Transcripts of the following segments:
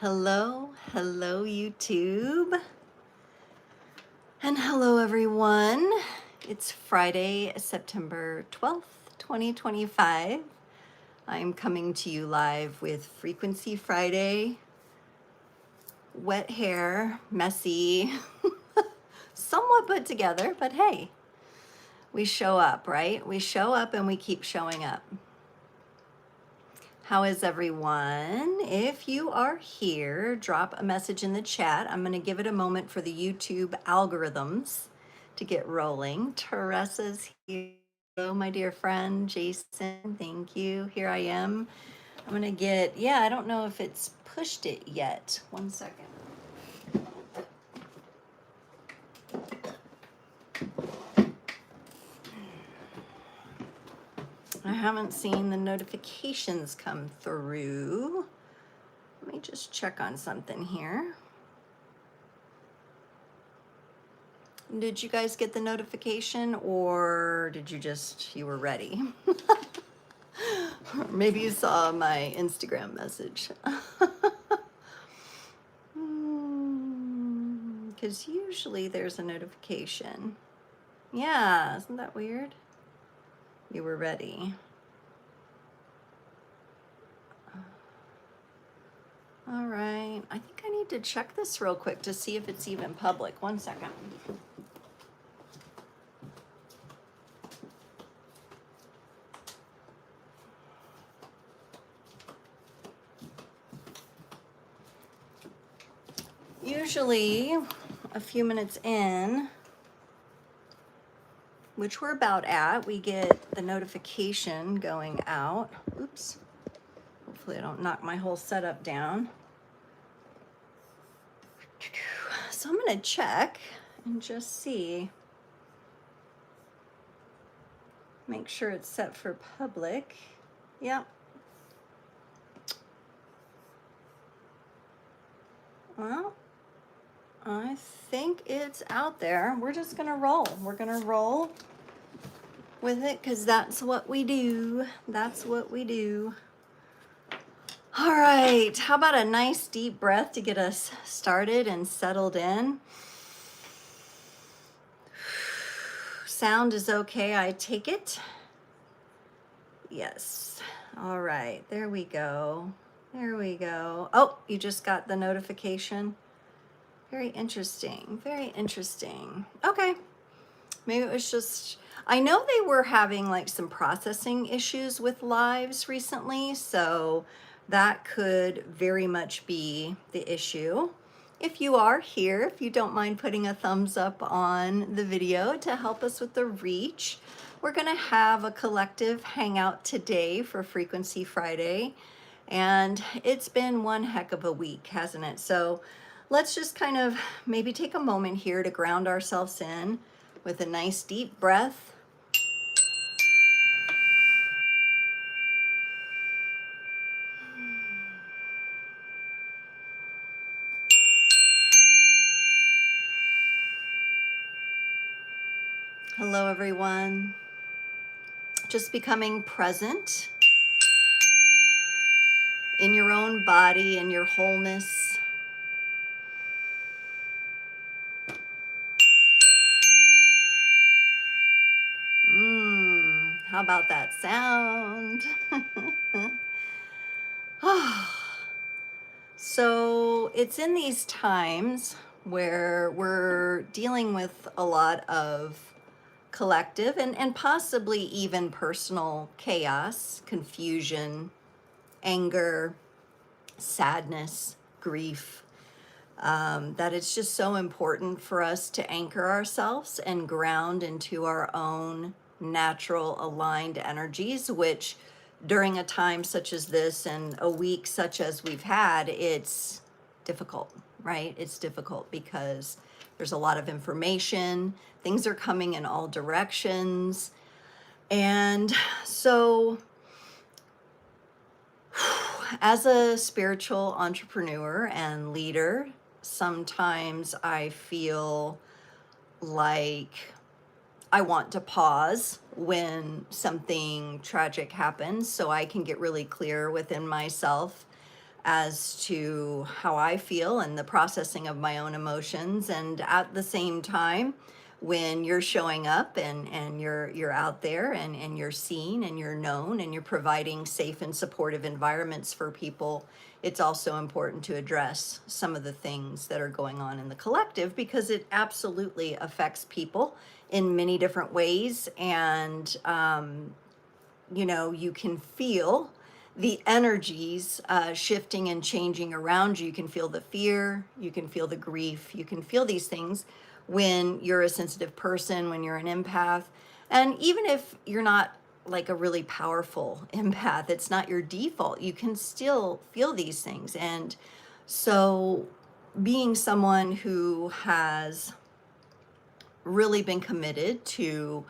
Hello, hello YouTube, and hello everyone. It's Friday, September 12th, 2025. I'm coming to you live with Frequency Friday. Wet hair, messy, somewhat put together, but hey, we show up, right? We show up and we keep showing up. How is everyone? If you are here, drop a message in the chat. I'm going to give it a moment for the YouTube algorithms to get rolling. Teresa's here. Hello, my dear friend. Jason, thank you. Here I am. I'm going to get, I don't know if it's pushed it yet. 1 second. I haven't seen the notifications come through. Let me just check on something here. Did you guys get the notification, or did you were ready? Or maybe you saw my Instagram message. Because usually there's a notification. Yeah, isn't that weird? You were ready. All right, I think I need to check this real quick to see if it's even public. 1 second. Usually a few minutes in, which we're about at, we get the notification going out. Oops. Hopefully I don't knock my whole setup down. So I'm going to check and just see. Make sure it's set for public. Yep. Well, I think it's out there. We're just going to roll. We're going to roll with it because that's what we do. That's what we do. All right. How about a nice deep breath to get us started and settled in? Sound is okay, I take it. Yes. All right. There we go. There we go. Oh, you just got the notification. Very interesting. Very interesting. Okay. Maybe it was just, I know they were having like some processing issues with lives recently, so that could very much be the issue. If you are here, if you don't mind putting a thumbs up on the video to help us with the reach, we're going to have a collective hangout today for Frequency Friday. And it's been one heck of a week, hasn't it? So let's just kind of maybe take a moment here to ground ourselves in with a nice deep breath. Hello, everyone. Just becoming present in your own body and your wholeness. How about that sound? So it's in these times where we're dealing with a lot of collective and possibly even personal chaos, confusion, anger, sadness, grief, that it's just so important for us to anchor ourselves and ground into our own natural aligned energies, which during a time such as this and a week such as we've had, it's difficult, right? It's difficult because there's a lot of information, things are coming in all directions. And so as a spiritual entrepreneur and leader, sometimes I feel like I want to pause when something tragic happens so I can get really clear within myself as to how I feel and the processing of my own emotions. And at the same time, when you're showing up and you're out there and you're seen and you're known and you're providing safe and supportive environments for people, it's also important to address some of the things that are going on in the collective, because it absolutely affects people in many different ways. And you can feel the energies shifting and changing around you. You can feel the fear, you can feel the grief, you can feel these things when you're a sensitive person, when you're an empath. And even if you're not like a really powerful empath, it's not your default, you can still feel these things. And so, being someone who has really been committed to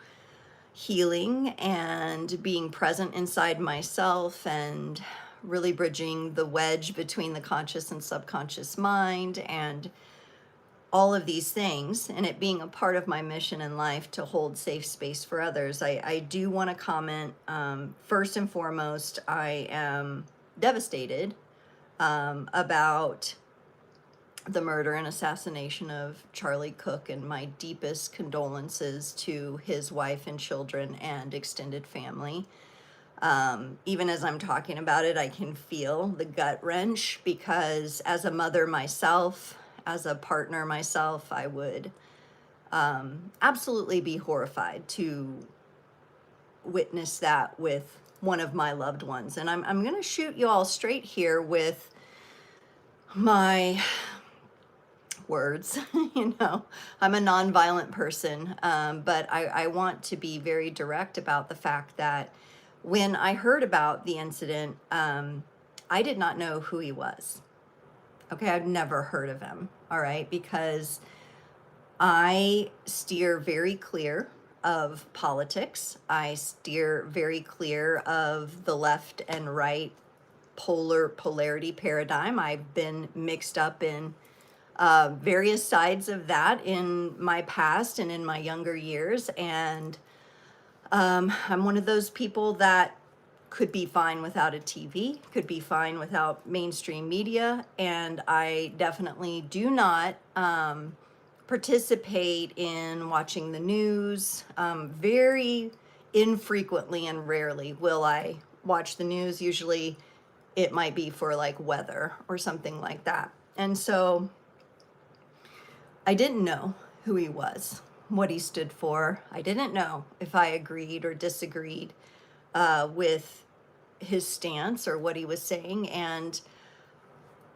healing and being present inside myself and really bridging the wedge between the conscious and subconscious mind and all of these things, and it being a part of my mission in life to hold safe space for others, I do want to comment. First and foremost, I am devastated about the murder and assassination of Charlie Cook, and my deepest condolences to his wife and children and extended family. Even as I'm talking about it, I can feel the gut wrench, because as a mother myself, as a partner myself, I would absolutely be horrified to witness that with one of my loved ones. And I'm going to shoot you all straight here with my words. I'm a nonviolent person, but I want to be very direct about the fact that when I heard about the incident, I did not know who he was. Okay, I've never heard of him, all right, because I steer very clear of politics. I steer very clear of the left and right polarity paradigm. I've been mixed up in various sides of that in my past and in my younger years. And I'm one of those people that could be fine without a TV, could be fine without mainstream media. And I definitely do not participate in watching the news. Very infrequently and rarely will I watch the news. Usually it might be for like weather or something like that. And so I didn't know who he was, what he stood for. I didn't know if I agreed or disagreed with his stance or what he was saying. And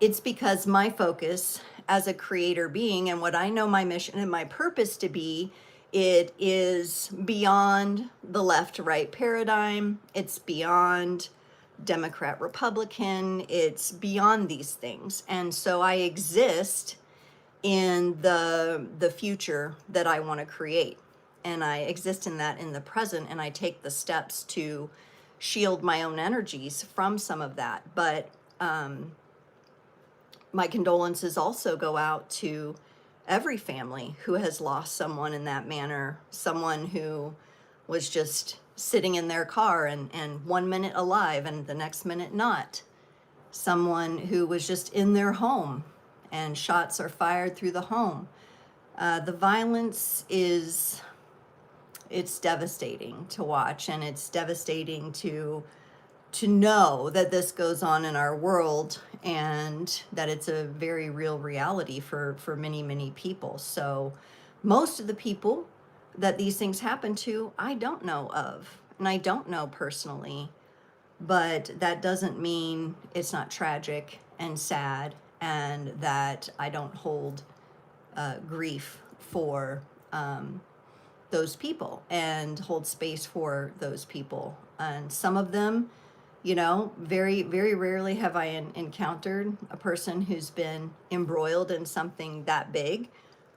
it's because my focus as a creator being and what I know my mission and my purpose to be, it is beyond the left-right paradigm. It's beyond Democrat, Republican. It's beyond these things. And so I exist in the future that I want to create. And I exist in that in the present, and I take the steps to shield my own energies from some of that. But my condolences also go out to every family who has lost someone in that manner, someone who was just sitting in their car and 1 minute alive and the next minute not, someone who was just in their home and shots are fired through the home. The violence it's devastating to watch, and it's devastating to know that this goes on in our world and that it's a very real reality for many, many people. So most of the people that these things happen to, I don't know of, and I don't know personally, but that doesn't mean it's not tragic and sad, and that I don't hold grief for those people and hold space for those people. And some of them, very, very rarely have I encountered a person who's been embroiled in something that big,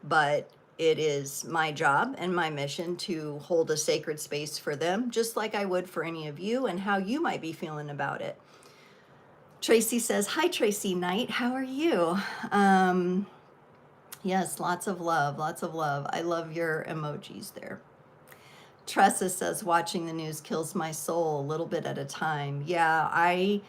but it is my job and my mission to hold a sacred space for them, just like I would for any of you and how you might be feeling about it. Tracy says, hi, Tracy Knight. How are you? Yes, lots of love, lots of love. I love your emojis there. Tressa says, watching the news kills my soul a little bit at a time. Yeah, I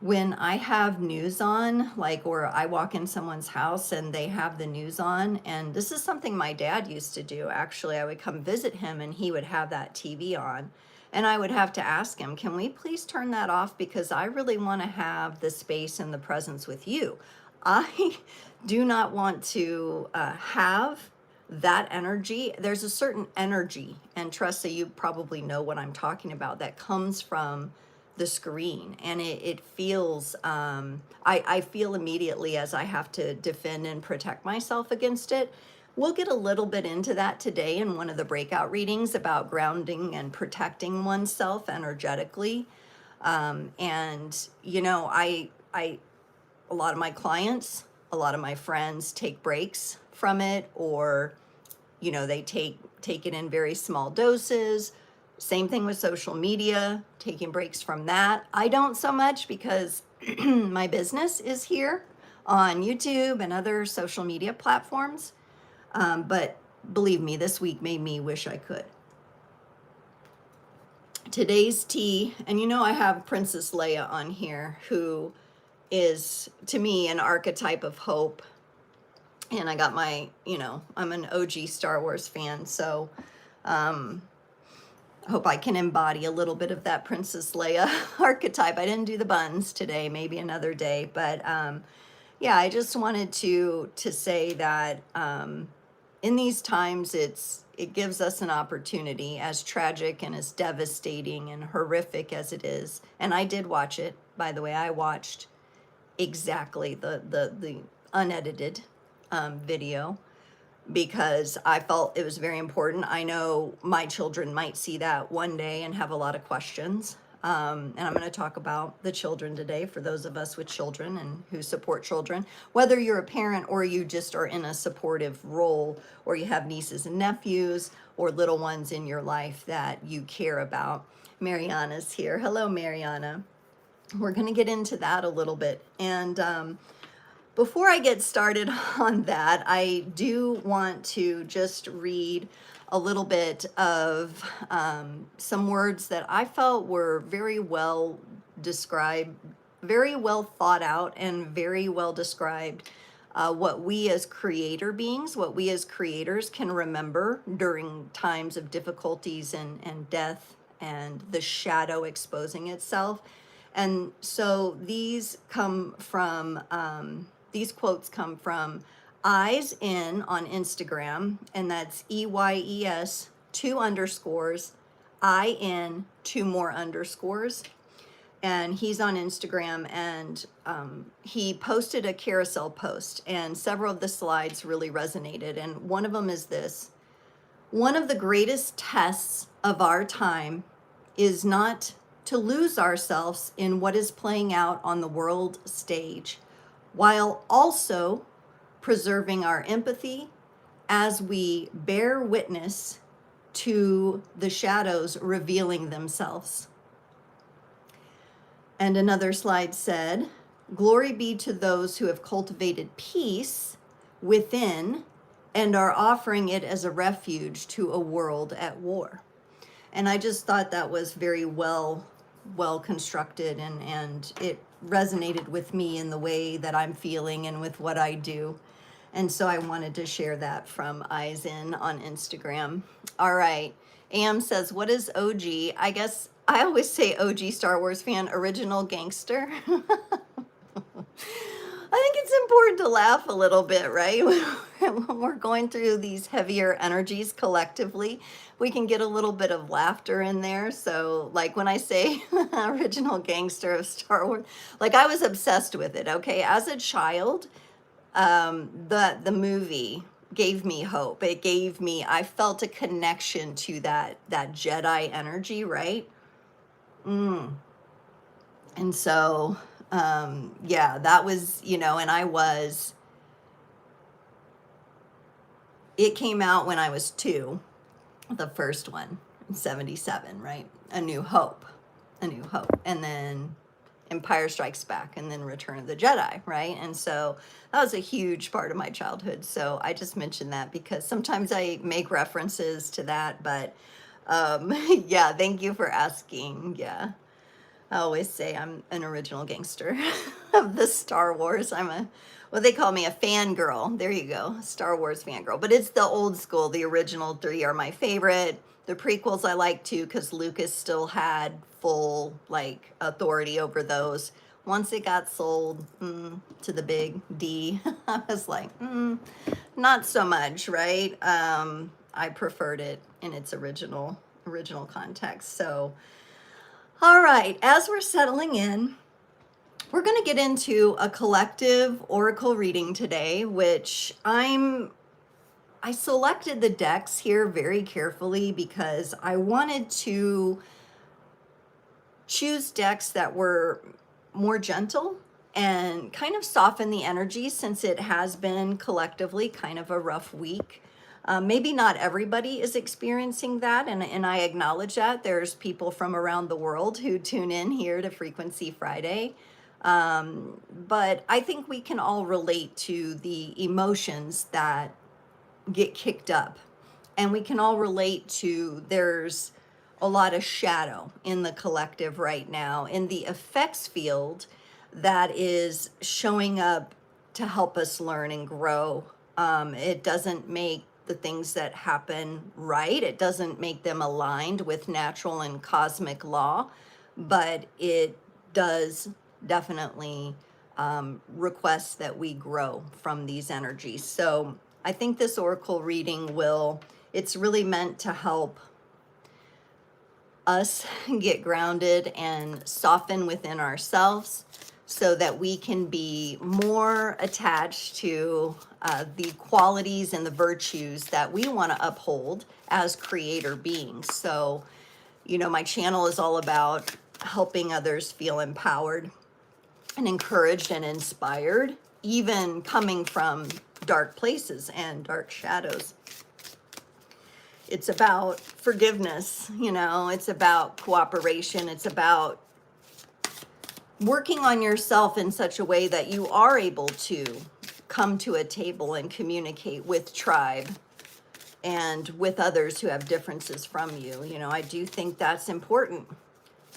when I have news on, like, or I walk in someone's house and they have the news on, and this is something my dad used to do, actually. I would come visit him and he would have that TV on. And I would have to ask him, can we please turn that off? Because I really want to have the space and the presence with you. I do not want to have that energy. There's a certain energy, and Tressa, you probably know what I'm talking about, that comes from the screen, and it feels I feel immediately as I have to defend and protect myself against it. We'll get a little bit into that today in one of the breakout readings about grounding and protecting oneself energetically. And you know, I a lot of my clients, a lot of my friends take breaks from it, or you know, they take it in very small doses. Same thing with social media, taking breaks from that. I don't so much, because my business is here on YouTube and other social media platforms. But believe me, this week made me wish I could. Today's tea, and you know, I have Princess Leia on here, who is to me an archetype of hope. And I got my, you know, I'm an OG Star Wars fan, so I hope I can embody a little bit of that Princess Leia archetype. I didn't do the buns today, maybe another day, but yeah, I just wanted to say that in these times, it gives us an opportunity, as tragic and as devastating and horrific as it is. And I did watch it, by the way. I watched exactly the unedited video, because I felt it was very important. I know my children might see that one day and have a lot of questions. And I'm going to talk about the children today, for those of us with children and who support children, whether you're a parent or you just are in a supportive role, or you have nieces and nephews or little ones in your life that you care about. Mariana's here. Hello, Mariana. We're going to get into that a little bit. And before I get started on that, I do want to just read a little bit of some words that I felt were very well described, very well thought out, and very well described what we as creator beings, what we as creators can remember during times of difficulties and death and the shadow exposing itself. And so these quotes come from Eyes In on Instagram, and that's EYES 2 underscores, IN 2 more underscores. And he's on Instagram, and he posted a carousel post, and several of the slides really resonated. And one of them is this: one of the greatest tests of our time is not to lose ourselves in what is playing out on the world stage, while also preserving our empathy as we bear witness to the shadows revealing themselves. And another slide said, glory be to those who have cultivated peace within and are offering it as a refuge to a world at war. And I just thought that was very well constructed, and it resonated with me in the way that I'm feeling and with what I do. And so I wanted to share that from Eyes In on Instagram. All right. Am says, what is OG? I guess I always say OG Star Wars fan, original gangster. I think it's important to laugh a little bit, right? When we're going through these heavier energies collectively, we can get a little bit of laughter in there. So like when I say original gangster of Star Wars, like I was obsessed with it. Okay. As a child, the movie gave me hope. It gave me, I felt a connection to that Jedi energy, right? And so, yeah, that was, you know, and it came out when I was 2, the first one, in 77, right? A New Hope. And then Empire Strikes Back, and then Return of the Jedi, right? And so that was a huge part of my childhood. So I just mentioned that because sometimes I make references to that, but yeah, thank you for asking. Yeah. I always say I'm an original gangster of the Star Wars. Well, they call me a fangirl. There you go, Star Wars fangirl. But it's the old school. The original three are my favorite. The prequels I like too, because Lucas still had full like authority over those. Once it got sold to the big D, I was like, not so much, right? I preferred it in its original context. So, all right, as we're settling in, we're going to get into a collective oracle reading today, which I selected the decks here very carefully because I wanted to choose decks that were more gentle and kind of soften the energy, since it has been collectively kind of a rough week. Maybe not everybody is experiencing that, and I acknowledge that. There's people from around the world who tune in here to Frequency Friday. But I think we can all relate to the emotions that get kicked up. And we can all relate to there's a lot of shadow in the collective right now, in the effects field that is showing up to help us learn and grow. It doesn't make the things that happen right, it doesn't make them aligned with natural and cosmic law, but it does definitely request that we grow from these energies. So I think this oracle reading it's really meant to help us get grounded and soften within ourselves so that we can be more attached to the qualities and the virtues that we want to uphold as creator beings. So, my channel is all about helping others feel empowered and encouraged and inspired, even coming from dark places and dark shadows. It's about forgiveness, it's about cooperation, it's about working on yourself in such a way that you are able to come to a table and communicate with tribe and with others who have differences from you. I do think that's important.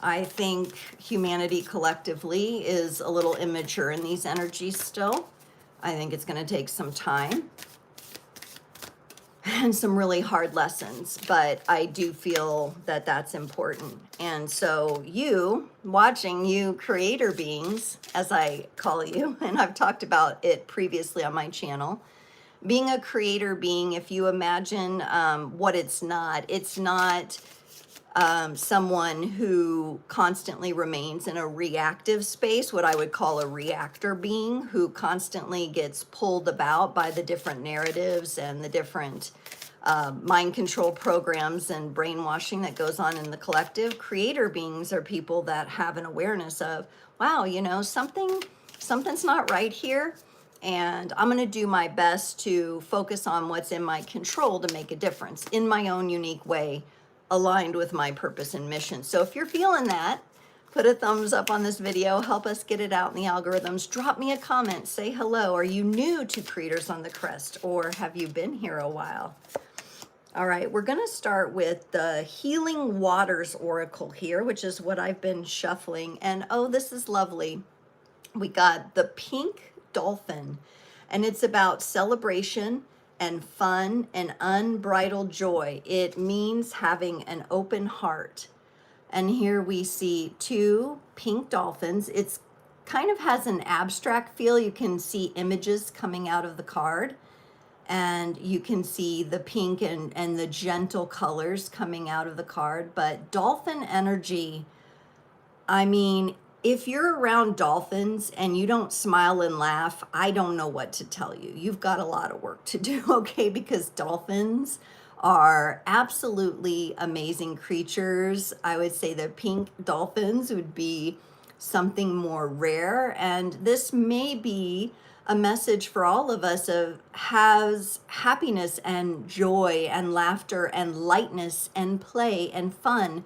I think humanity collectively is a little immature in these energies still. I think it's going to take some time and some really hard lessons, but I do feel that that's important. And so you creator beings, as I call you, and I've talked about it previously on my channel, being a creator being, if you imagine what it's not someone who constantly remains in a reactive space, what I would call a reactor being, who constantly gets pulled about by the different narratives and the different mind control programs and brainwashing that goes on in the collective. Creator beings are people that have an awareness of, wow, something's not right here, and I'm going to do my best to focus on what's in my control to make a difference in my own unique way, aligned with my purpose and mission. So if you're feeling that, put a thumbs up on this video, help us get it out in the algorithms, drop me a comment, say hello. Are you new to Creators on the Crest, or have you been here a while? All right, we're going to start with the Healing Waters Oracle here, which is what I've been shuffling. And oh, this is lovely. We got the pink dolphin, and it's about celebration and fun and unbridled joy. It means having an open heart. And here we see two pink dolphins. It's kind of has an abstract feel. You can see images coming out of the card, and you can see the pink and the gentle colors coming out of the card. But dolphin energy, I mean, if you're around dolphins and you don't smile and laugh, I don't know what to tell you. You've got a lot of work to do, okay? Because dolphins are absolutely amazing creatures. I would say the pink dolphins would be something more rare. And this may be a message for all of us of has happiness and joy and laughter and lightness and play and fun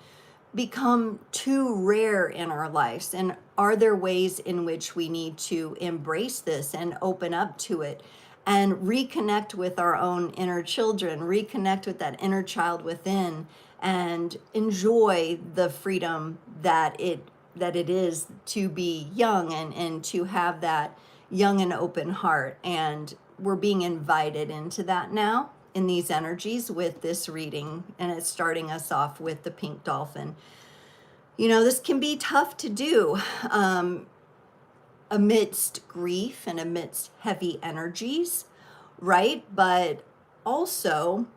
become too rare in our lives? And are there ways in which we need to embrace this and open up to it and reconnect with our own inner children, reconnect with that inner child within, and enjoy the freedom that it that it is to be young and to have that young and open heart. And we're being invited into that now in these energies with this reading. And it's starting us off with the pink dolphin. You know, this can be tough to do amidst grief and amidst heavy energies, right? But also,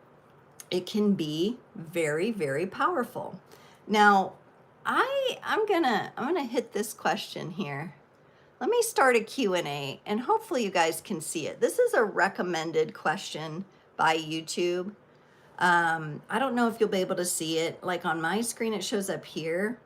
it can be very, very powerful. Now, I'm gonna hit this question here. Let me start a Q&A, and hopefully you guys can see it. This is a recommended question by YouTube. I don't know if you'll be able to see it. Like on my screen, it shows up here,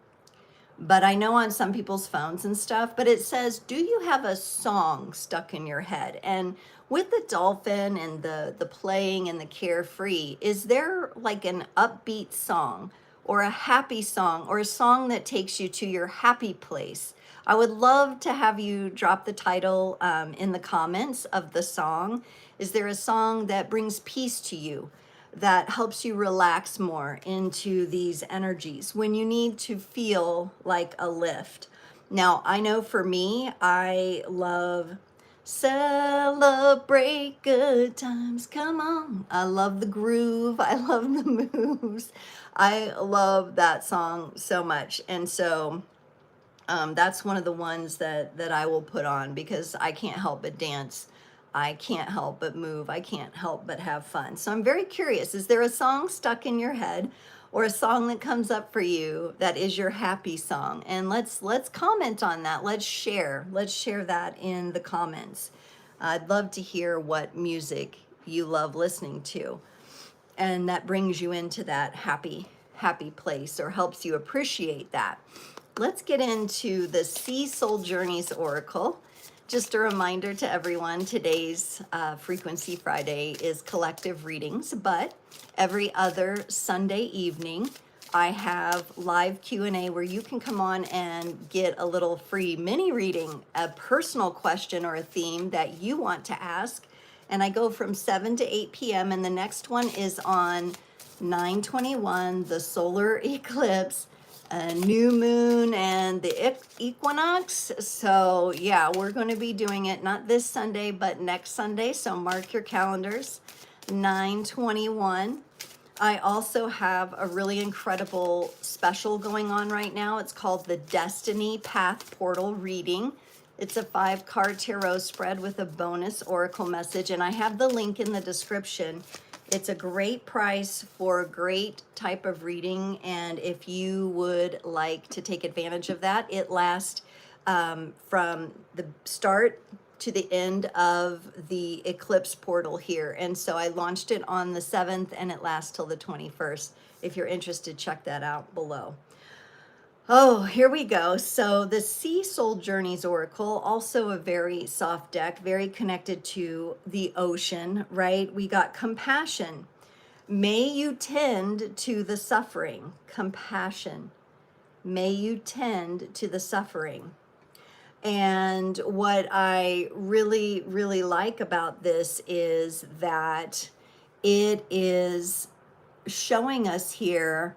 but I know on some people's phones and stuff, but it says, do you have a song stuck in your head? And with the dolphin and the playing and the carefree, is there like an upbeat song or a happy song or a song that takes you to your happy place? I would love to have you drop the title in the comments of the song. Is there a song that brings peace to you, that helps you relax more into these energies when you need to feel like a lift? Now, I know for me, I love Celebrate Good Times. Come on. I love the groove. I love the moves. I love that song so much. And so that's one of the ones that I will put on because I can't help but dance. I can't help but move. I can't help but have fun. So I'm very curious, is there a song stuck in your head or a song that comes up for you that is your happy song? And let's comment on that. Let's share that in the comments. I'd love to hear what music you love listening to and that brings you into that happy place or helps you appreciate that. Let's get into the Sea Soul Journeys Oracle. Just a reminder to everyone, today's Frequency Friday is collective readings, but every other Sunday evening, I have live Q&A where you can come on and get a little free mini reading, a personal question or a theme that you want to ask. And I go from 7 to 8 p.m. And the next one is on 9/21, the solar eclipse, a new moon, and the equinox. So yeah, we're going to be doing it not this Sunday, but next Sunday. So mark your calendars, 9/21. I also have a really incredible special going on right now. It's called the Destiny Path Portal Reading. It's a 5-card tarot spread with a bonus oracle message, and I have the link in the description. It's a great price for a great type of reading, and if you would like to take advantage of that, it lasts from the start to the end of the eclipse portal here. And so I launched it on the 7th, and it lasts till the 21st. If you're interested, check that out below. Oh, here we go. So the Sea Soul Journeys Oracle, also a very soft deck, very connected to the ocean, right? We got compassion. May you tend to the suffering. Compassion. May you tend to the suffering. And what I really, really like about this is that it is showing us here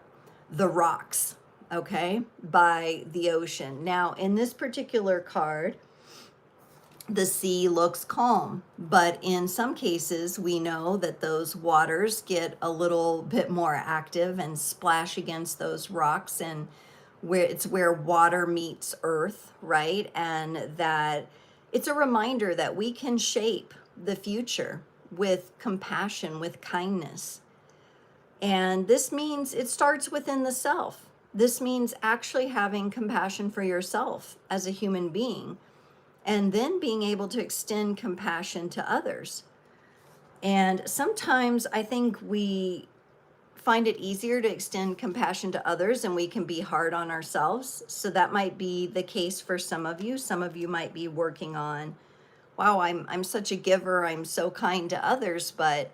the rocks, okay, by the ocean. Now, in this particular card, the sea looks calm, but in some cases, we know that those waters get a little bit more active and splash against those rocks, and where water meets earth, right? And that it's a reminder that we can shape the future with compassion, with kindness. And this means it starts within the self. This means actually having compassion for yourself as a human being, and then being able to extend compassion to others. And sometimes I think we find it easier to extend compassion to others and we can be hard on ourselves. So that might be the case for some of you. Some of you might be working on, wow, I'm such a giver, I'm so kind to others, but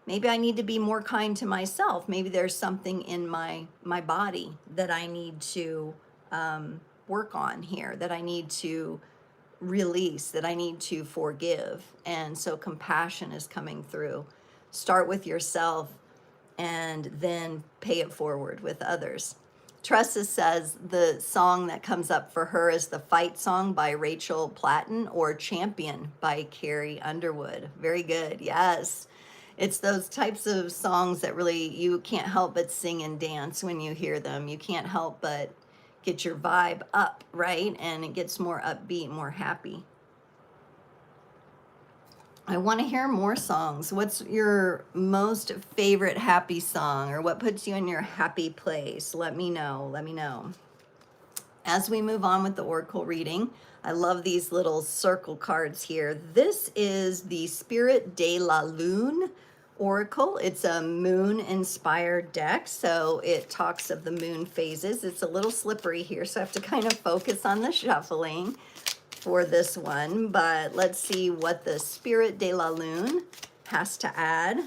maybe I need to be more kind to myself. Maybe there's something in my body that I need to work on here, that I need to release, that I need to forgive. And so compassion is coming through. Start with yourself and then pay it forward with others. Tressa says the song that comes up for her is the Fight Song by Rachel Platten or Champion by Carrie Underwood. Very good. Yes. It's those types of songs that really you can't help but sing and dance when you hear them. You can't help but get your vibe up, right? And it gets more upbeat, more happy. I want to hear more songs. What's your most favorite happy song, or what puts you in your happy place? Let me know. Let me know. As we move on with the Oracle reading, I love these little circle cards here. This is the Spirit de la Lune Oracle. It's a moon inspired deck, so it talks of the moon phases. It's a little slippery here, so I have to kind of focus on the shuffling for this one, but let's see what the Spirit de la Lune has to add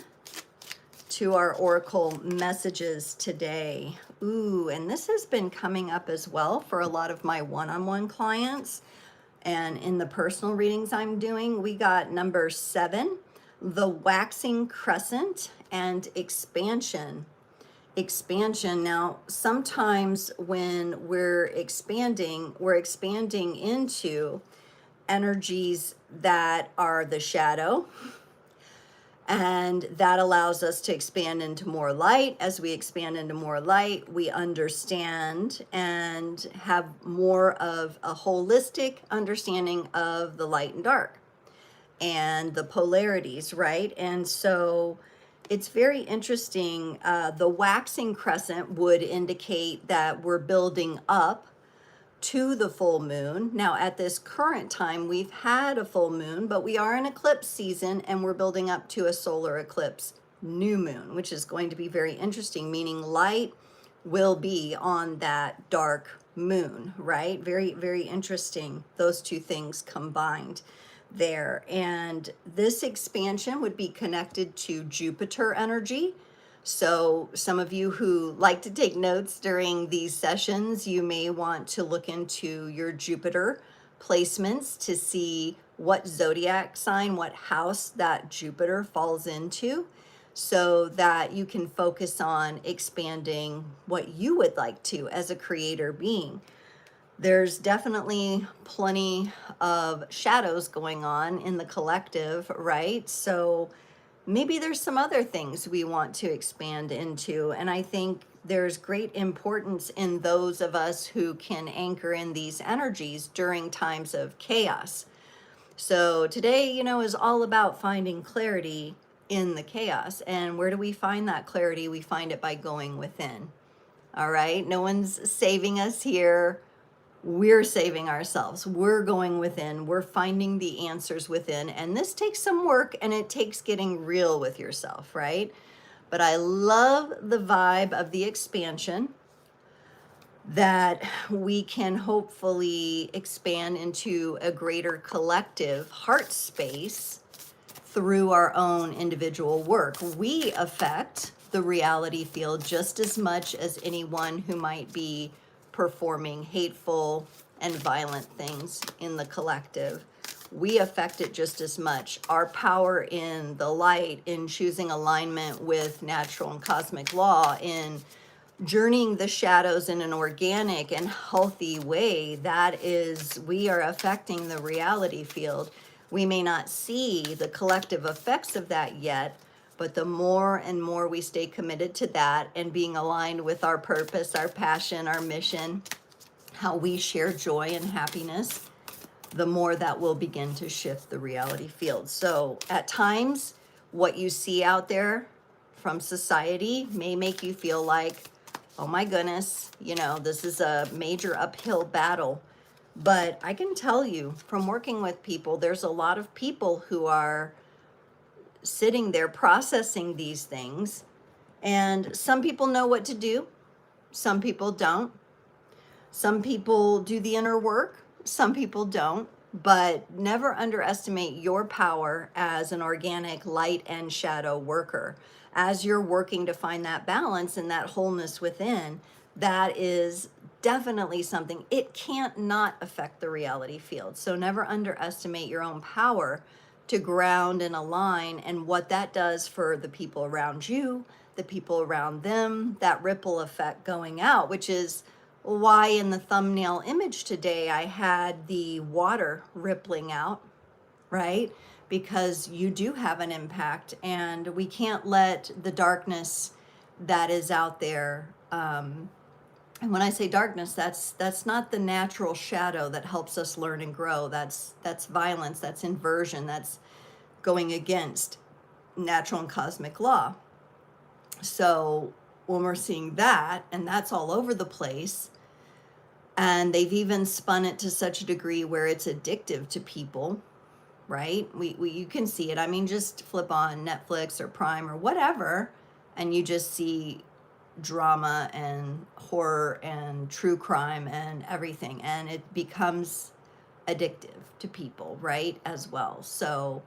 to our Oracle messages today. Ooh, and this has been coming up as well for a lot of my one-on-one clients. And in the personal readings I'm doing, we got number 7, the waxing crescent, and expansion. Expansion. Now, sometimes when we're expanding into energies that are the shadow, and that allows us to expand into more light. As we expand into more light, we understand and have more of a holistic understanding of the light and dark and the polarities, right? And so it's very interesting. The waxing crescent would indicate that we're building up to the full moon. Now, at this current time, we've had a full moon, but we are in eclipse season and we're building up to a solar eclipse new moon, which is going to be very interesting, meaning light will be on that dark moon, right? Very, very interesting. Those two things combined there. And this expansion would be connected to Jupiter energy. So some of you who like to take notes during these sessions, you may want to look into your Jupiter placements to see what zodiac sign, what house that Jupiter falls into, so that you can focus on expanding what you would like to as a creator being. There's definitely plenty of shadows going on in the collective, right? So maybe there's some other things we want to expand into. And I think there's great importance in those of us who can anchor in these energies during times of chaos. So today, is all about finding clarity in the chaos. And where do we find that clarity? We find it by going within. All right. No one's saving us here. We're saving ourselves. We're going within. We're finding the answers within. And this takes some work, and it takes getting real with yourself, right? But I love the vibe of the expansion, that we can hopefully expand into a greater collective heart space through our own individual work. We affect the reality field just as much as anyone who might be performing hateful and violent things in the collective. We affect it just as much. Our power in the light, in choosing alignment with natural and cosmic law, in journeying the shadows in an organic and healthy way, that is, we are affecting the reality field. We may not see the collective effects of that yet, but the more and more we stay committed to that and being aligned with our purpose, our passion, our mission, how we share joy and happiness, the more that will begin to shift the reality field. So at times, what you see out there from society may make you feel like, oh my goodness, this is a major uphill battle. But I can tell you from working with people, there's a lot of people who are sitting there processing these things. And some people know what to do. Some people don't. Some people do the inner work. Some people don't. But never underestimate your power as an organic light and shadow worker. As you're working to find that balance and that wholeness within, that is definitely something. It can't not affect the reality field. So never underestimate your own power to ground and align, and what that does for the people around you, the people around them, that ripple effect going out, which is why in the thumbnail image today I had the water rippling out, right? Because you do have an impact, and we can't let the darkness that is out there, and when I say darkness, that's not the natural shadow that helps us learn and grow. That's violence, that's inversion, that's going against natural and cosmic law. So when we're seeing that, and that's all over the place, and they've even spun it to such a degree where it's addictive to people, right? We you can see it. I mean, just flip on Netflix or Prime or whatever, and you just see drama and horror and true crime and everything, and it becomes addictive to people, right, as well. So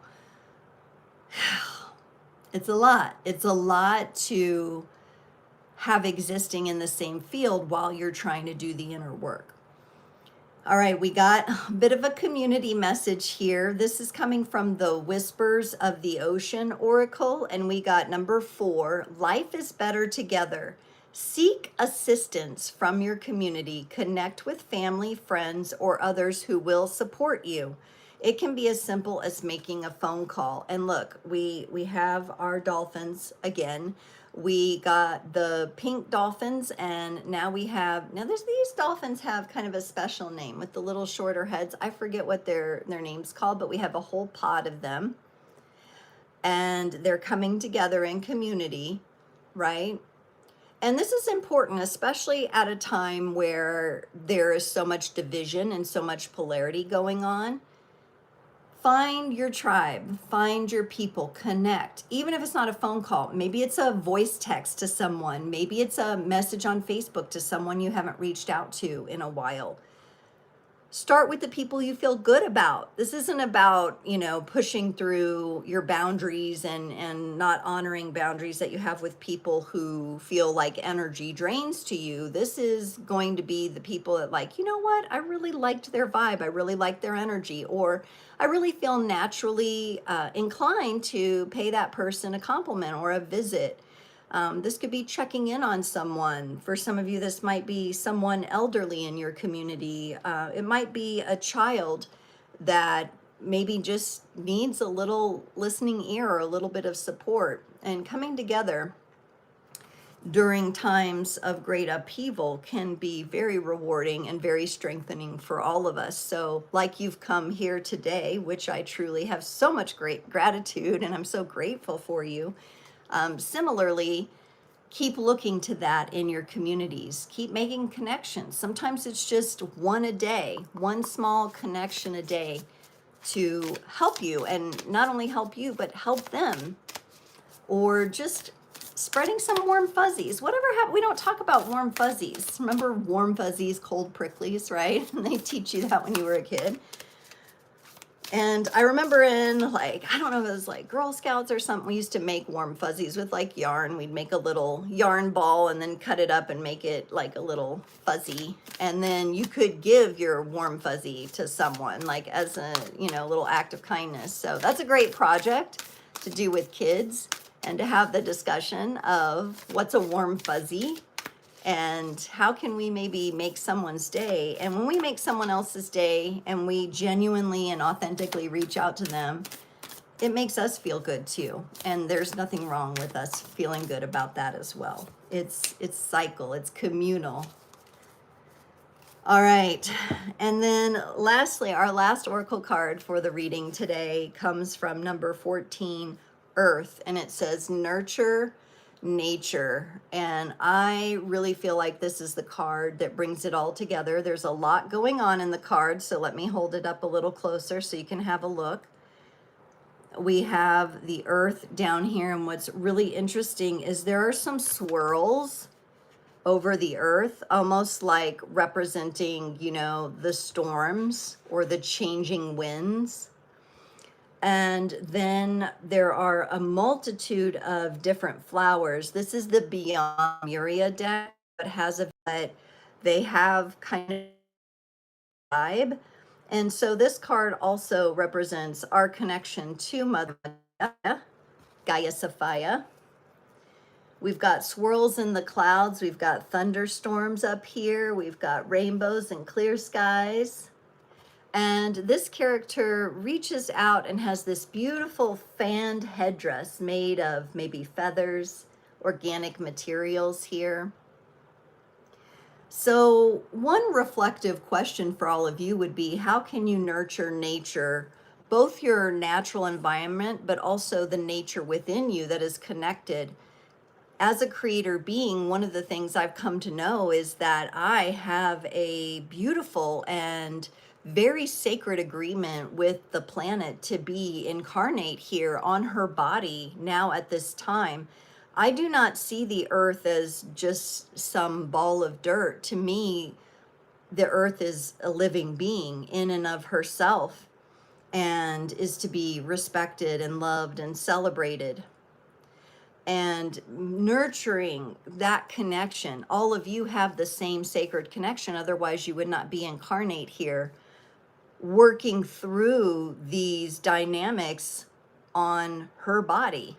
it's a lot to have existing in the same field while you're trying to do the inner work. All right, we got a bit of a community message here. This is coming from the Whispers of the Ocean Oracle, and we got number 4, life is better together. Seek assistance from your community. Connect with family, friends, or others who will support you. It can be as simple as making a phone call. And look, we have our dolphins again. We got the pink dolphins, and now we have, these dolphins have kind of a special name with the little shorter heads. I forget what their name's called, but we have a whole pod of them, and they're coming together in community, right? And this is important, especially at a time where there is so much division and so much polarity going on. Find your tribe, find your people, connect. Even if it's not a phone call, maybe it's a voice text to someone, maybe it's a message on Facebook to someone you haven't reached out to in a while. Start with the people you feel good about. This isn't about, pushing through your boundaries and not honoring boundaries that you have with people who feel like energy drains to you. This is going to be the people that, like, you know what? I really liked their vibe. I really liked their energy. Or I really feel naturally inclined to pay that person a compliment or a visit. This could be checking in on someone. For some of you, this might be someone elderly in your community. It might be a child that maybe just needs a little listening ear or a little bit of support. And coming together during times of great upheaval can be very rewarding and very strengthening for all of us. So like you've come here today, which I truly have so much great gratitude, and I'm so grateful for you. Similarly, keep looking to that in your communities. Keep making connections. Sometimes it's just one a day, one small connection a day to help you, and not only help you, but help them. Or just spreading some warm fuzzies. Whatever happened, we don't talk about warm fuzzies. Remember warm fuzzies, cold pricklies, right? And they teach you that when you were a kid. And I remember in, I don't know if it was like Girl Scouts or something, we used to make warm fuzzies with yarn. We'd make a little yarn ball and then cut it up and make it like a little fuzzy. And then you could give your warm fuzzy to someone, as a, little act of kindness. So that's a great project to do with kids, and to have the discussion of what's a warm fuzzy and how can we maybe make someone's day. And when we make someone else's day and we genuinely and authentically reach out to them, it makes us feel good too. And there's nothing wrong with us feeling good about that as well. It's cycle, it's communal. All right, and then lastly, our last oracle card for the reading today comes from number 14, Earth, and it says nurture nature. And I really feel like this is the card that brings it all together. There's a lot going on in the card, so let me hold it up a little closer so you can have a look. We have the earth down here, and what's really interesting is there are some swirls over the earth, almost like representing, the storms or the changing winds. And then there are a multitude of different flowers. This is the Beyond Muria deck, but they have kind of vibe. And so this card also represents our connection to Mother Gaia, Gaia Sophia. We've got swirls in the clouds. We've got thunderstorms up here. We've got rainbows and clear skies. And this character reaches out and has this beautiful fanned headdress made of maybe feathers, organic materials here. So one reflective question for all of you would be, how can you nurture nature, both your natural environment, but also the nature within you that is connected? As a creator being, one of the things I've come to know is that I have a beautiful and very sacred agreement with the planet to be incarnate here on her body now at this time. I do not see the earth as just some ball of dirt. To me, the earth is a living being in and of herself and is to be respected and loved and celebrated. And nurturing that connection. All of you have the same sacred connection, otherwise you would not be incarnate here, working through these dynamics on her body.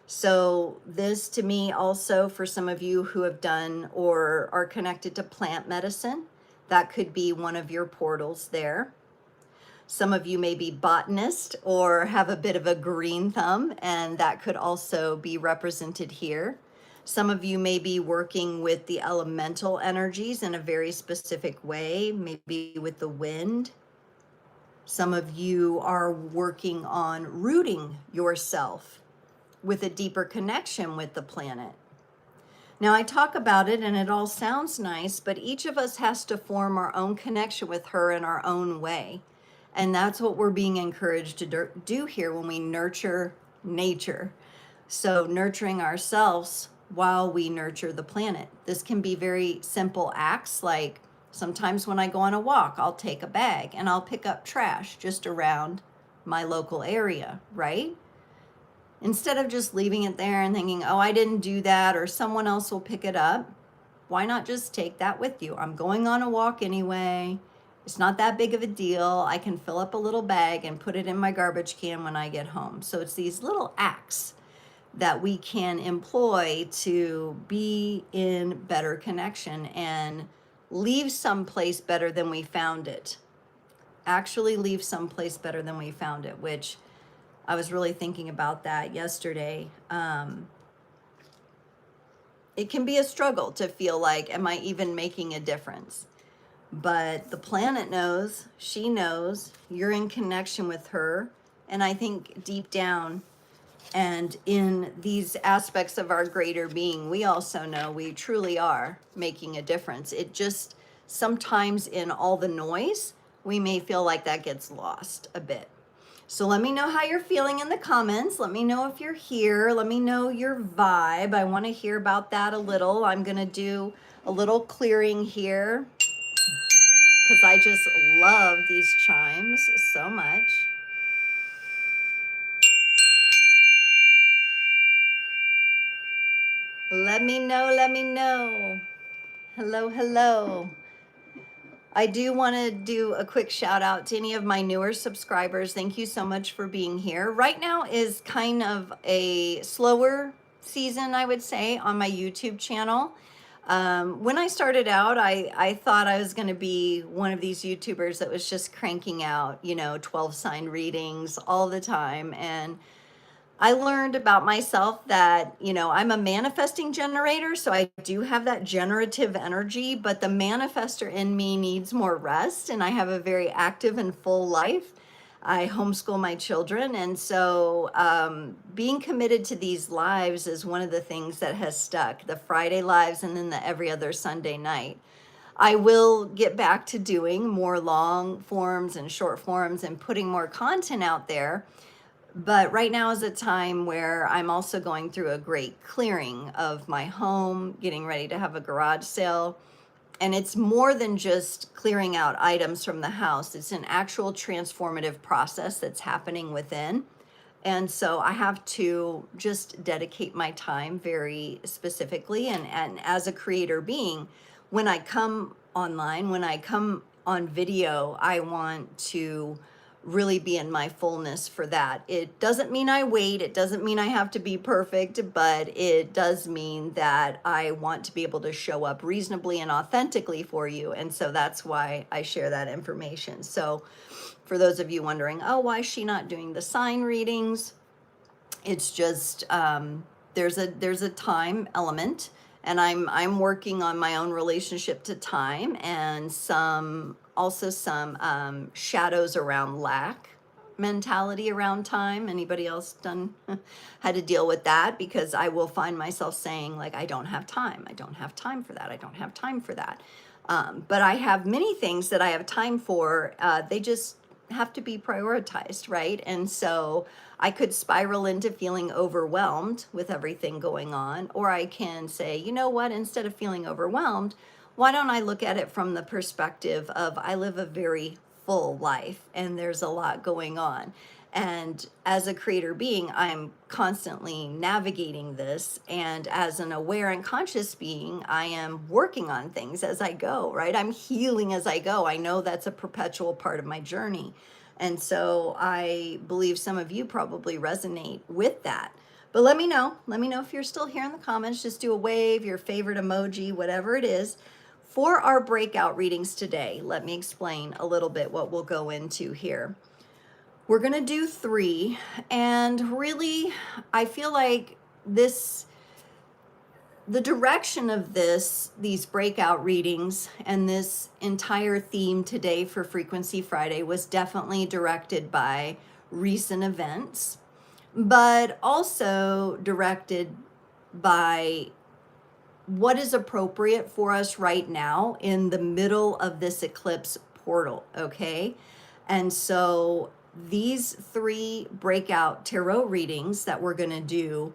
So this, to me, also for some of you who have done or are connected to plant medicine, that could be one of your portals there. Some of you may be botanist or have a bit of a green thumb, and that could also be represented here. Some of you may be working with the elemental energies in a very specific way, maybe with the wind. Some of you are working on rooting yourself with a deeper connection with the planet. Now, I talk about it and it all sounds nice, but each of us has to form our own connection with her in our own way. And that's what we're being encouraged to do here when we nurture nature. So nurturing ourselves while we nurture the planet. This can be very simple acts, like sometimes when I go on a walk, I'll take a bag and I'll pick up trash just around my local area, right? Instead of just leaving it there and thinking, oh, I didn't do that, or someone else will pick it up, why not just take that with you? I'm going on a walk anyway. It's not that big of a deal. I can fill up a little bag and put it in my garbage can when I get home. So it's these little acts that we can employ to be in better connection and leave someplace better than we found it. Actually leave someplace better than we found it, which I was really thinking about that yesterday. It can be a struggle to feel like, am I even making a difference? But the planet knows, she knows, you're in connection with her. And I think deep down and in these aspects of our greater being, we also know we truly are making a difference. It just, sometimes in all the noise, we may feel like that gets lost a bit. So let me know how you're feeling in the comments. Let me know if you're here. Let me know your vibe. I want to hear about that a little. I'm going to do a little clearing here because I just love these chimes so much. Let me know, let me know. Hello, hello. I do want to do a quick shout out to any of my newer subscribers. Thank you so much for being here. Right now is kind of a slower season, I would say, on my YouTube channel. When I started out, I thought I was going to be one of these YouTubers that was just cranking out, 12 sign readings all the time. And I learned about myself that, I'm a manifesting generator, so I do have that generative energy, but the manifester in me needs more rest, and I have a very active and full life. I homeschool my children, and so being committed to these lives is one of the things that has stuck, the Friday lives and then the every other Sunday night. I will get back to doing more long forms and short forms and putting more content out there. But right now is a time where I'm also going through a great clearing of my home, getting ready to have a garage sale. And it's more than just clearing out items from the house. It's an actual transformative process that's happening within. And so I have to just dedicate my time very specifically. And as a creator being, when I come online, when I come on video, I want to really be in my fullness for that. It doesn't mean I wait. It doesn't mean I have to be perfect, but it does mean that I want to be able to show up reasonably and authentically for you. And so that's why I share that information. So for those of you wondering, oh, why is she not doing the sign readings? It's just there's a time element, and I'm working on my own relationship to time, and some shadows around lack mentality around time. Anybody else done had to deal with that? Because I will find myself saying, like, I don't have time. I don't have time for that. I don't have time for that. But I have many things that I have time for. They just have to be prioritized, right? And so I could spiral into feeling overwhelmed with everything going on, or I can say, you know what, instead of feeling overwhelmed, why don't I look at it from the perspective of I live a very full life and there's a lot going on. And as a creator being, I'm constantly navigating this. And as an aware and conscious being, I am working on things as I go, right? I'm healing as I go. I know that's a perpetual part of my journey. And so I believe some of you probably resonate with that. But let me know. Let me know if you're still here in the comments. Just do a wave, your favorite emoji, whatever it is. For our breakout readings today, let me explain a little bit what we'll go into here. We're going to do 3, and really, I feel like the direction of these breakout readings and this entire theme today for Frequency Friday was definitely directed by recent events, but also directed by what is appropriate for us right now in the middle of this eclipse portal, okay? And so these 3 breakout tarot readings that we're going to do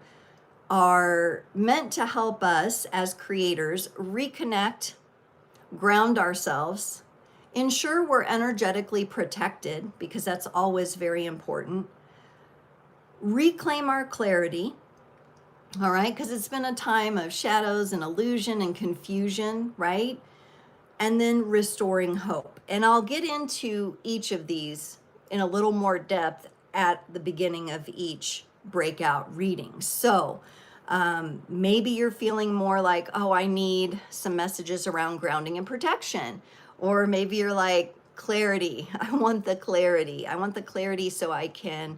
are meant to help us as creators reconnect, ground ourselves, ensure we're energetically protected, because that's always very important, reclaim our clarity, all right, because it's been a time of shadows and illusion and confusion, right? And then restoring hope. And I'll get into each of these in a little more depth at the beginning of each breakout reading. So maybe you're feeling more like, oh, I need some messages around grounding and protection. Or maybe you're like, clarity. I want the clarity. I want the clarity so I can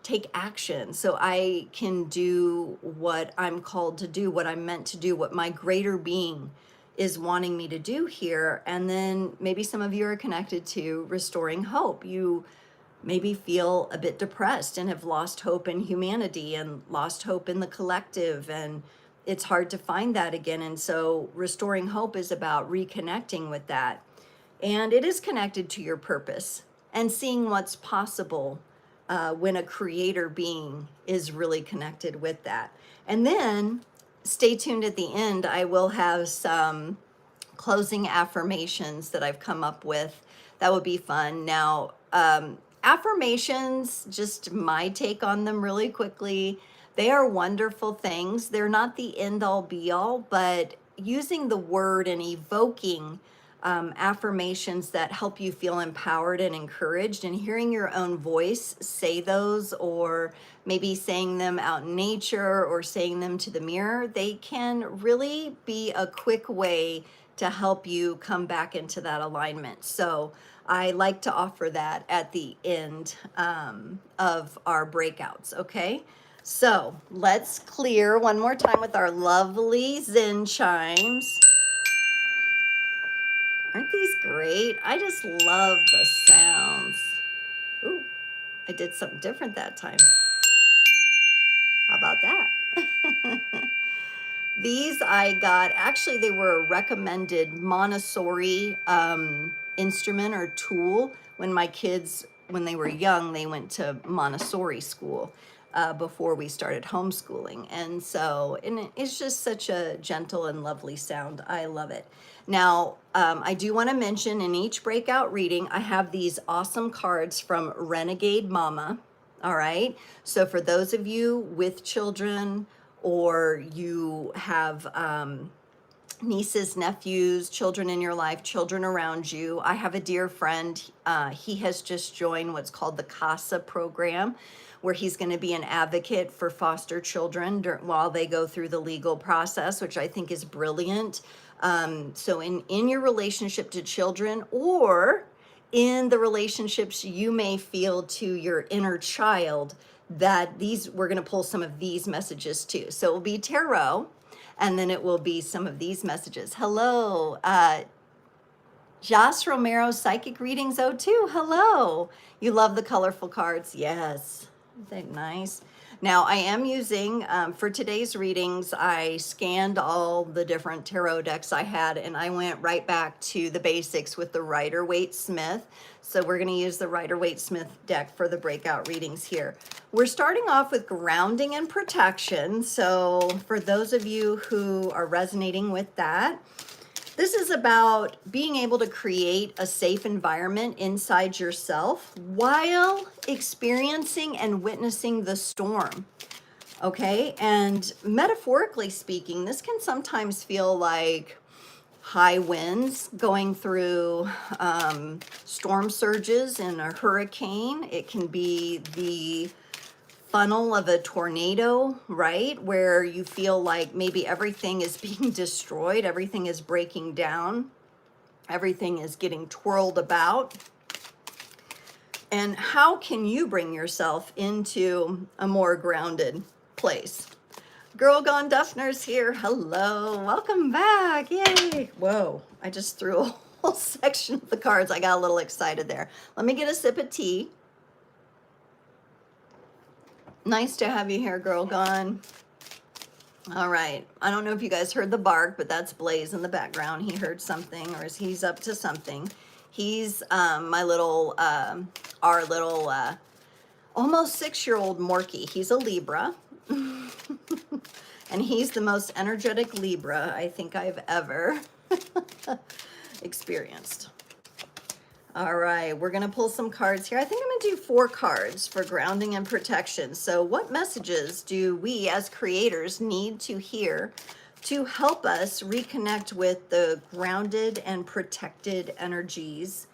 take action, so I can do what I'm called to do, what I'm meant to do, what my greater being is wanting me to do here. And then maybe some of you are connected to restoring hope. You maybe feel a bit depressed and have lost hope in humanity and lost hope in the collective, and it's hard to find that again. And so restoring hope is about reconnecting with that. And it is connected to your purpose and seeing what's possible when a creator being is really connected with that. And then stay tuned at the end. I will have some closing affirmations that I've come up with. That would be fun. Now, affirmations, just my take on them really quickly. They are wonderful things. They're not the end all be all, but using the word and evoking affirmations that help you feel empowered and encouraged, and hearing your own voice say those, or maybe saying them out in nature or saying them to the mirror, they can really be a quick way to help you come back into that alignment. So I like to offer that at the end of our breakouts, okay? So let's clear one more time with our lovely Zen chimes. Aren't these great? I just love the sounds. Ooh, I did something different that time. How about that? These I got, actually they were a recommended Montessori instrument or tool. When my kids, when they were young, they went to Montessori school before we started homeschooling. And so, and it's just such a gentle and lovely sound. I love it. Now, I do want to mention in each breakout reading, I have these awesome cards from Renegade Mama. All right. So for those of you with children, or you have nieces, nephews, children in your life, children around you. I have a dear friend. He has just joined what's called the CASA program, where he's going to be an advocate for foster children while they go through the legal process, which I think is brilliant. So in your relationship to children, or in the relationships you may feel to your inner child, that we're going to pull some of these messages too. So it will be tarot, and then it will be some of these messages. Hello, Joss Romero, Psychic Readings 02. Hello. You love the colorful cards. Yes. Isn't that nice? Now, I am using, for today's readings, I scanned all the different tarot decks I had, and I went right back to the basics with the Rider-Waite-Smith. So we're going to use the Rider-Waite-Smith deck for the breakout readings here. We're starting off with grounding and protection. So for those of you who are resonating with that, this is about being able to create a safe environment inside yourself while experiencing and witnessing the storm. Okay, and metaphorically speaking, this can sometimes feel like high winds going through storm surges in a hurricane. It can be the funnel of a tornado, right? Where you feel like maybe everything is being destroyed, everything is breaking down, everything is getting twirled about. And how can you bring yourself into a more grounded place? Girl Gone Duffner's here. Hello, welcome back. Yay. Whoa, I just threw a whole section of the cards. I got a little excited there. Let me get a sip of tea. Nice to have you here, Girl Gone. All right. I don't know if you guys heard the bark, but that's Blaze in the background. He heard something, or he's up to something. He's my little, our little almost 6-year-old Morky. He's a Libra. And he's the most energetic Libra I think I've ever experienced. All right, we're going to pull some cards here. I think I'm going to do 4 cards for grounding and protection. So what messages do we as creators need to hear to help us reconnect with the grounded and protected energies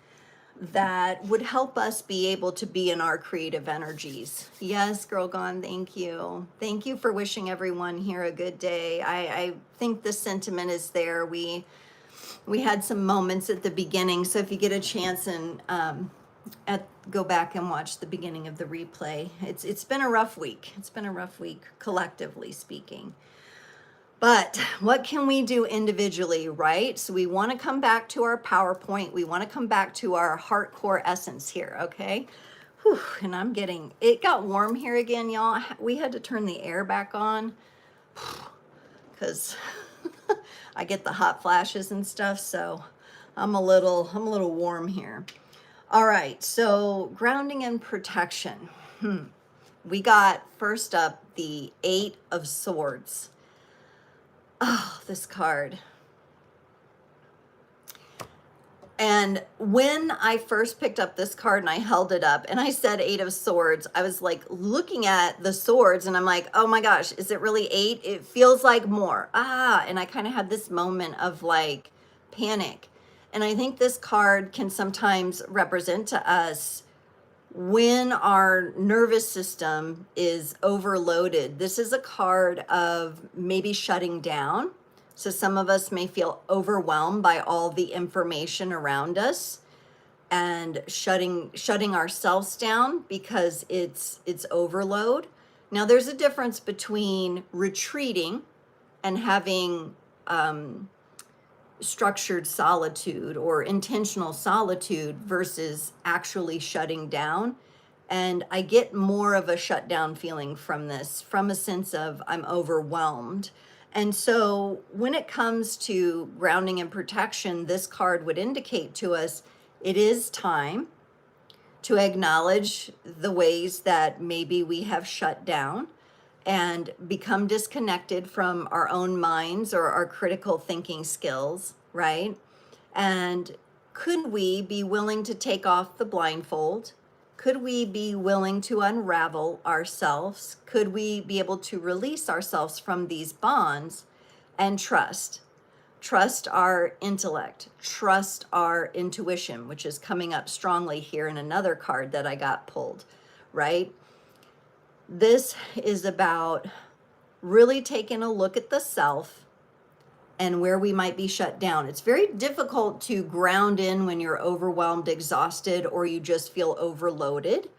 that would help us be able to be in our creative energies? Yes, Girl Gone, thank you. Thank you for wishing everyone here a good day. I think the sentiment is there. We had some moments at the beginning, so if you get a chance and go back and watch the beginning of the replay. It's been a rough week. It's been a rough week, collectively speaking. But what can we do individually, right? So we want to come back to our PowerPoint. We want to come back to our heart core essence here, okay? Whew, and it got warm here again, y'all. We had to turn the air back on because I get the hot flashes and stuff, so I'm a little warm here. All right, so grounding and protection. We got first up the 8 of Swords. Oh, this card. And when I first picked up this card and I held it up and I said 8 of Swords, I was like looking at the swords and I'm like, oh my gosh, is it really 8? It feels like more. And I kind of had this moment of like panic. And I think this card can sometimes represent to us when our nervous system is overloaded. This is a card of maybe shutting down. So some of us may feel overwhelmed by all the information around us and shutting ourselves down because it's overload. Now there's a difference between retreating and having structured solitude or intentional solitude versus actually shutting down. And I get more of a shutdown feeling from this, from a sense of I'm overwhelmed. And so when it comes to grounding and protection, this card would indicate to us it is time to acknowledge the ways that maybe we have shut down and become disconnected from our own minds or our critical thinking skills, right? And could we be willing to take off the blindfold? Could we be willing to unravel ourselves? Could we be able to release ourselves from these bonds and trust? trust our intellect, trust our intuition, which is coming up strongly here in another card that I got pulled, right? This is about really taking a look at the self and where we might be shut down. It's very difficult to ground in when you're overwhelmed, exhausted, or you just feel overloaded,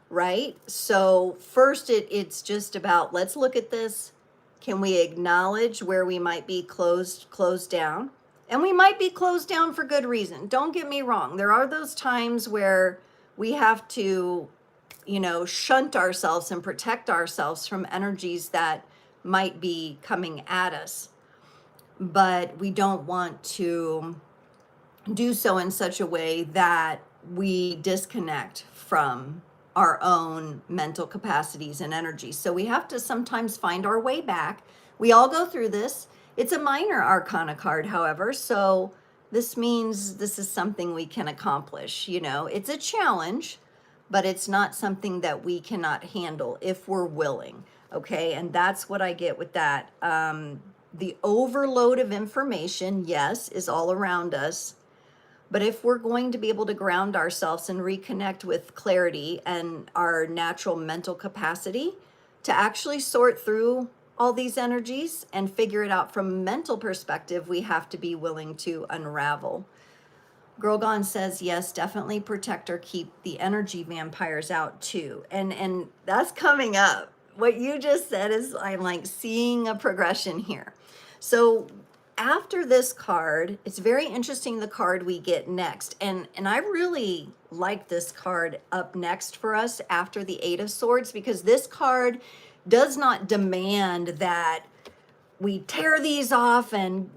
right? So first it's just about, let's look at this. Can we acknowledge where we might be closed down? And we might be closed down for good reason. Don't get me wrong. There are those times where we have to, shunt ourselves and protect ourselves from energies that might be coming at us. But we don't want to do so in such a way that we disconnect from our own mental capacities and energies. So we have to sometimes find our way back. We all go through this. It's a minor arcana card, however, so this means this is something we can accomplish. It's a challenge, but it's not something that we cannot handle if we're willing. Okay, and that's what I get with that. The overload of information, yes, is all around us. But if we're going to be able to ground ourselves and reconnect with clarity and our natural mental capacity to actually sort through all these energies and figure it out from a mental perspective, we have to be willing to unravel. Grogan says, yes, definitely protect or keep the energy vampires out too. And that's coming up. What you just said is, I'm like seeing a progression here. So after this card, it's very interesting the card we get next. And I really like this card up next for us after the Eight of Swords, because this card does not demand that we tear these off and,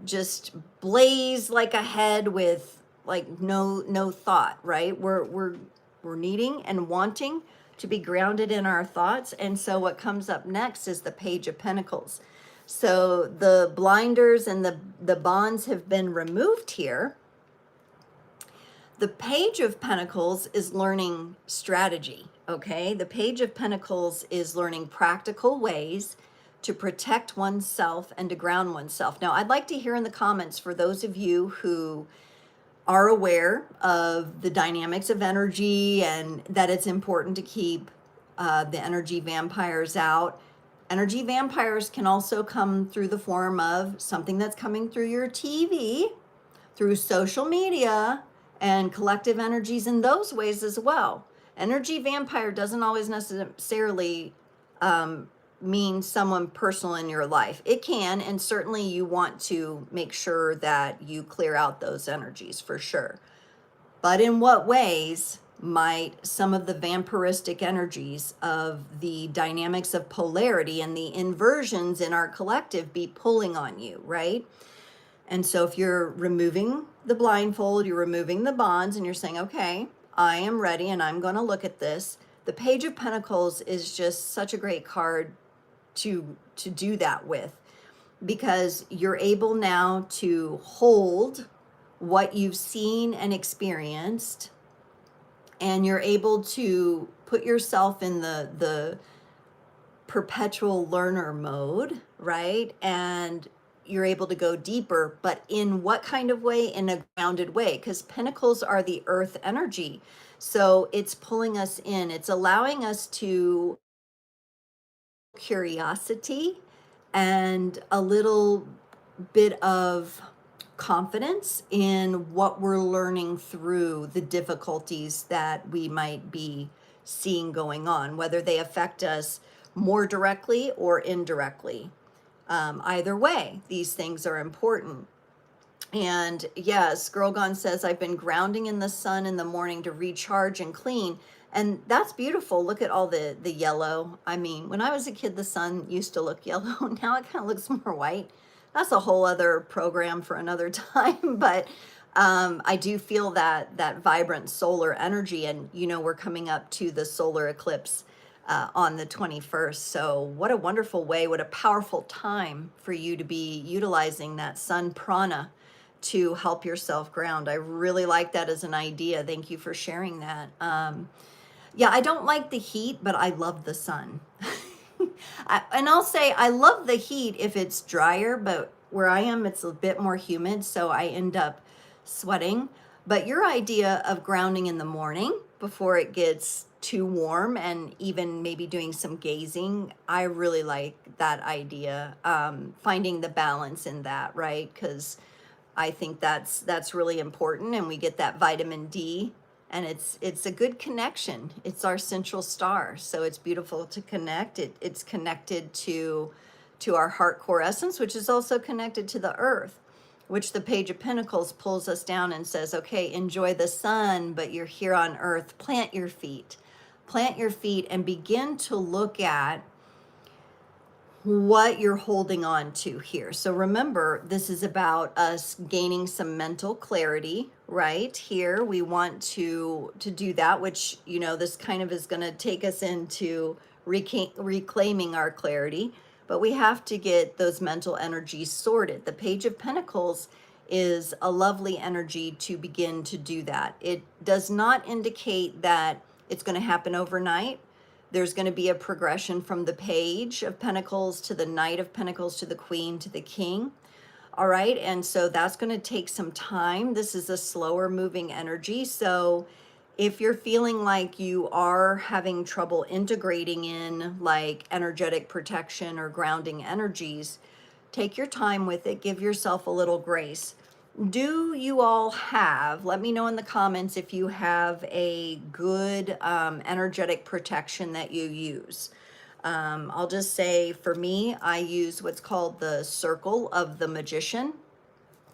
just blaze like ahead with like no thought, right? We're needing and wanting to be grounded in our thoughts. And so what comes up next is the Page of Pentacles. So the blinders and the bonds have been removed here. The Page of Pentacles is learning strategy, okay? The Page of Pentacles is learning practical ways to protect oneself and to ground oneself. Now, I'd like to hear in the comments for those of you who are aware of the dynamics of energy and that it's important to keep the energy vampires out. Energy vampires can also come through the form of something that's coming through your TV, through social media, and collective energies in those ways as well. Energy vampire doesn't always necessarily mean someone personal in your life. It can, and certainly you want to make sure that you clear out those energies for sure. But in what ways might some of the vampiristic energies of the dynamics of polarity and the inversions in our collective be pulling on you, right? And so if you're removing the blindfold, you're removing the bonds, and you're saying, okay, I am ready and I'm going to look at this. The Page of Pentacles is just such a great card to do that with, because you're able now to hold what you've seen and experienced, and you're able to put yourself in the perpetual learner mode, right? And you're able to go deeper, but in what kind of way? In a grounded way, because pentacles are the earth energy. So it's pulling us in. It's allowing us to curiosity and a little bit of confidence in what we're learning through the difficulties that we might be seeing going on, whether they affect us more directly or indirectly. Either way, these things are important. And yes, Girlgone says, I've been grounding in the sun in the morning to recharge and clean. And that's beautiful. Look at all the yellow. I mean, when I was a kid, the sun used to look yellow. Now it kind of looks more white. That's a whole other program for another time. But I do feel that vibrant solar energy. And, we're coming up to the solar eclipse on the 21st. So what a wonderful way, what a powerful time for you to be utilizing that sun prana to help yourself ground. I really like that as an idea. Thank you for sharing that. Yeah, I don't like the heat, but I love the sun. And I'll say I love the heat if it's drier, but where I am, it's a bit more humid, so I end up sweating. But your idea of grounding in the morning before it gets too warm and even maybe doing some gazing, I really like that idea. Finding the balance in that, right? Because I think that's really important, and we get that vitamin D, and it's a good connection. It's our central star, so it's beautiful to connect. It's connected to our heart core essence, which is also connected to the earth, which the Page of Pentacles pulls us down and says, okay, enjoy the sun, but you're here on earth. Plant your feet. Plant your feet and begin to look at what you're holding on to here. So remember, this is about us gaining some mental clarity, right? Here we want to do that, which, you know, this kind of is going to take us into reclaiming our clarity, but we have to get those mental energies sorted. The Page of Pentacles is a lovely energy to begin to do that. It does not indicate that it's going to happen overnight. There's going to be a progression from the Page of Pentacles to the Knight of Pentacles to the Queen to the King. All right. And so that's going to take some time. This is a slower moving energy. So if you're feeling like you are having trouble integrating in like energetic protection or grounding energies, take your time with it. Give yourself a little grace. Do you all have, let me know in the comments if you have a good energetic protection that you use. I'll just say for me, I use what's called the Circle of the Magician,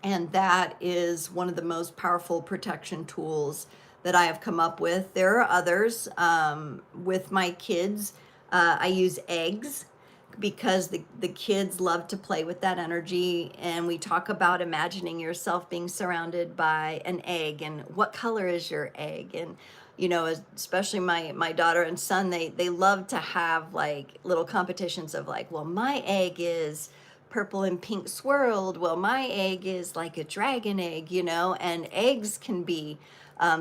and that is one of the most powerful protection tools that I have come up with. There are others. With my kids, I use eggs, because the kids love to play with that energy, and we talk about imagining yourself being surrounded by an egg and what color is your egg. And you know, especially my daughter and son, they love to have like little competitions of like, well, my egg is purple and pink swirled, well, my egg is like a dragon egg, you know. And eggs can be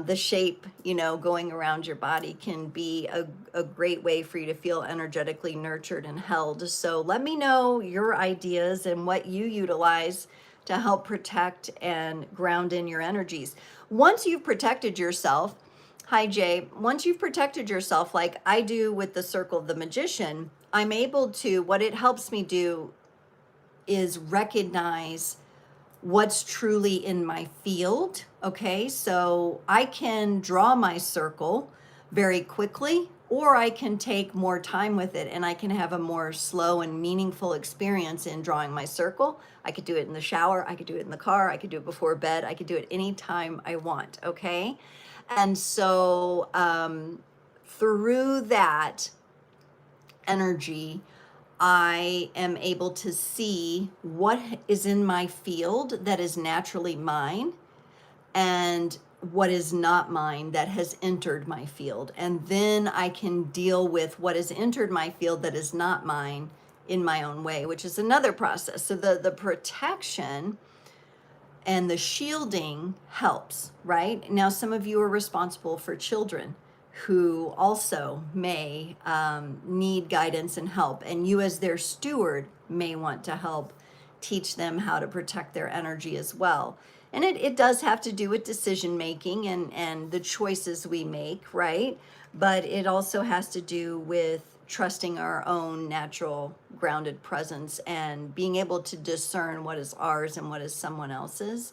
the shape, you know, going around your body can be a great way for you to feel energetically nurtured and held. So let me know your ideas and what you utilize to help protect and ground in your energies. Once you've protected yourself, hi Jay, once you've protected yourself like I do with the Circle of the Magician, I'm able to, what it helps me do is recognize what's truly in my field. Okay, so I can draw my circle very quickly, or I can take more time with it and I can have a more slow and meaningful experience in drawing my circle. I could do it in the shower, I could do it in the car, I could do it before bed, I could do it anytime I want. Okay, and so through that energy, I am able to see what is in my field that is naturally mine and what is not mine that has entered my field. And then I can deal with what has entered my field that is not mine in my own way, which is another process. So the protection and the shielding helps, right? Now, some of you are responsible for children who also may need guidance and help, and you as their steward may want to help teach them how to protect their energy as well. And it does have to do with decision making and the choices we make, right? But it also has to do with trusting our own natural grounded presence and being able to discern what is ours and what is someone else's.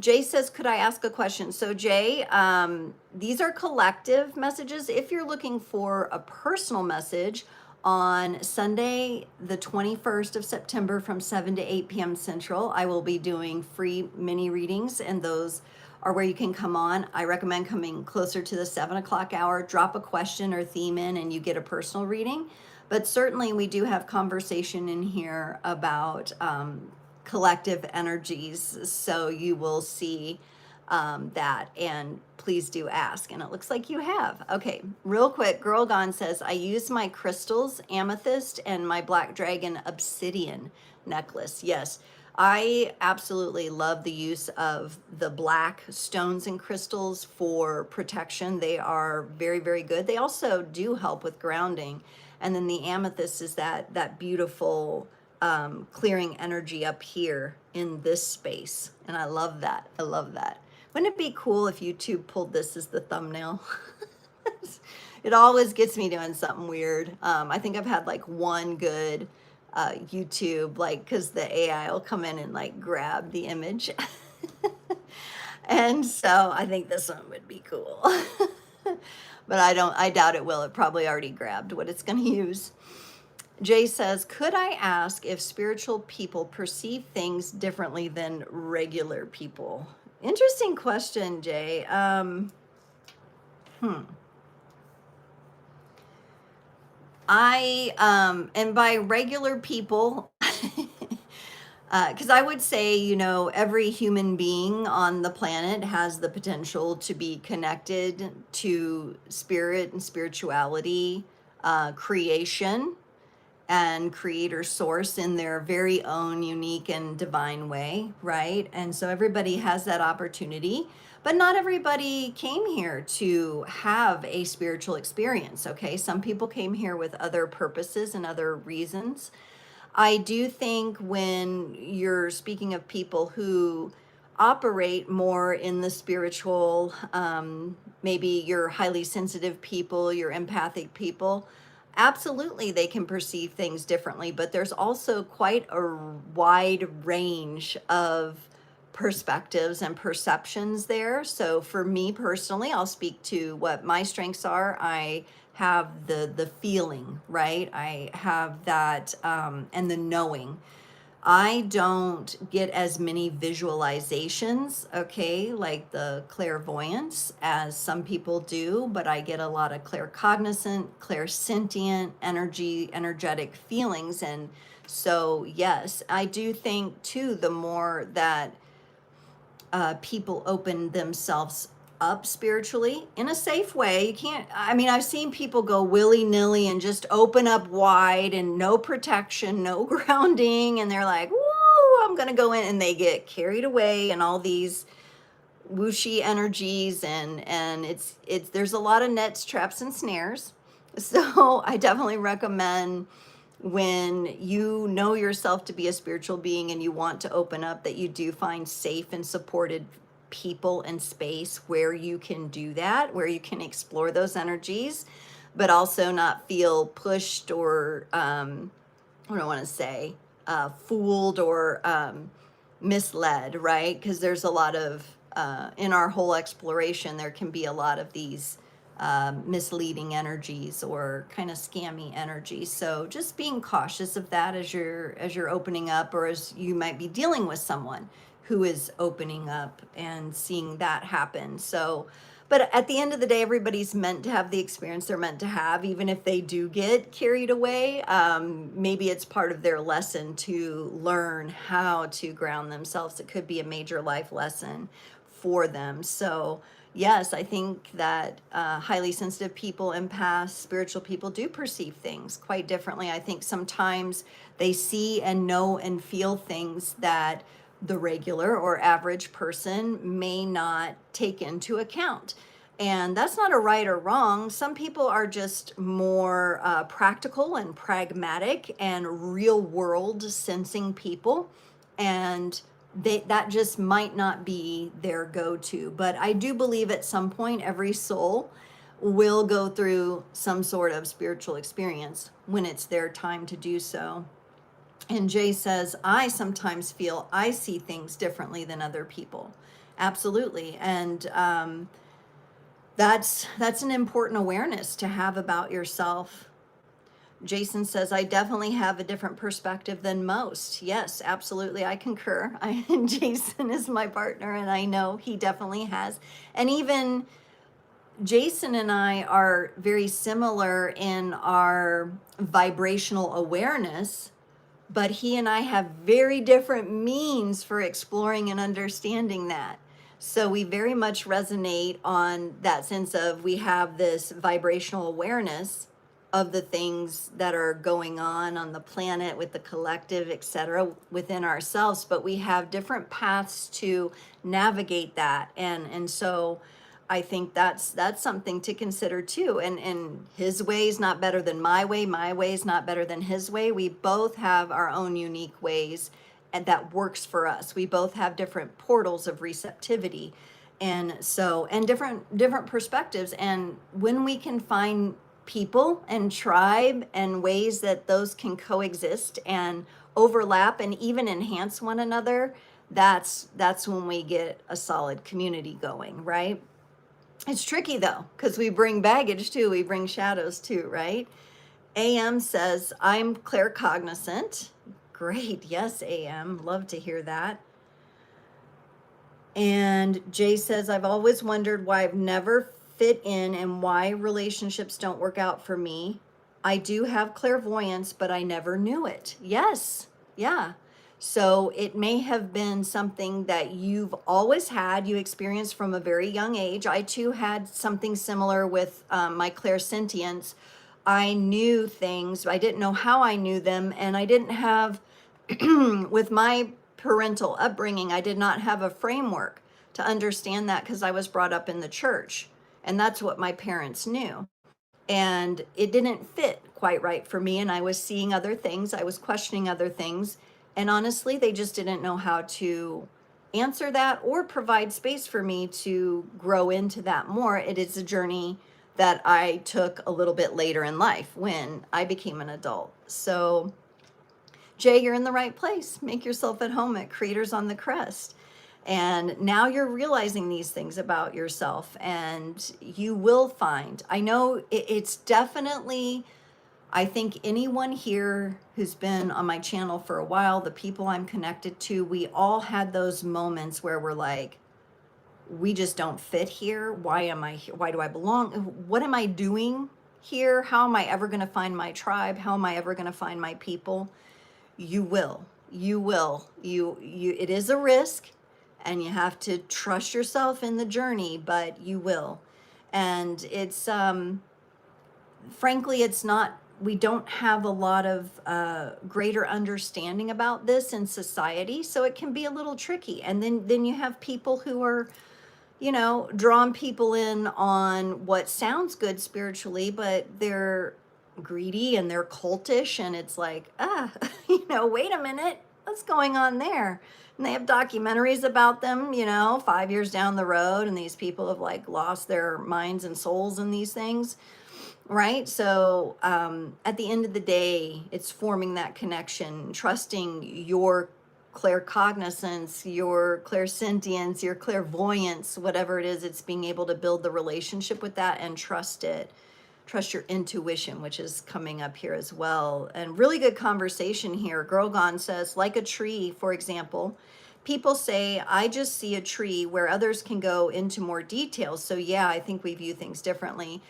Jay says, could I ask a question? So Jay, these are collective messages. If you're looking for a personal message on Sunday, the 21st of September from 7 to 8 p.m. Central, I will be doing free mini readings, and those are where you can come on. I recommend coming closer to the 7 o'clock hour, drop a question or theme in, and you get a personal reading. But certainly we do have conversation in here about collective energies, so you will see that, and please do ask. And it looks like you have. Okay, real quick, Girl Gone says, I use my crystals, amethyst, and my black dragon obsidian necklace. Yes, I absolutely love the use of the black stones and crystals for protection. They are very, very good. They also do help with grounding. And then the amethyst is that beautiful clearing energy up here in this space. And I love that. I love that. Wouldn't it be cool if YouTube pulled this as the thumbnail? It always gets me doing something weird. I think I've had like one good YouTube, like, because the AI will come in and like grab the image. And so I think this one would be cool. But I doubt it will. It probably already grabbed what it's going to use. Jay says, could I ask if spiritual people perceive things differently than regular people? Interesting question, Jay. And by regular people, because I would say, you know, every human being on the planet has the potential to be connected to spirit and spirituality, creation and creator source in their very own unique and divine way, right? And so everybody has that opportunity, but not everybody came here to have a spiritual experience, okay? Some people came here with other purposes and other reasons. I do think when you're speaking of people who operate more in the spiritual, maybe you're highly sensitive people, you're empathic people, absolutely they can perceive things differently, but there's also quite a wide range of perspectives and perceptions there. So for me personally, I'll speak to what my strengths are. I have the feeling, right? I have that and the knowing. I don't get as many visualizations, okay, like the clairvoyance as some people do, but I get a lot of claircognizant, clairsentient energy, energetic feelings. And so, yes, I do think too, the more that people open themselves up spiritually in a safe way. You can't, I mean, I've seen people go willy-nilly and just open up wide and no protection, no grounding, and they're like, whoa, I'm gonna go in, and they get carried away and all these whooshy energies, and it's there's a lot of nets, traps, and snares. So I definitely recommend, when you know yourself to be a spiritual being and you want to open up, that you do find safe and supported people and space where you can do that, where you can explore those energies, but also not feel pushed or what do I want to say, fooled or misled, right? Because there's a lot of in our whole exploration, there can be a lot of these misleading energies or kind of scammy energies. So just being cautious of that as you're opening up, or as you might be dealing with someone who is opening up and seeing that happen. So, but at the end of the day, everybody's meant to have the experience they're meant to have, even if they do get carried away. Maybe it's part of their lesson to learn how to ground themselves. It could be a major life lesson for them. So yes, I think that highly sensitive people, empaths, spiritual people do perceive things quite differently. I think sometimes they see and know and feel things that the regular or average person may not take into account. And that's not a right or wrong. Some people are just more practical and pragmatic and real world sensing people. And that just might not be their go-to. But I do believe at some point every soul will go through some sort of spiritual experience when it's their time to do so. And Jay says, I sometimes feel I see things differently than other people. Absolutely. And that's an important awareness to have about yourself. Jason says, I definitely have a different perspective than most. Yes, absolutely. I concur. Jason is my partner, and I know he definitely has. And even Jason and I are very similar in our vibrational awareness, but he and I have very different means for exploring and understanding that. So we very much resonate on that sense of, we have this vibrational awareness of the things that are going on the planet with the collective, etc., within ourselves, but we have different paths to navigate that. And so I think that's something to consider too. And his way is not better than my way is not better than his way. We both have our own unique ways, and that works for us. We both have different portals of receptivity, and so, and different perspectives. And when we can find people and tribe and ways that those can coexist and overlap and even enhance one another, that's when we get a solid community going, right? It's tricky though, because we bring baggage too. We bring shadows too, right? AM says, I'm claircognizant. Great. Yes, AM. Love to hear that. And Jay says, I've always wondered why I've never fit in and why relationships don't work out for me. I do have clairvoyance, but I never knew it. Yes. Yeah. So it may have been something that you've always had, you experienced from a very young age. I too had something similar with my clairsentience. I knew things, I didn't know how I knew them, and I didn't have, with my parental upbringing, I did not have a framework to understand that because I was brought up in the church, and that's what my parents knew. And it didn't fit quite right for me, and I was seeing other things, I was questioning other things, and honestly, they just didn't know how to answer that or provide space for me to grow into that more. It is a journey that I took a little bit later in life when I became an adult. So Jay, you're in the right place. Make yourself at home at Creators on the Crest. And now you're realizing these things about yourself, and you will find, I know it's definitely, I think anyone here who's been on my channel for a while, the people I'm connected to, we all had those moments where we're like, we just don't fit here. Why am I here? Why do I belong? What am I doing here? How am I ever going to find my tribe? How am I ever going to find my people? You will. It is a risk, and you have to trust yourself in the journey, but you will. And it's frankly, it's not, we don't have a lot of greater understanding about this in society, so it can be a little tricky. And then you have people who are, drawing people in on what sounds good spiritually, but they're greedy and they're cultish, and it's like, wait a minute, what's going on there? And they have documentaries about them, 5 years down the road, and these people have like lost their minds and souls in these things, right? So at the end of the day, it's forming that connection, trusting your claircognizance, your clairsentience, your clairvoyance, whatever it is, it's being able to build the relationship with that and trust it. Trust your intuition, which is coming up here as well. And really good conversation here. Girl Gone says, like a tree, for example, people say, I just see a tree, where others can go into more details. So yeah, I think we view things differently.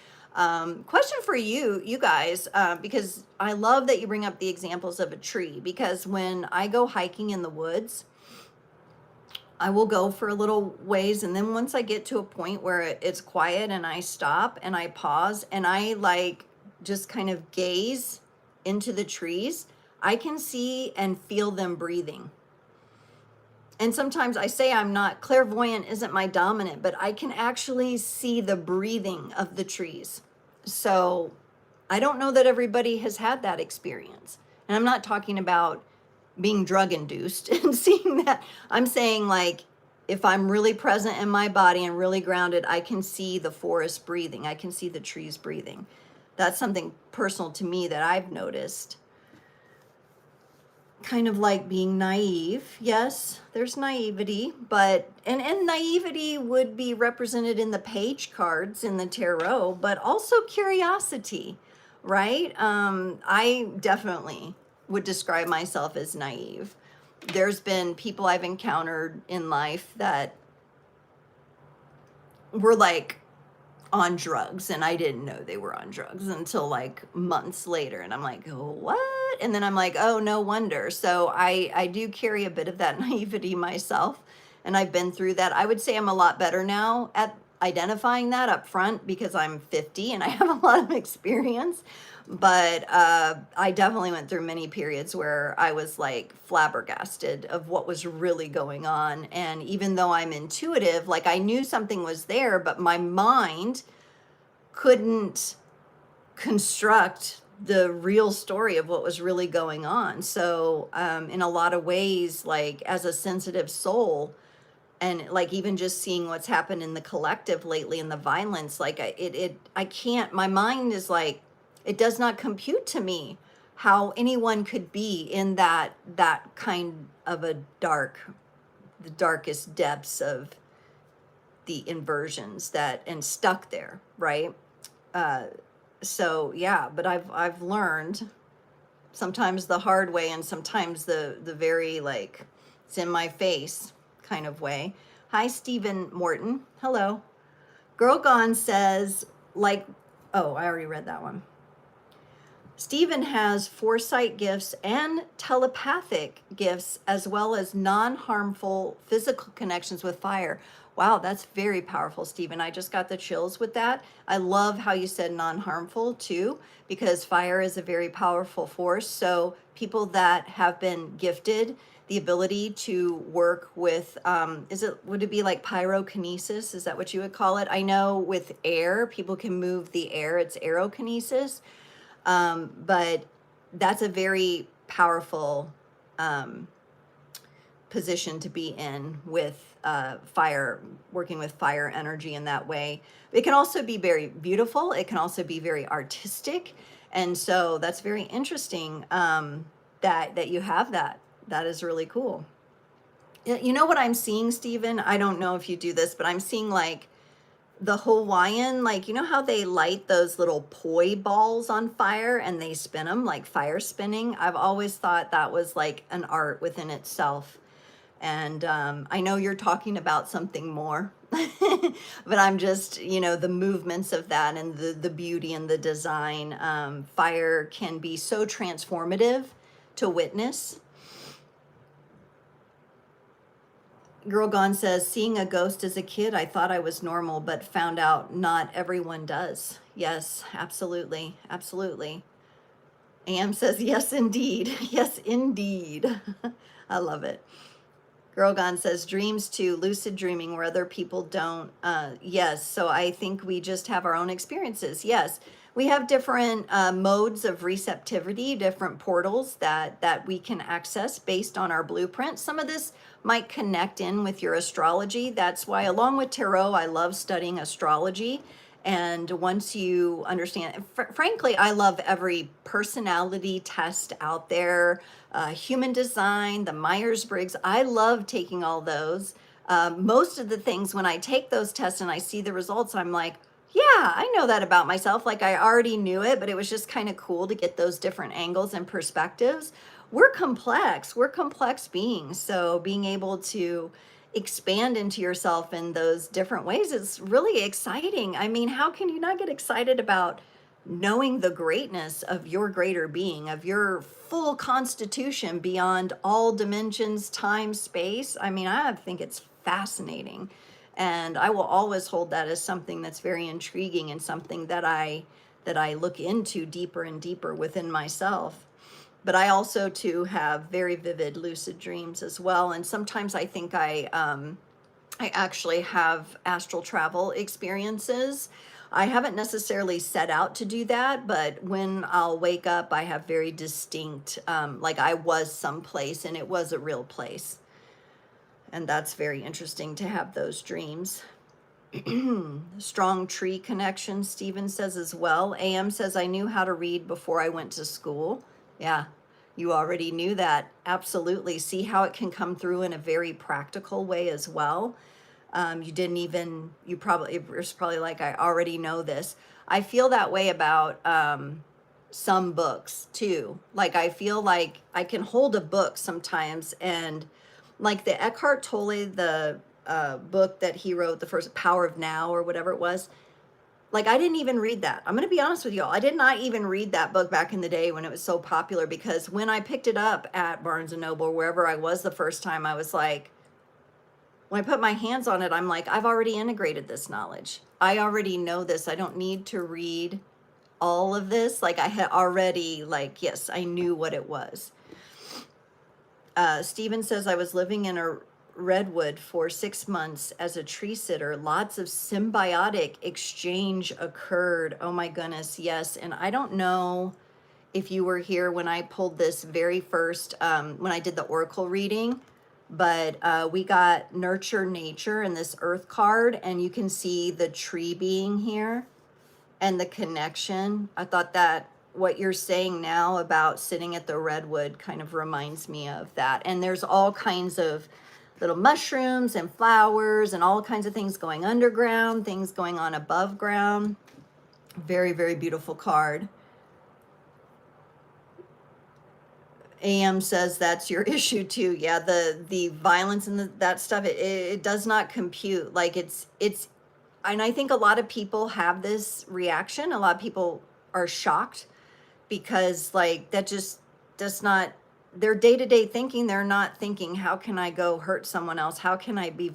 Question for you guys, because I love that you bring up the examples of a tree, because when I go hiking in the woods, I will go for a little ways, and then once I get to a point where it's quiet and I stop and I pause and I like just kind of gaze into the trees, I can see and feel them breathing. And sometimes I say I'm not clairvoyant, isn't my dominant, but I can actually see the breathing of the trees. So I don't know that everybody has had that experience. And I'm not talking about being drug induced and seeing that. I'm saying, like, if I'm really present in my body and really grounded, I can see the forest breathing. I can see the trees breathing. That's something personal to me that I've noticed. Kind of like being naive. Yes, there's naivety, but and naivety would be represented in the page cards in the tarot, but also curiosity, right? I definitely would describe myself as naive. There's been people I've encountered in life that were like on drugs, and I didn't know they were on drugs until like months later, and I'm like, oh, what? And then I'm like, oh, no wonder. So I do carry a bit of that naivety myself, and I've been through that. I would say I'm a lot better now at identifying that up front because I'm 50 and I have a lot of experience, But I definitely went through many periods where I was like flabbergasted of what was really going on. And even though I'm intuitive, like I knew something was there, but my mind couldn't construct the real story of what was really going on. So in a lot of ways, like as a sensitive soul, and like even just seeing what's happened in the collective lately in the violence, like I can't, my mind is like, it does not compute to me how anyone could be in that kind of a the darkest depths of the inversions that and stuck there, right? So yeah, but I've learned sometimes the hard way and sometimes the very like it's in my face kind of way. Hi, Stephen Morton. Hello. Girl Gone says, like, oh, I already read that one. Stephen has foresight gifts and telepathic gifts, as well as non-harmful physical connections with fire. Wow, that's very powerful, Stephen. I just got the chills with that. I love how you said non-harmful too, because fire is a very powerful force. So people that have been gifted the ability to work with, would it be like pyrokinesis? Is that what you would call it? I know with air, people can move the air. It's aerokinesis. But that's a very powerful position to be in with fire, working with fire energy in that way. It can also be very beautiful. It can also be very artistic. And so that's very interesting that you have that. That is really cool. You know what I'm seeing, Stephen? I don't know if you do this, but I'm seeing like the Hawaiian, like, you know how they light those little poi balls on fire and they spin them like fire spinning? I've always thought that was like an art within itself. And I know you're talking about something more, but I'm just, you know, the movements of that and the beauty and the design. Fire can be so transformative to witness. Girl Gone says, seeing a ghost as a kid, I thought I was normal, but found out not everyone does. Yes, absolutely. Absolutely. AM says, yes, indeed. Yes, indeed. I love it. Girl Gone says, dreams too, lucid dreaming where other people don't. Yes, so I think we just have our own experiences. Yes, we have different modes of receptivity, different portals that we can access based on our blueprint. Some of this might connect in with your astrology. That's why, along with tarot, I love studying astrology. And once you understand, frankly, I love every personality test out there, human design, the Myers-Briggs. I love taking all those. Most of the things, when I take those tests and I see the results, I'm like, yeah, I know that about myself. Like I already knew it, but it was just kind of cool to get those different angles and perspectives. We're complex beings. So being able to expand into yourself in those different ways is really exciting. I mean, how can you not get excited about knowing the greatness of your greater being, of your full constitution beyond all dimensions, time, space? I mean, I think it's fascinating. And I will always hold that as something that's very intriguing and something that I look into deeper and deeper within myself. But I also too have very vivid lucid dreams as well. And sometimes I think I actually have astral travel experiences. I haven't necessarily set out to do that, but when I'll wake up, I have very distinct, like I was someplace and it was a real place. And that's very interesting to have those dreams. Strong tree connection, Stephen says as well. AM says, I knew how to read before I went to school. Yeah, you already knew that. Absolutely. See how it can come through in a very practical way as well. You didn't even, it was probably like, I already know this. I feel that way about some books too. Like I feel like I can hold a book sometimes, and like the Eckhart Tolle, the book that he wrote, the first Power of Now or whatever it was, like I didn't even read that. I'm going to be honest with y'all. I did not even read that book back in the day when it was so popular, because when I picked it up at Barnes and Noble, wherever I was the first time, I was like, when I put my hands on it, I'm like, I've already integrated this knowledge. I already know this. I don't need to read all of this. Like I had already, like, yes, I knew what it was. Stephen says, I was living in a redwood for 6 months as a tree sitter. Lots of symbiotic exchange occurred. Oh my goodness, yes. And I don't know if you were here when I pulled this very first, when I did the oracle reading, but we got nurture nature in this earth card, and you can see the tree being here and the connection. I thought that what you're saying now about sitting at the redwood kind of reminds me of that. And there's all kinds of little mushrooms and flowers and all kinds of things going underground, things going on above ground. Very, very beautiful card. AM says that's your issue too. Yeah, the violence and that stuff, it does not compute. Like it's and I think a lot of people have this reaction. A lot of people are shocked because like that just does not, their day-to-day thinking, they're not thinking, how can I go hurt someone else? How can I be,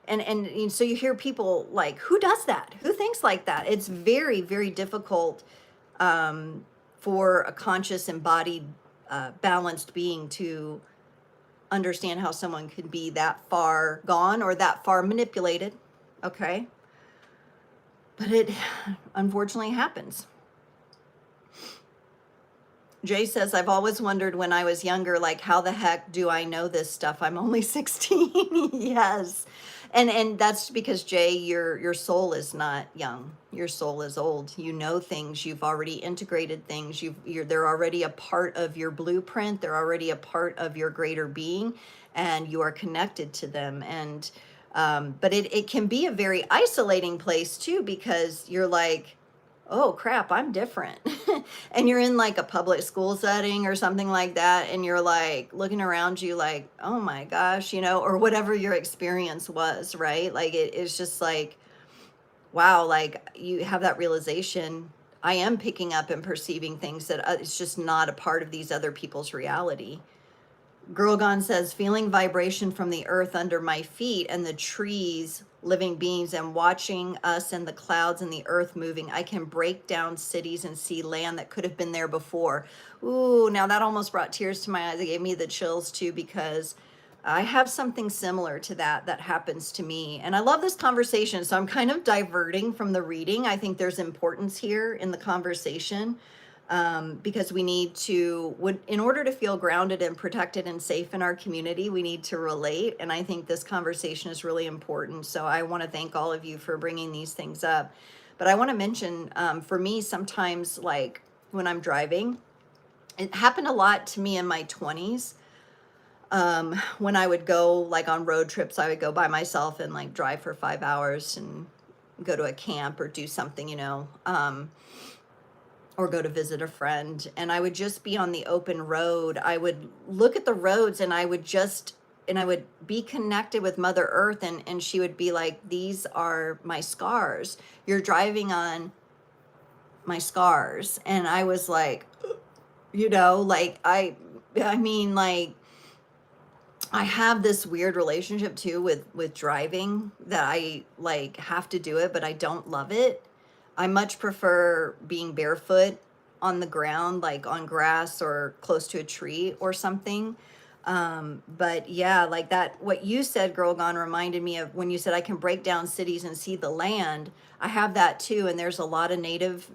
and so you hear people like, who does that? Who thinks like that? It's very, very difficult for a conscious, embodied, balanced being to understand how someone could be that far gone or that far manipulated. Okay. But it unfortunately happens. Jay says, I've always wondered when I was younger, like, how the heck do I know this stuff? I'm only 16. Yes. And that's because, Jay, your soul is not young. Your soul is old. You know things. You've already integrated things. They're already a part of your blueprint. They're already a part of your greater being, and you are connected to them. And but it can be a very isolating place too, because you're like, oh crap, I'm different. And you're in like a public school setting or something like that, and you're like looking around you like, oh my gosh, or whatever your experience was, right? Like it's just like, wow, like you have that realization, I am picking up and perceiving things that it's just not a part of these other people's reality. Girl Gone says, feeling vibration from the earth under my feet and the trees, living beings, and watching us and the clouds and the earth moving. I can break down cities and see land that could have been there before. Ooh, now that almost brought tears to my eyes. It gave me the chills too, because I have something similar to that happens to me. And I love this conversation. So I'm kind of diverting from the reading. I think there's importance here in the conversation. Because we need to, in order to feel grounded and protected and safe in our community, we need to relate. And I think this conversation is really important. So I want to thank all of you for bringing these things up. But I want to mention, for me, sometimes like when I'm driving, it happened a lot to me in my 20s. When I would go like on road trips, I would go by myself and like drive for 5 hours and go to a camp or do something, or go to visit a friend, and I would just be on the open road. I would look at the roads, and I would be connected with Mother Earth, and she would be like, these are my scars. You're driving on my scars. And I was like, like I mean, like, I have this weird relationship too with driving, that I like have to do it, but I don't love it. I much prefer being barefoot on the ground, like on grass or close to a tree or something. But yeah, like that, what you said, Girl Gone, reminded me of when you said I can break down cities and see the land. I have that too. And there's a lot of native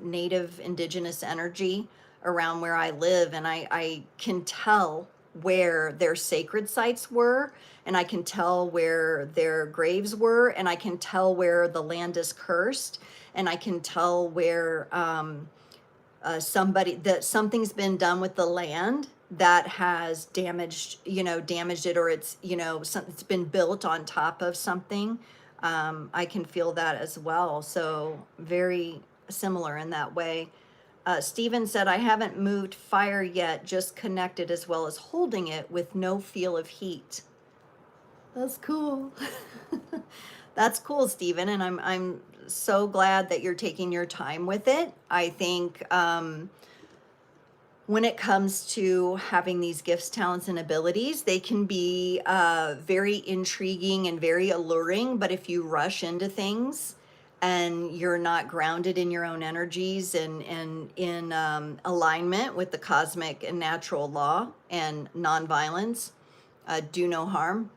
indigenous energy around where I live. And I can tell where their sacred sites were, and I can tell where their graves were, and I can tell where the land is cursed, and I can tell where something's been done with the land that has damaged it, or it's it's been built on top of something. I can feel that as well. So very similar in that way. Stephen said, I haven't moved fire yet, just connected, as well as holding it with no feel of heat. That's cool. That's cool, Stephen. And I'm so glad that you're taking your time with it. I think when it comes to having these gifts, talents, and abilities, they can be very intriguing and very alluring. But if you rush into things, and you're not grounded in your own energies and in alignment with the cosmic and natural law and nonviolence, do no harm,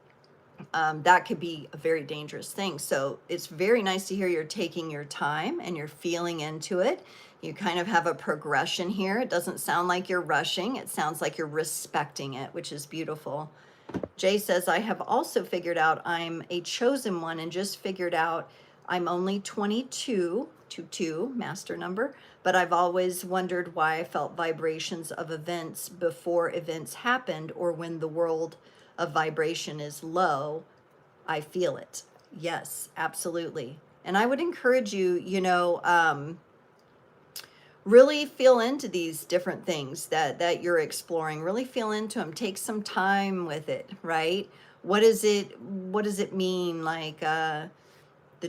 that could be a very dangerous thing. So it's very nice to hear you're taking your time and you're feeling into it. You kind of have a progression here. It doesn't sound like you're rushing. It sounds like you're respecting it, which is beautiful. Jay says, I have also figured out I'm a chosen one and just figured out I'm only 22, 22, master number, but I've always wondered why I felt vibrations of events before events happened, or when the world of vibration is low, I feel it. Yes, absolutely. And I would encourage you, really feel into these different things that you're exploring. Really feel into them. Take some time with it, right? What does it mean, like the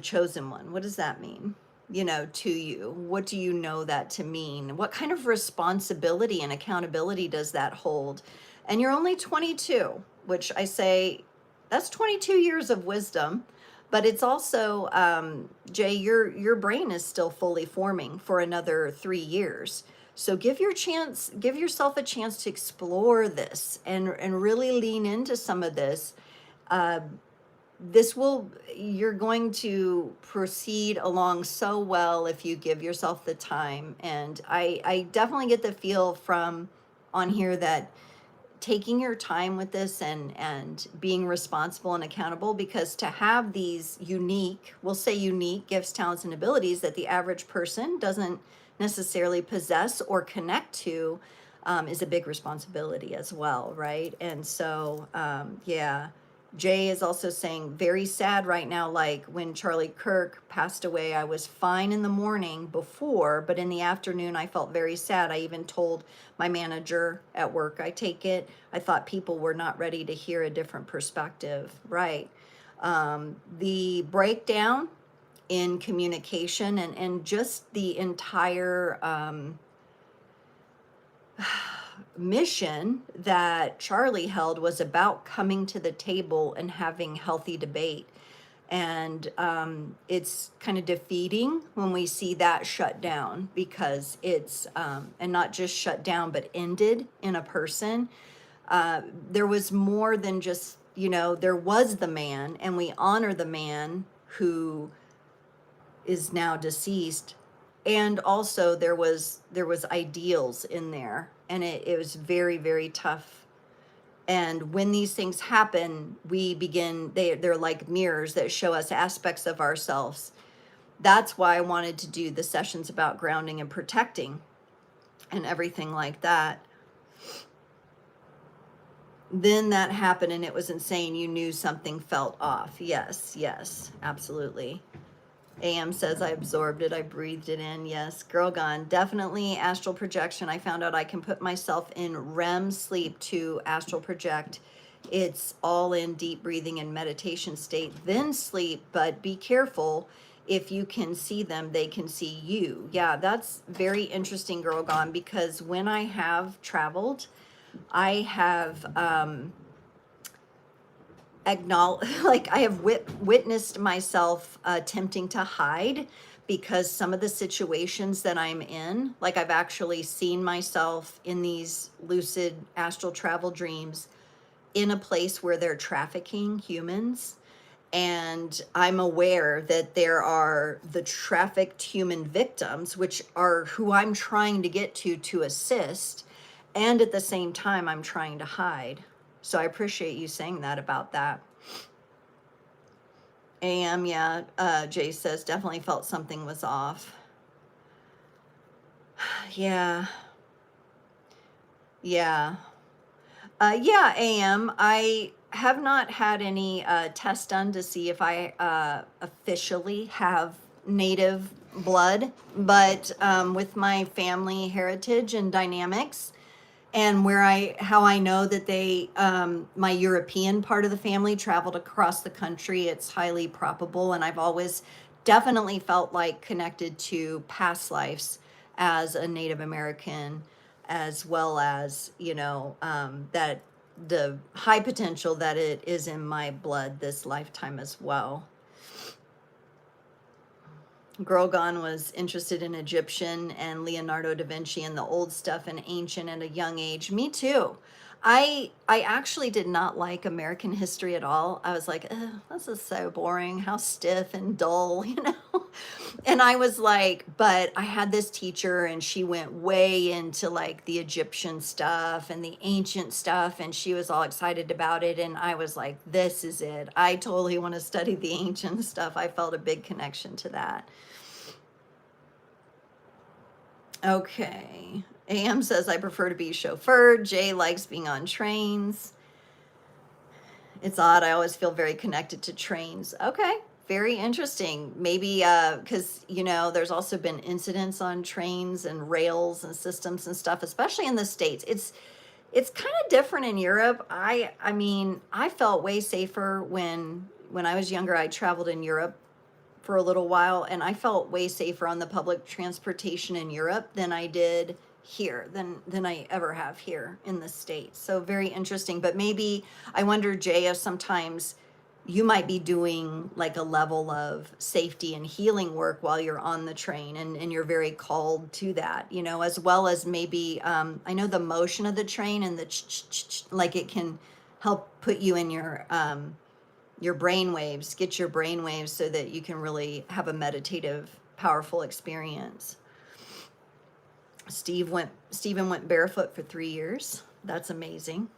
chosen one? What does that mean, to you? What do you know that to mean? What kind of responsibility and accountability does that hold? And you're only 22, which I say, that's 22 years of wisdom. But it's also, Jay, your brain is still fully forming for another 3 years. So give yourself a chance to explore this and really lean into some of this. Uh, you're going to proceed along so well if you give yourself the time. And I definitely get the feel from on here that taking your time with this and being responsible and accountable, because to have these unique, we'll say unique gifts, talents, and abilities that the average person doesn't necessarily possess or connect to, is a big responsibility as well, right? And so, yeah. Jay is also saying, very sad right now. Like when Charlie Kirk passed away, I was fine in the morning before, but in the afternoon, I felt very sad. I even told my manager at work, I take it. I thought people were not ready to hear a different perspective. Right. The breakdown in communication and just the entire mission that Charlie held was about coming to the table and having healthy debate. And it's kind of defeating when we see that shut down, because it's, and not just shut down, but ended in a person. There was more than just, there was the man, and we honor the man who is now deceased. And also there was ideals in there, and it was very, very tough. And when these things happen, they're like mirrors that show us aspects of ourselves. That's why I wanted to do the sessions about grounding and protecting and everything like that. Then that happened and it was insane. You knew something felt off. Yes, absolutely. AM says, I absorbed it. I breathed it in. Yes. Girl gone. Definitely astral projection. I found out I can put myself in REM sleep to astral project. It's all in deep breathing and meditation state, then sleep. But be careful. If you can see them, they can see you. Yeah, that's very interesting, Girl Gone, because when I have traveled, I have like I have witnessed myself attempting to hide, because some of the situations that I'm in, like I've actually seen myself in these lucid astral travel dreams in a place where they're trafficking humans. And I'm aware that there are the trafficked human victims, which are who I'm trying to get to assist. And at the same time, I'm trying to hide. So I appreciate you saying that about that. AM, yeah, Jay says, definitely felt something was off. Yeah. Yeah. Yeah, AM, I have not had any tests done to see if I officially have native blood, but with my family heritage and dynamics, and how I know that my European part of the family traveled across the country, it's highly probable. And I've always definitely felt like connected to past lives as a Native American, as well as, that the high potential that it is in my blood this lifetime as well. Girl Gone was interested in Egyptian and Leonardo da Vinci and the old stuff and ancient at a young age. Me too. I actually did not like American history at all. I was like, "Ugh, this is so boring. How stiff and dull, you know?" And I was like, but I had this teacher and she went way into like the Egyptian stuff and the ancient stuff, and she was all excited about it. And I was like, this is it. I totally want to study the ancient stuff. I felt a big connection to that. Okay. AM says, I prefer to be chauffeured. Jay likes being on trains. It's odd. I always feel very connected to trains. Okay. Very interesting. Maybe because, you know, there's also been incidents on trains and rails and systems and stuff, especially in the States. It's kind of different in Europe. I mean, I felt way safer when I was younger. I traveled in Europe for a little while, and I felt way safer on the public transportation in Europe than I did here, than I ever have here in the States. So very interesting. But maybe I wonder, Jay, if sometimes you might be doing like a level of safety and healing work while you're on the train, and you're very called to that, you know, as well as maybe I know the motion of the train and the like it can help put you in your brain waves, get your brain waves so that you can really have a meditative, powerful experience. Stephen went barefoot for 3 years. That's amazing.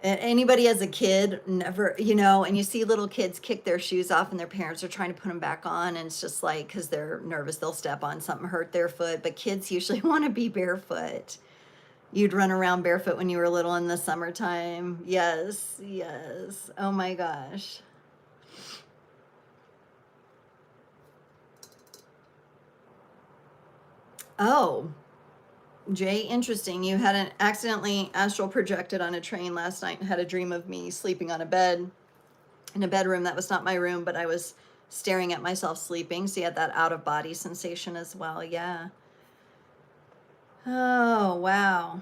Anybody as a kid never, you know, and you see little kids kick their shoes off and their parents are trying to put them back on, and it's just like, because they're nervous they'll step on something, hurt their foot. But kids usually want to be barefoot. You'd run around barefoot when you were little in the summertime. Yes, yes. Oh my gosh. Oh, Jay, interesting. You had an accidentally astral projected on a train last night and had a dream of me sleeping on a bed in a bedroom that was not my room, but I was staring at myself sleeping. So you had that out of body sensation as well. Yeah. Oh, wow.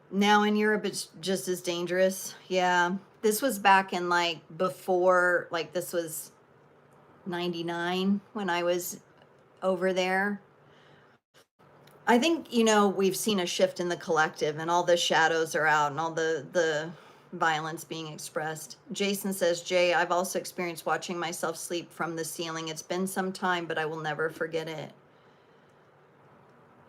Now in Europe, it's just as dangerous. Yeah. This was back in like before, like this was 99 when I was over there. I think, you know, we've seen a shift in the collective and all the shadows are out and all the violence being expressed. Jason says, Jay, I've also experienced watching myself sleep from the ceiling. It's been some time, but I will never forget it.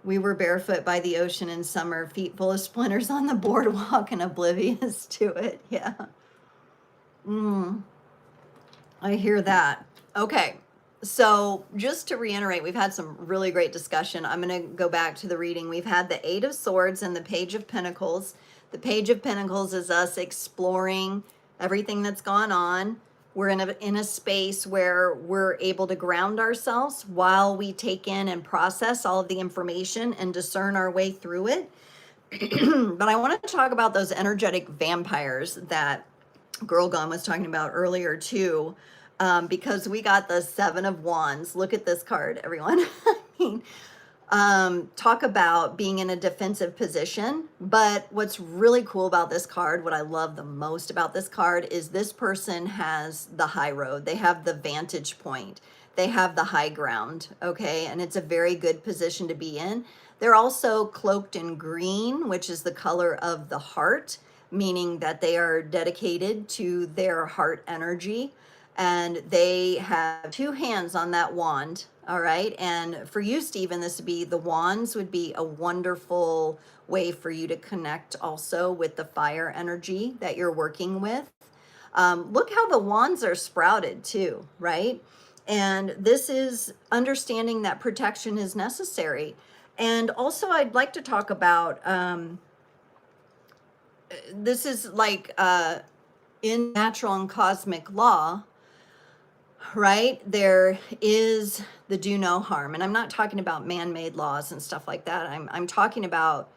We were barefoot by the ocean in summer, feet full of splinters on the boardwalk and oblivious to it. Yeah. I hear that. Okay. So just to reiterate, we've had some really great discussion. I'm going to go back to the reading. We've had the Eight of Swords and the Page of Pentacles. The Page of Pentacles is us exploring everything that's gone on. We're in a space where we're able to ground ourselves while we take in and process all of the information and discern our way through it. But I want to talk about those energetic vampires that Girl Gone was talking about earlier too, because we got the Seven of Wands. Look at this card, everyone. I mean, talk about being in a defensive position. But what's really cool about this card, what I love the most about this card, is this person has the high road. They have the vantage point. They have the high ground, okay? And it's a very good position to be in. They're also cloaked in green, which is the color of the heart, meaning that they are dedicated to their heart energy. And they have two hands on that wand. All right. And for you, Stephen, this would be the wands would be a wonderful way for you to connect also with the fire energy that you're working with. Look how the wands are sprouted too, right? And this is understanding that protection is necessary. And also, I'd like to talk about this is like in natural and cosmic law, right? There is the do no harm. And I'm not talking about man-made laws and stuff like that. I'm talking about,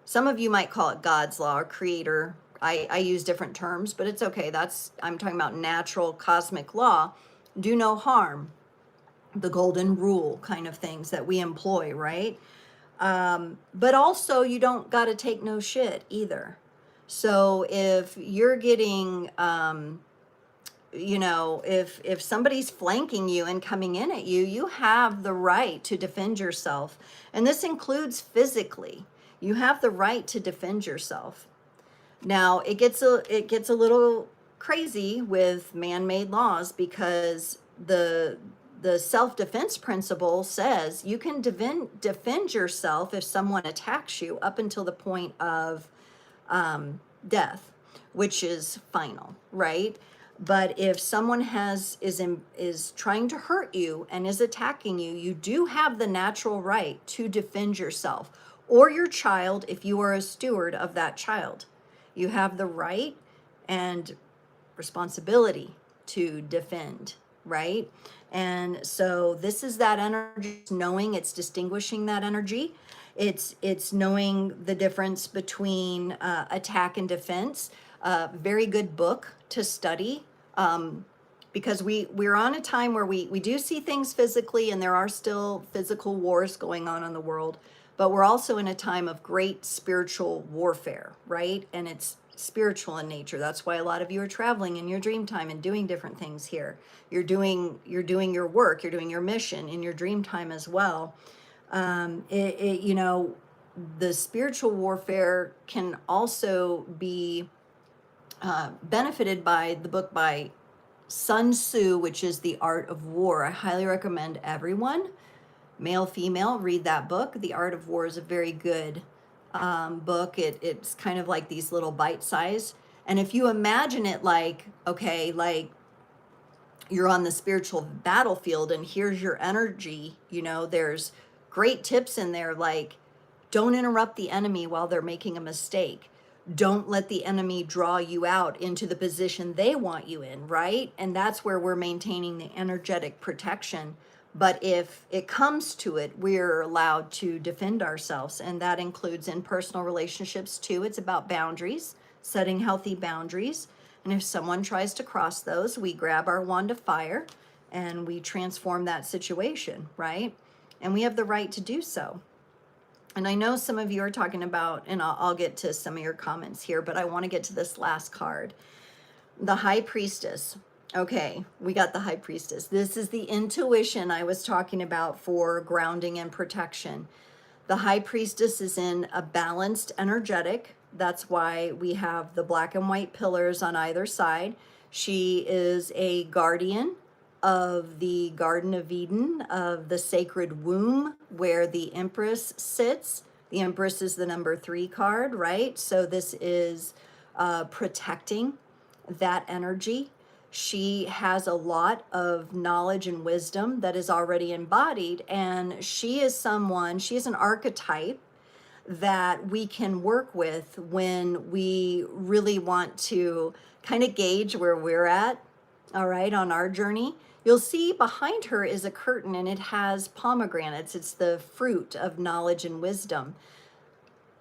some of you might call it God's law or creator. I use different terms, but it's okay. I'm talking about natural cosmic law. Do no harm, the golden rule kind of things that we employ, right? But also you don't got to take no shit either. So if you're getting you know, if somebody's flanking you and coming in at you, you have the right to defend yourself. And this includes physically. You have the right to defend yourself. Now, it gets a little crazy with man-made laws, because the self-defense principle says you can defend yourself if someone attacks you up until the point of death, which is final, right? But if someone is trying to hurt you and is attacking you, you do have the natural right to defend yourself or your child if you are a steward of that child. You have the right and responsibility to defend, right? And so this is that energy, knowing, it's distinguishing that energy. It's knowing the difference between attack and defense. Very good book to study, because we're on a time where we do see things physically, and there are still physical wars going on in the world, but we're also in a time of great spiritual warfare, right? And it's spiritual in nature. That's why a lot of you are traveling in your dream time and doing different things here. You're doing your work, you're doing your mission in your dream time as well. You know, the spiritual warfare can also be benefited by the book by Sun Tzu, which is The Art of War. I highly recommend everyone, male, female, read that book. The Art of War is a very good book. It's kind of like these little bite size. And if you imagine it like, okay, like you're on the spiritual battlefield and here's your energy, you know, there's great tips in there, like don't interrupt the enemy while they're making a mistake. Don't let the enemy draw you out into the position they want you in, right? And that's where we're maintaining the energetic protection. But if it comes to it, we're allowed to defend ourselves. And that includes in personal relationships too. It's about boundaries, setting healthy boundaries. And if someone tries to cross those, we grab our wand of fire and we transform that situation, right? And we have the right to do so. And I know some of you are talking about, and I'll get to some of your comments here, but I want to get to this last card. The High Priestess. Okay, we got the High Priestess. This is the intuition I was talking about for grounding and protection. The High Priestess is in a balanced energetic. That's why we have the black and white pillars on either side. She is a guardian of the Garden of Eden, of the sacred womb where the Empress sits. The Empress is the number 3 card, right? So this is protecting that energy. She has a lot of knowledge and wisdom that is already embodied, and she is an archetype that we can work with when we really want to kind of gauge where we're at, all right, on our journey. You'll see behind her is a curtain, and it has pomegranates. It's the fruit of knowledge and wisdom.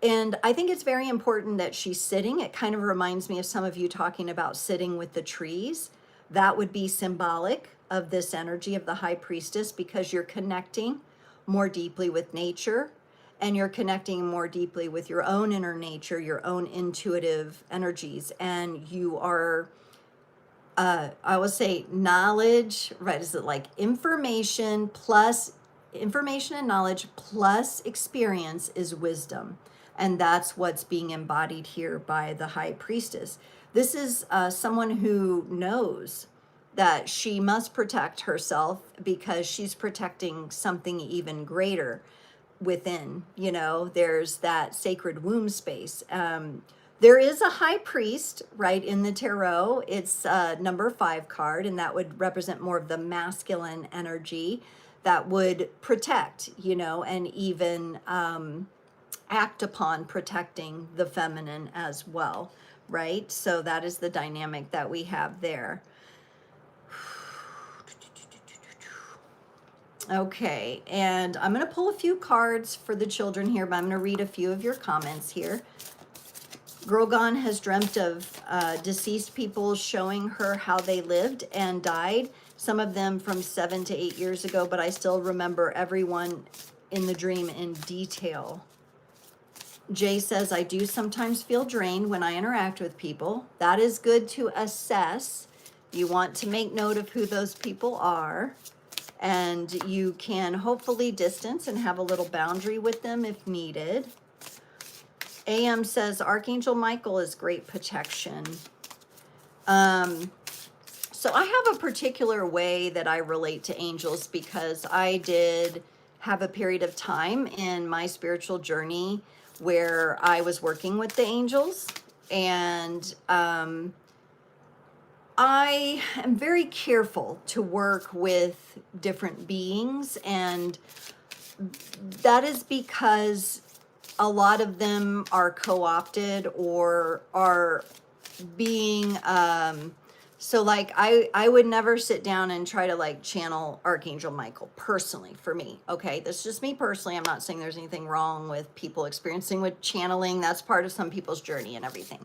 And I think it's very important that she's sitting. It kind of reminds me of some of you talking about sitting with the trees. That would be symbolic of this energy of the High Priestess, because you're connecting more deeply with nature, and you're connecting more deeply with your own inner nature, your own intuitive energies. And you are, I would say knowledge, right? Is it like information and knowledge plus experience is wisdom. And that's what's being embodied here by the High Priestess. This is someone who knows that she must protect herself because she's protecting something even greater within. You know, there's that sacred womb space. There is a high priest, right, in the tarot. It's number 5 card, and that would represent more of the masculine energy that would protect, you know, and even act upon protecting the feminine as well, right? So that is the dynamic that we have there. Okay, and I'm going to pull a few cards for the children here, but I'm going to read a few of your comments here. Grogan has dreamt of deceased people showing her how they lived and died, some of them from 7 to 8 years ago, but I still remember everyone in the dream in detail. Jay says, I do sometimes feel drained when I interact with people. That is good to assess. You want to make note of who those people are, and you can hopefully distance and have a little boundary with them if needed. AM says Archangel Michael is great protection. So I have a particular way that I relate to angels because I did have a period of time in my spiritual journey where I was working with the angels, and I am very careful to work with different beings, and that is because a lot of them are co-opted or are being so like I would never sit down and try to like channel Archangel Michael personally, for me. Okay, that's just me personally. I'm not saying there's anything wrong with people experiencing with channeling. That's part of some people's journey and everything,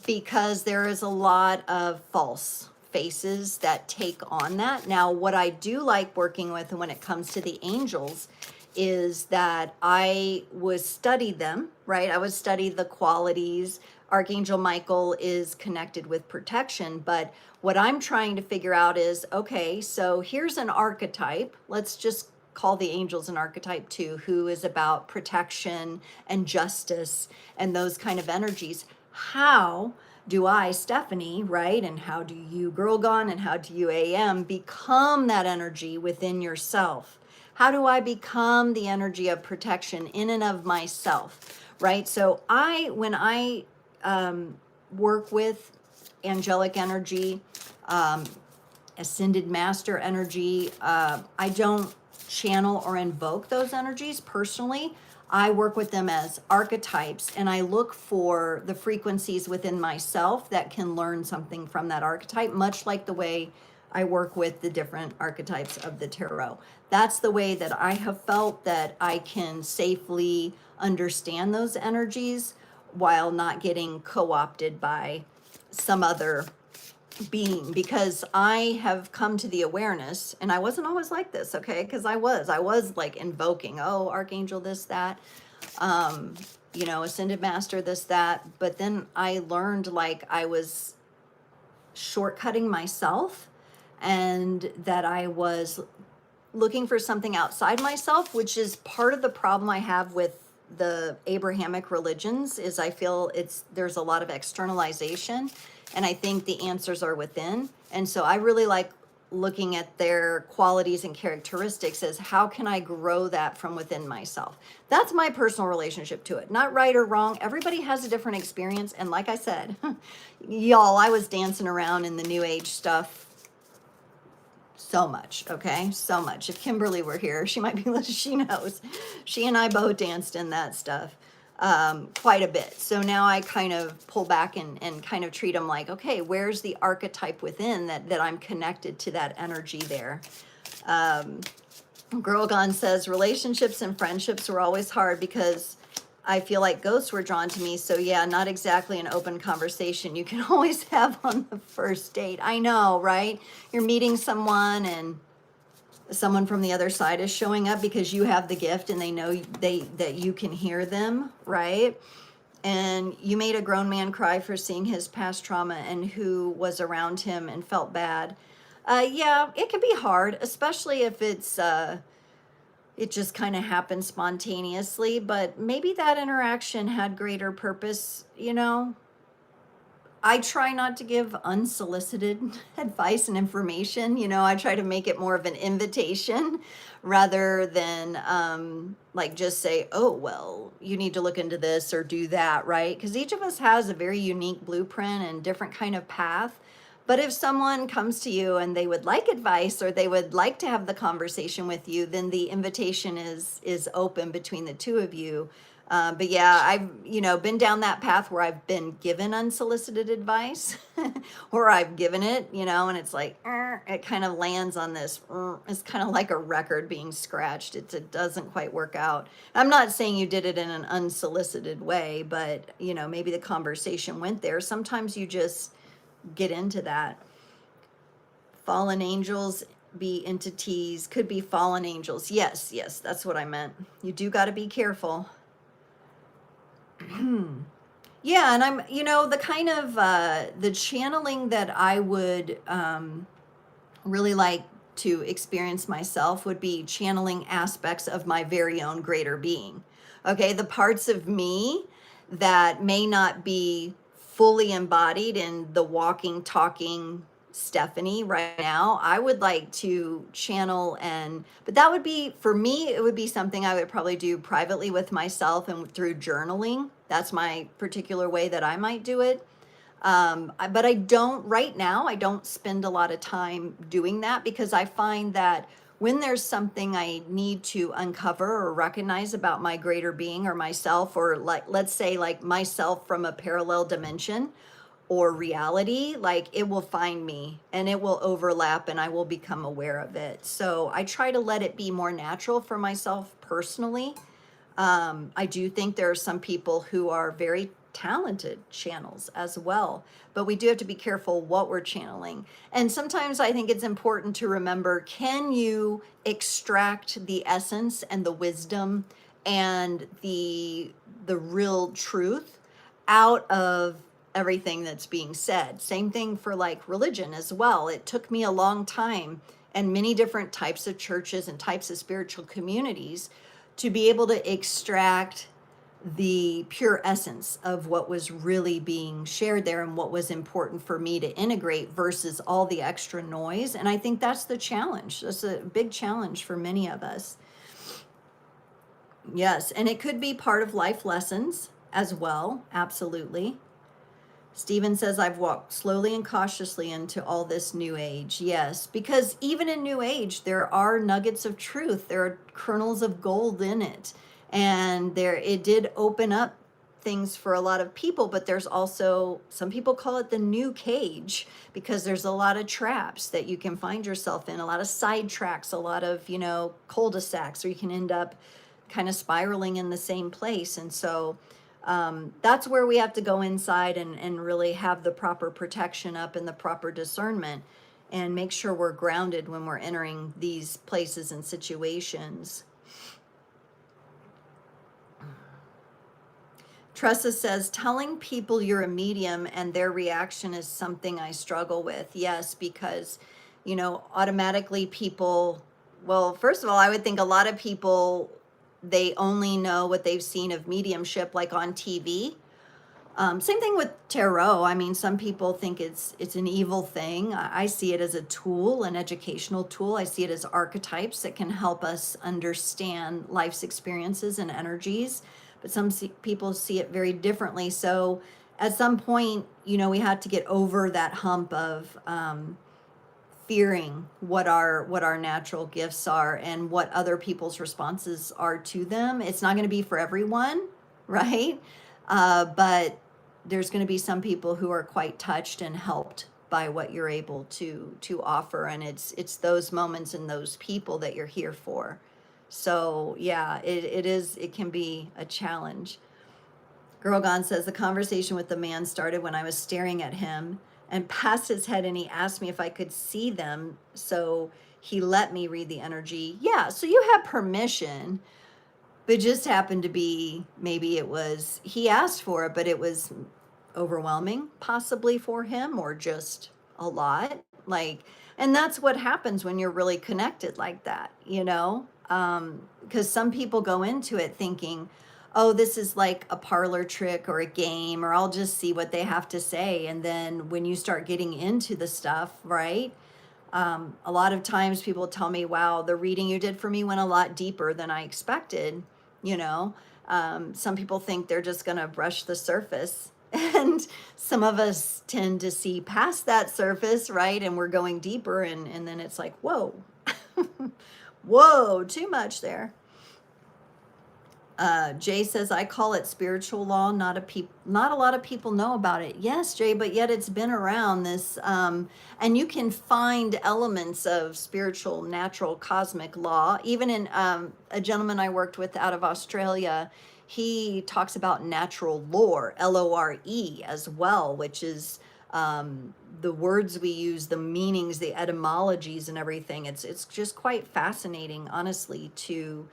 because there is a lot of false faces that take on that. Now, what I do like working with, and when it comes to the angels, is that I would study them, right? I would study the qualities. Archangel Michael is connected with protection, but what I'm trying to figure out is, okay, so here's an archetype. Let's just call the angels an archetype too, who is about protection and justice and those kind of energies. How do I, Stephanie, right? And how do you, Girl Gone, and how do you, AM, become that energy within yourself? How do I become the energy of protection in and of myself, right? So when I work with angelic energy, ascended master energy, I don't channel or invoke those energies personally. I work with them as archetypes, and I look for the frequencies within myself that can learn something from that archetype, much like the way I work with the different archetypes of the tarot. That's the way that I have felt that I can safely understand those energies while not getting co-opted by some other being, because I have come to the awareness, and I wasn't always like this, okay? Because I was like invoking, oh, Archangel, this, that, Ascended Master, this, that. But then I learned like I was shortcutting myself, and that I was looking for something outside myself, which is part of the problem I have with the Abrahamic religions. Is I feel there's a lot of externalization, and I think the answers are within. And so I really like looking at their qualities and characteristics as how can I grow that from within myself. That's my personal relationship to it. Not right or wrong. Everybody has a different experience. And like I said, y'all, I was dancing around in the new age stuff so much, okay? So much. If Kimberly were here, she might be, she knows. She and I both danced in that stuff quite a bit. So now I kind of pull back and kind of treat them like, okay, where's the archetype within that I'm connected to that energy there? Girl Gone says, relationships and friendships were always hard because I feel like ghosts were drawn to me. So yeah, not exactly an open conversation you can always have on the first date. I know, right? You're meeting someone and someone from the other side is showing up because you have the gift and they know that you can hear them, right? And you made a grown man cry for seeing his past trauma and who was around him and felt bad. Yeah, it can be hard, especially if it just kind of happened spontaneously, but maybe that interaction had greater purpose, I try not to give unsolicited advice and information. I try to make it more of an invitation rather than like just say, oh, well, you need to look into this or do that, right? Because each of us has a very unique blueprint and different kind of path. But if someone comes to you and they would like advice or they would like to have the conversation with you, then the invitation is open between the two of you. But yeah, I've, been down that path where I've been given unsolicited advice or I've given it, and it's like, it kind of lands on this, it's kind of like a record being scratched. It doesn't quite work out. I'm not saying you did it in an unsolicited way, but, maybe the conversation went there. Sometimes you just get into that. Fallen angels be entities, could be fallen angels. Yes, that's what I meant. You do got to be careful. Yeah, and I'm, the kind of the channeling that I would really like to experience myself would be channeling aspects of my very own greater being. Okay, the parts of me that may not be fully embodied in the walking, talking Stephanie right now, I would like to channel, but that would be, for me, it would be something I would probably do privately with myself and through journaling. That's my particular way that I might do it. But I don't, right now, I don't spend a lot of time doing that because I find that when there's something I need to uncover or recognize about my greater being or myself, or like, let's say, like myself from a parallel dimension or reality, like it will find me and it will overlap and I will become aware of it. So I try to let it be more natural for myself personally. I do think there are some people who are very talented channels as well, but we do have to be careful what we're channeling. And sometimes I think it's important to remember, can you extract the essence and the wisdom and the real truth out of everything that's being said? Same thing for like religion as well. It took me a long time and many different types of churches and types of spiritual communities to be able to extract the pure essence of what was really being shared there and what was important for me to integrate versus all the extra noise. And I think that's the challenge. That's a big challenge for many of us. Yes, and it could be part of life lessons as well. Absolutely. Stephen says, I've walked slowly and cautiously into all this new age. Yes, because even in new age, there are nuggets of truth. There are kernels of gold in it. And it did open up things for a lot of people, but there's also, some people call it the new cage because there's a lot of traps that you can find yourself in, a lot of side tracks, a lot of, cul-de-sacs, or you can end up kind of spiraling in the same place. And so that's where we have to go inside and really have the proper protection up and the proper discernment and make sure we're grounded when we're entering these places and situations. Tressa says, telling people you're a medium and their reaction is something I struggle with. Yes, because, automatically people, well, first of all, I would think a lot of people, they only know what they've seen of mediumship, like on TV. Same thing with tarot. I mean, some people think it's an evil thing. I see it as a tool, an educational tool. I see it as archetypes that can help us understand life's experiences and energies. But people see it very differently. So at some point, we had to get over that hump of fearing what our natural gifts are and what other people's responses are to them. It's not going to be for everyone, right? But there's going to be some people who are quite touched and helped by what you're able to offer, and it's those moments and those people that you're here for. So yeah, it can be a challenge. Girl Gone says, the conversation with the man started when I was staring at him and past his head, and he asked me if I could see them, so he let me read the energy. Yeah, so you have permission, but it just happened to be, maybe it was, he asked for it, but it was overwhelming possibly for him, or just a lot. Like, and that's what happens when you're really connected like that, because some people go into it thinking, oh, this is like a parlor trick or a game, or I'll just see what they have to say. And then when you start getting into the stuff, right? A lot of times people tell me, wow, the reading you did for me went a lot deeper than I expected. Some people think they're just going to brush the surface. And some of us tend to see past that surface, right? And we're going deeper. And then it's like, whoa, whoa, too much there. Jay says, I call it spiritual law. Not a lot of people know about it. Yes, Jay, but yet it's been around this, and you can find elements of spiritual, natural, cosmic law. Even in a gentleman I worked with out of Australia, he talks about natural lore, LORE, as well, which is the words we use, the meanings, the etymologies, and everything. It's just quite fascinating, honestly, to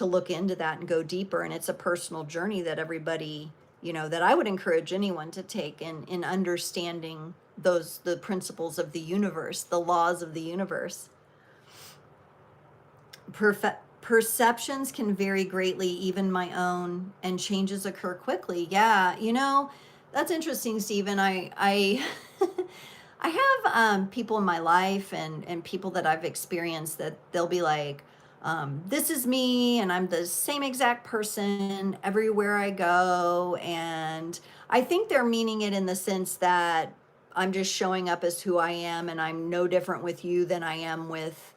look into that and go deeper. And it's a personal journey that everybody that I would encourage anyone to take in understanding the principles of the universe, the laws of the universe. Perceptions can vary greatly, even my own, and changes occur quickly. Yeah, that's interesting, Stephen. I I have people in my life and people that I've experienced that they'll be like, this is me, and I'm the same exact person everywhere I go. And I think they're meaning it in the sense that I'm just showing up as who I am, and I'm no different with you than I am with,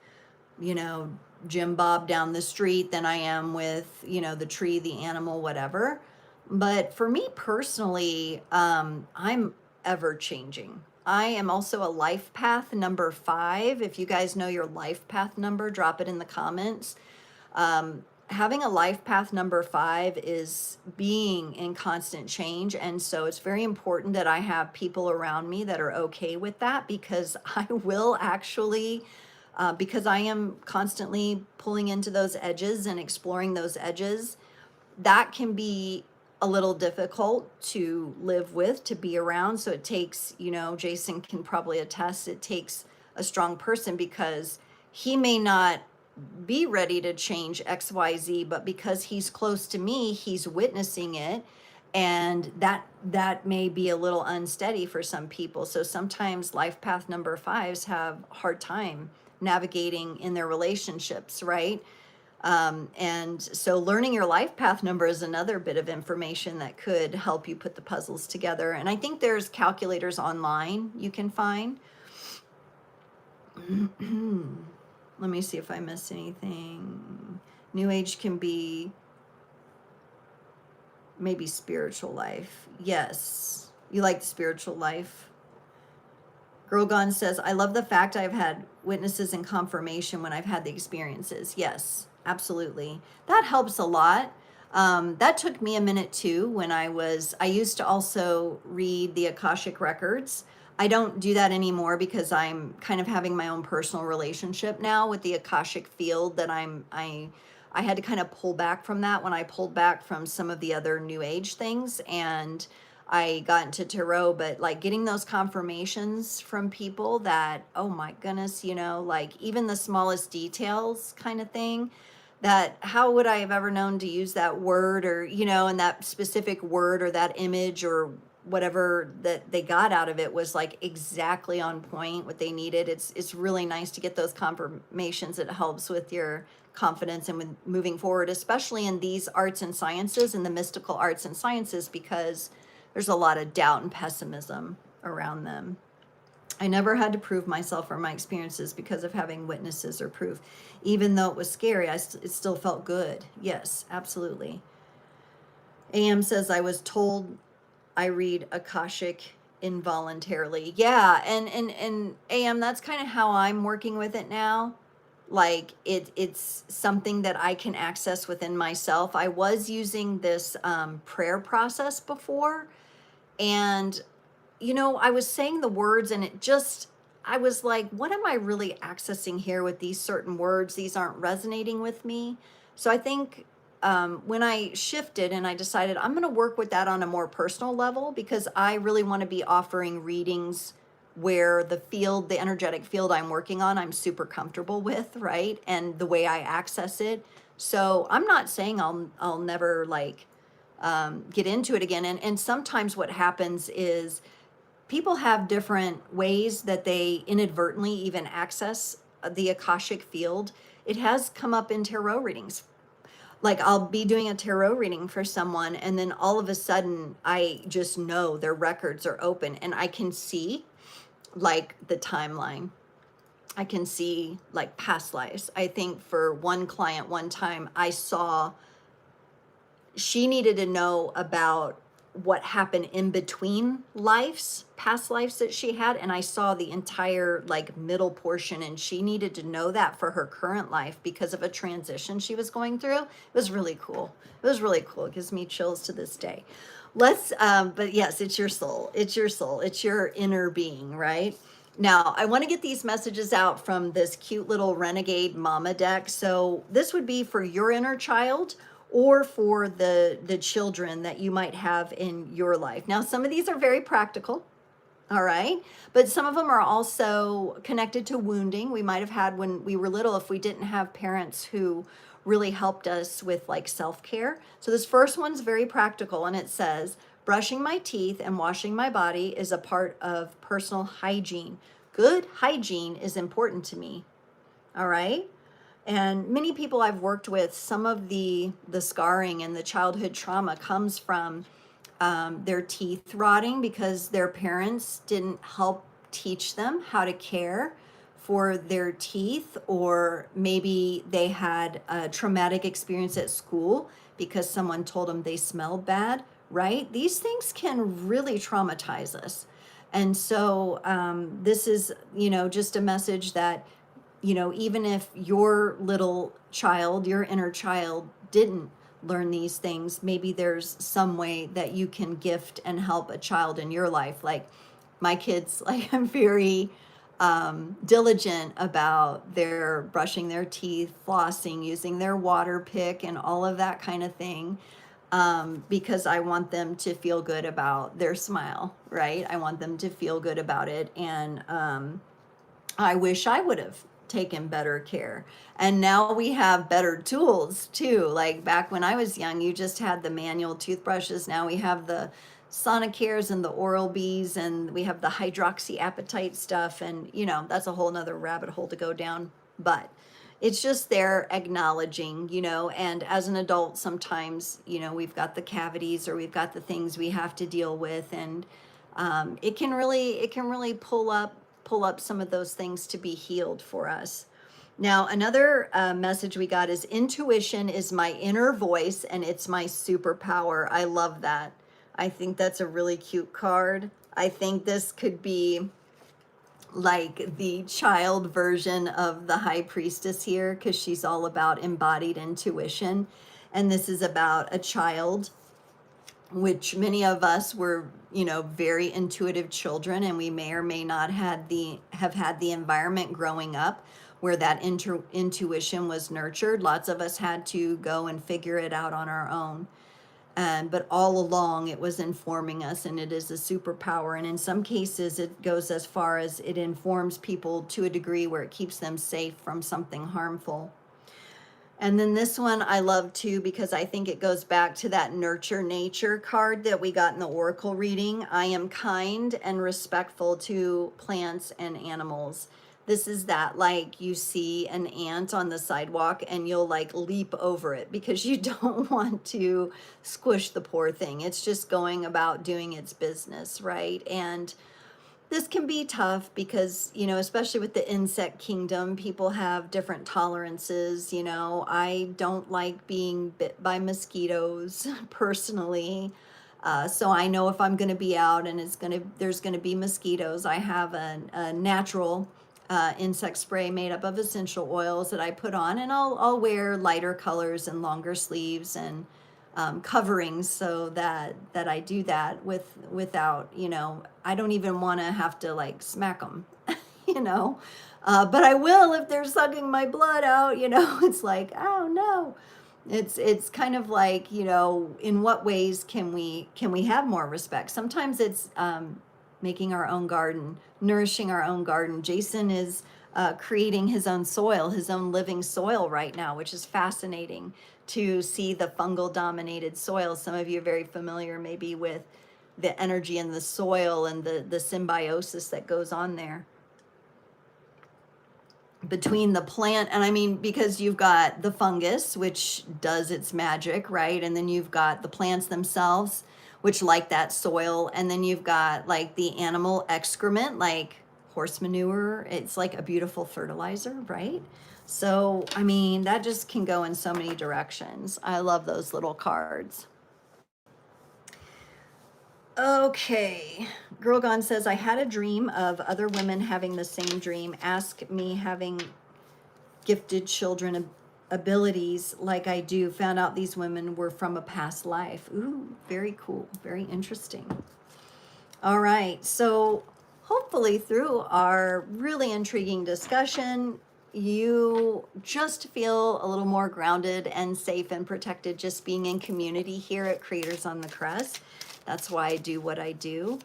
you know, Jim Bob down the street than I am with, the tree, the animal, whatever. But for me personally, I'm ever changing. I am also a life path number 5. If you guys know your life path number, drop it in the comments. Having a life path number 5 is being in constant change. And so it's very important that I have people around me that are okay with that, because I will actually, because I am constantly pulling into those edges and exploring those edges, that can be a little difficult to live with, to be around. So it takes, Jason can probably attest, it takes a strong person, because he may not be ready to change XYZ, but because he's close to me, he's witnessing it. And that may be a little unsteady for some people. So sometimes life path number 5s have a hard time navigating in their relationships, right? And so learning your life path number is another bit of information that could help you put the puzzles together. And I think there's calculators online you can find. Let me see if I missed anything. New Age can be maybe spiritual life. Yes. You like the spiritual life? Girl Gone says, I love the fact I've had witnesses and confirmation when I've had the experiences. Yes, absolutely. That helps a lot. That took me a minute too when I used to also read the Akashic records. I don't do that anymore because I'm kind of having my own personal relationship now with the Akashic field that I had to kind of pull back from that when I pulled back from some of the other New Age things, and I got into tarot. But like getting those confirmations from people that, oh my goodness, like even the smallest details kind of thing, that how would I have ever known to use that word, or, and that specific word or that image or whatever that they got out of it was like exactly on point, what they needed. It's really nice to get those confirmations. It helps with your confidence and with moving forward, especially in these arts and sciences and the mystical arts and sciences, because there's a lot of doubt and pessimism around them. I never had to prove myself or my experiences because of having witnesses or proof. Even though it was scary, it still felt good. Yes, absolutely. AM says, I was told I read Akashic involuntarily. Yeah, and AM, that's kind of how I'm working with it now. Like it's something that I can access within myself. I was using this prayer process before, and I was saying the words, and I was like, what am I really accessing here with these certain words? These aren't resonating with me. So I think when I shifted and I decided I'm going to work with that on a more personal level, because I really want to be offering readings where the energetic field I'm working on, I'm super comfortable with, right? And the way I access it. So I'm not saying I'll never get into it again. And sometimes what happens is people have different ways that they inadvertently even access the Akashic field. It has come up in tarot readings. Like I'll be doing a tarot reading for someone, and then all of a sudden I just know their records are open, and I can see like the timeline. I can see like past lives. I think for one client one time, I saw she needed to know about what happened in between lives, past lives that she had, and I saw the entire like middle portion, and she needed to know that for her current life because of a transition she was going through. It was really cool. It gives me chills to this day. But yes, it's your soul. It's your inner being, right? Now, I want to get these messages out from this cute little Renegade Mama deck. So this would be for your inner child, or for the children that you might have in your life. Now, some of these are very practical, all right, but some of them are also connected to wounding we might have had when we were little if we didn't have parents who really helped us with like self-care. So this first one's very practical, and it says, brushing my teeth and washing my body is a part of personal hygiene. Good hygiene is important to me. All right. And many people I've worked with, some of the scarring and the childhood trauma comes from their teeth rotting because their parents didn't help teach them how to care for their teeth, or maybe they had a traumatic experience at school because someone told them they smelled bad, right? These things can really traumatize us. And so this is, just a message that, even if your little child, your inner child didn't learn these things, maybe there's some way that you can gift and help a child in your life. Like my kids, like I'm very diligent about their brushing their teeth, flossing, using their water pick and all of that kind of thing. Because I want them to feel good about their smile, right? I want them to feel good about it. And I wish I would have taken better care. And now we have better tools too. Like back when I was young, you just had the manual toothbrushes. Now we have the Sonicares and the Oral-B's, and we have the hydroxyapatite stuff. And, that's a whole nother rabbit hole to go down. But it's just there acknowledging, and as an adult, sometimes, we've got the cavities or we've got the things we have to deal with. And it can really pull up some of those things to be healed for us. Now, another message we got is intuition is my inner voice and it's my superpower. I love that. I think that's a really cute card. I think this could be like the child version of the high priestess here, because she's all about embodied intuition. And this is about a child, which many of us were, very intuitive children, and we may or may not have had the environment growing up where that intuition was nurtured. Lots of us had to go and figure it out on our own. But all along it was informing us, and it is a superpower. And in some cases it goes as far as it informs people to a degree where it keeps them safe from something harmful. And then this one I love too, because I think it goes back to that nurture nature card that we got in the oracle reading. I am kind and respectful to plants and animals. This is that, like, you see an ant on the sidewalk and you'll like leap over it because you don't want to squish the poor thing. It's just going about doing its business, right? And this can be tough because, especially with the insect kingdom, people have different tolerances. I don't like being bit by mosquitoes personally. So I know if I'm going to be out and there's going to be mosquitoes, I have a natural insect spray made up of essential oils that I put on, and I'll wear lighter colors and longer sleeves and coverings so that I do that without, I don't even want to have to like smack them, but I will if they're sucking my blood out, it's like, oh no. It's kind of like, in what ways can we have more respect? Sometimes it's making our own garden, nourishing our own garden. Jason is creating his own soil, his own living soil right now, which is fascinating to see the fungal dominated soil. Some of you are very familiar maybe with the energy in the soil and the symbiosis that goes on there between the plant. And I mean, because you've got the fungus, which does its magic, right? And then you've got the plants themselves, which like that soil. And then you've got like the animal excrement, like horse manure. It's like a beautiful fertilizer, right? So, I mean, that just can go in so many directions. I love those little cards. Okay. Girl Gone says, I had a dream of other women having the same dream. Ask me having gifted children abilities like I do. Found out these women were from a past life. Ooh, very cool. Very interesting. All right. So hopefully through our really intriguing discussion, you just feel a little more grounded and safe and protected just being in community here at Creators on the Crest. That's why I do what I do.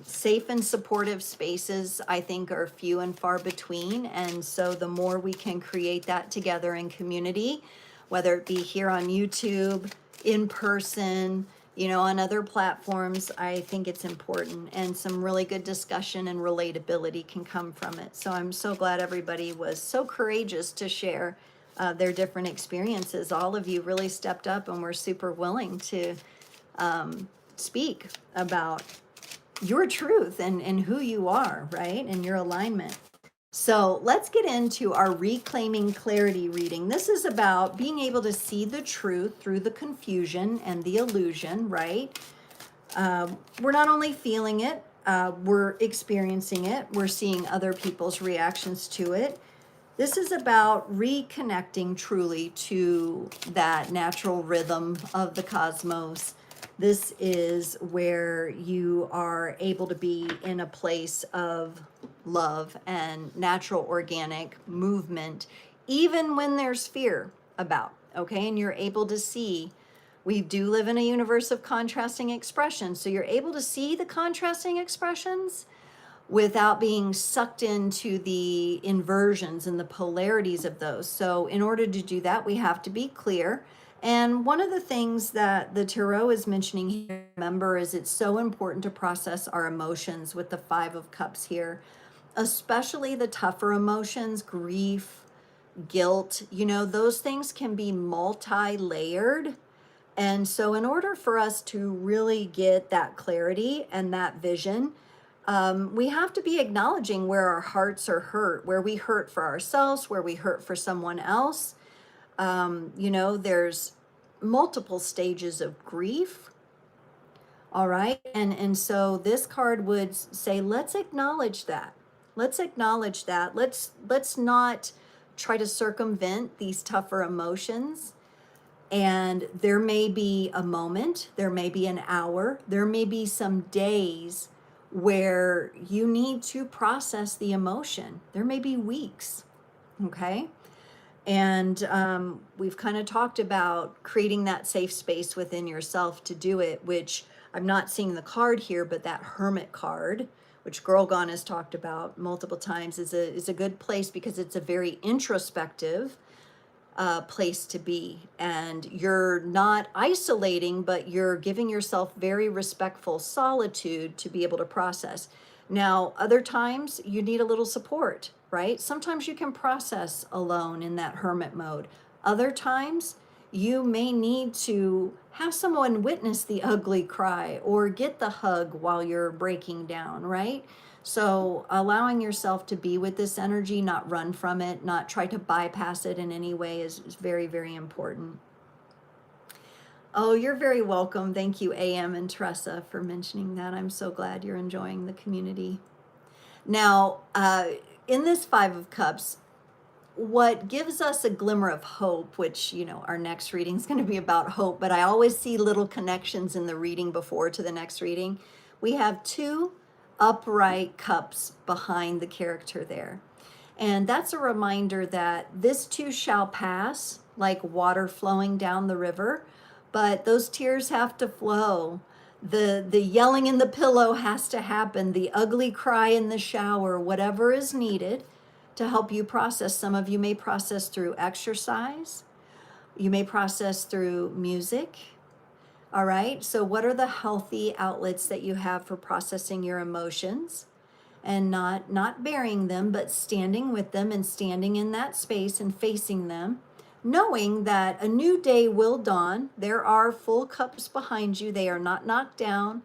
Safe and supportive spaces, I think, are few and far between. And so the more we can create that together in community, whether it be here on YouTube, in person, on other platforms, I think it's important, and some really good discussion and relatability can come from it. So I'm so glad everybody was so courageous to share their different experiences. All of you really stepped up and were super willing to speak about your truth and who you are, right? And your alignment. So let's get into our Reclaiming Clarity reading. This is about being able to see the truth through the confusion and the illusion, right? We're not only feeling it, we're experiencing it. We're seeing other people's reactions to it. This is about reconnecting truly to that natural rhythm of the cosmos. This is where you are able to be in a place of love and natural organic movement, even when there's fear about, okay? And you're able to see, we do live in a universe of contrasting expressions. So you're able to see the contrasting expressions without being sucked into the inversions and the polarities of those. So in order to do that, we have to be clear. And one of the things that the Tarot is mentioning here, remember, is it's so important to process our emotions with the Five of Cups here, especially the tougher emotions, grief, guilt, those things can be multi-layered. And so in order for us to really get that clarity and that vision, we have to be acknowledging where our hearts are hurt, where we hurt for ourselves, where we hurt for someone else. There's multiple stages of grief. All right. And so this card would say, let's acknowledge that. Let's acknowledge that. Let's not try to circumvent these tougher emotions. And there may be a moment, there may be an hour, there may be some days where you need to process the emotion. There may be weeks. Okay. And we've kind of talked about creating that safe space within yourself to do it, which I'm not seeing the card here, but that Hermit card, which Girl Gone has talked about multiple times, is a good place because it's a very introspective place to be. And you're not isolating, but you're giving yourself very respectful solitude to be able to process. Now, other times you need a little support, right? Sometimes you can process alone in that hermit mode. Other times you may need to have someone witness the ugly cry or get the hug while you're breaking down, right? So allowing yourself to be with this energy, not run from it, not try to bypass it in any way is very, very important. Oh, you're very welcome. Thank you, AM and Tressa, for mentioning that. I'm so glad you're enjoying the community. Now, in this Five of Cups, what gives us a glimmer of hope, which, our next reading is going to be about hope, but I always see little connections in the reading before to the next reading. We have two upright cups behind the character there. And that's a reminder that this too shall pass, like water flowing down the river, but those tears have to flow. The yelling in the pillow has to happen, the ugly cry in the shower, whatever is needed to help you process. Some of you may process through exercise. You may process through music. All right. So what are the healthy outlets that you have for processing your emotions and not burying them, but standing with them and standing in that space and facing them, knowing that a new day will dawn. There are full cups behind you. They are not knocked down.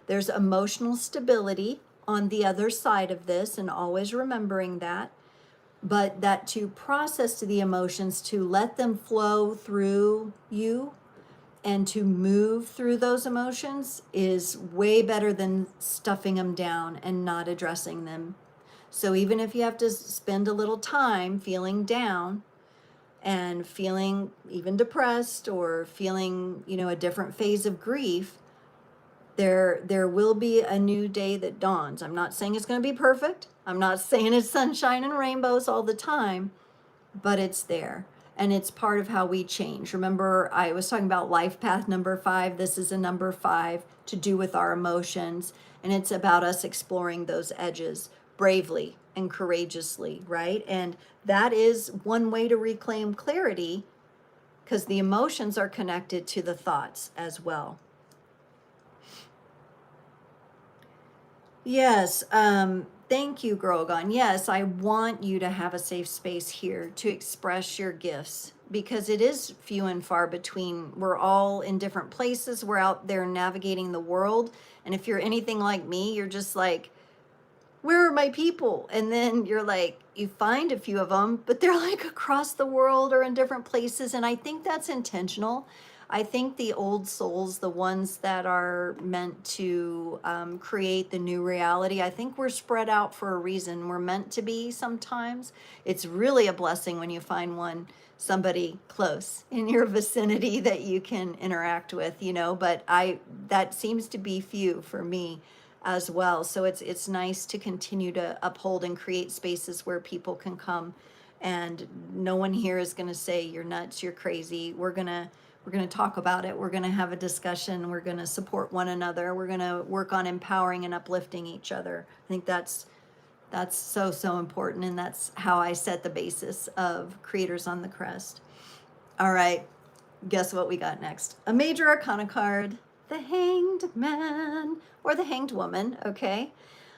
There's emotional stability on the other side of this, and always remembering that. But that to process the emotions, to let them flow through you and to move through those emotions is way better than stuffing them down and not addressing them. So even if you have to spend a little time feeling down and feeling even depressed or feeling, a different phase of grief, There will be a new day that dawns. I'm not saying it's going to be perfect. I'm not saying it's sunshine and rainbows all the time, but it's there. And it's part of how we change. Remember, I was talking about life path number 5. This is a number 5 to do with our emotions. And it's about us exploring those edges bravely and courageously, right? And that is one way to reclaim clarity, because the emotions are connected to the thoughts as well. Yes, thank you, Grogan. Yes, I want you to have a safe space here to express your gifts, because it is few and far between. We're all in different places. We're out there navigating the world. And if you're anything like me, you're just like, where are my people? And then you're like, you find a few of them, but they're like across the world or in different places. And I think that's intentional. I think the old souls, the ones that are meant to create the new reality, I think we're spread out for a reason. We're meant to be sometimes. It's really a blessing when you find somebody close in your vicinity that you can interact with, but that seems to be few for me as well. So it's nice to continue to uphold and create spaces where people can come, and no one here is going to say you're nuts, you're crazy. We're going to talk about it. We're going to have a discussion. We're going to support one another. We're going to work on empowering and uplifting each other. I think that's so important, and that's how I set the basis of Creators on the Crest. All right, guess what we got next? A major arcana card, the Hanged Man, or the Hanged Woman, okay?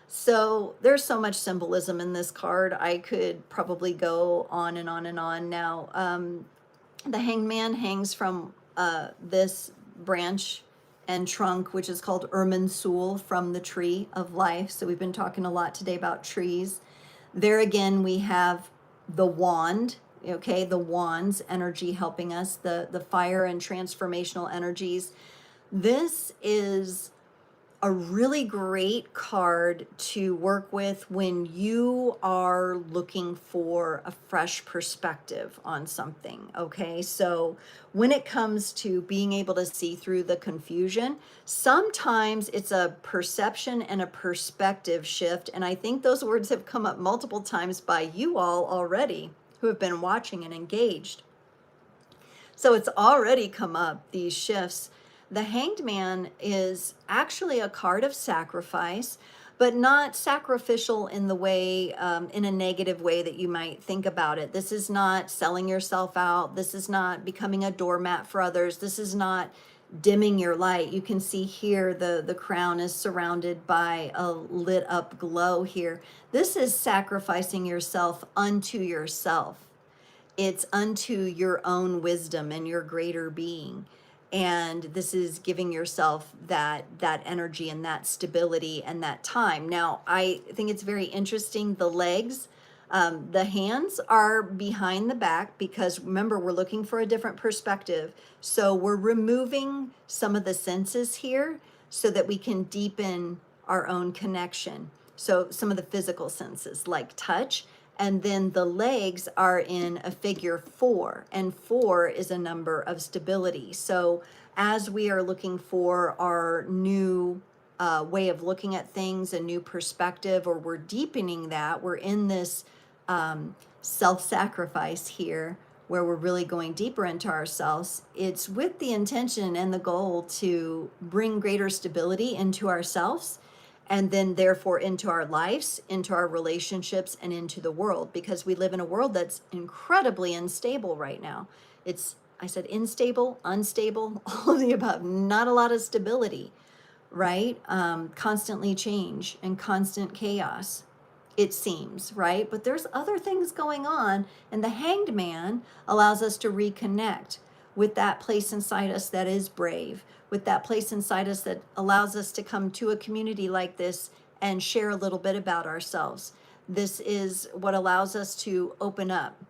So there's so much symbolism in this card. I could probably go on and on and on. Now, the Hanged Man hangs from this branch and trunk, which is called Irminsul, from the tree of life. So we've been talking a lot today about trees. There again, we have the wand, okay, the wand's energy helping us, the fire and transformational energies. This is a really great card to work with when you are looking for a fresh perspective on something, okay? So when it comes to being able to see through the confusion, sometimes it's a perception and a perspective shift, and I think those words have come up multiple times by you all already who have been watching and engaged. So it's already come up, these shifts. The Hanged Man is actually a card of sacrifice, but not sacrificial in the way, in a negative way that you might think about it. This is not selling yourself out. This is not becoming a doormat for others. This is not dimming your light. You can see here the crown is surrounded by a lit up glow here. This is sacrificing yourself unto yourself. It's unto your own wisdom and your greater being. And this is giving yourself that energy and that stability and that time. Now, I think it's very interesting. The legs, the hands are behind the back, because remember, we're looking for a different perspective. So we're removing some of the senses here so that we can deepen our own connection. So some of the physical senses like touch. And then the legs are in a figure 4, and 4 is a number of stability. So as we are looking for our new way of looking at things, a new perspective, or we're deepening that, we're in this self-sacrifice here where we're really going deeper into ourselves. It's with the intention and the goal to bring greater stability into ourselves, and then therefore into our lives, into our relationships, and into the world, because we live in a world that's incredibly unstable right now. I said unstable, all of the above, not a lot of stability, right? Constantly change and constant chaos, it seems, right? But there's other things going on, and the Hanged Man allows us to reconnect with that place inside us that is brave, with that place inside us that allows us to come to a community like this and share a little bit about ourselves. This is what allows us to open up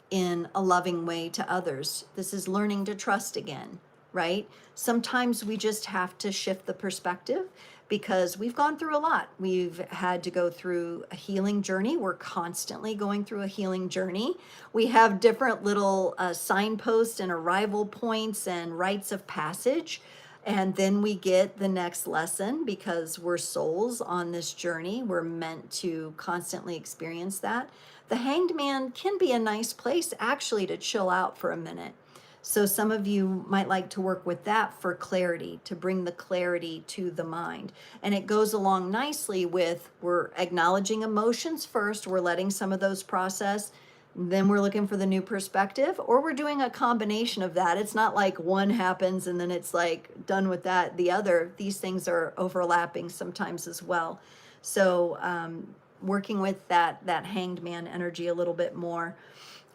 in a loving way to others. This is learning to trust again, right? Sometimes we just have to shift the perspective because we've gone through a lot. We've had to go through a healing journey. We're constantly going through a healing journey. We have different little signposts and arrival points and rites of passage And then we get the next lesson because we're souls on this journey. We're meant to constantly experience that. The Hanged Man can be a nice place actually to chill out for a minute. So some of you might like to work with that for clarity, to bring the clarity to the mind. And it goes along nicely with, we're acknowledging emotions first, we're letting some of those process, then we're looking for the new perspective, or we're doing a combination of that. It's not like one happens and then it's like done with that, the other. These things are overlapping sometimes as well. So working with that Hanged Man energy a little bit more.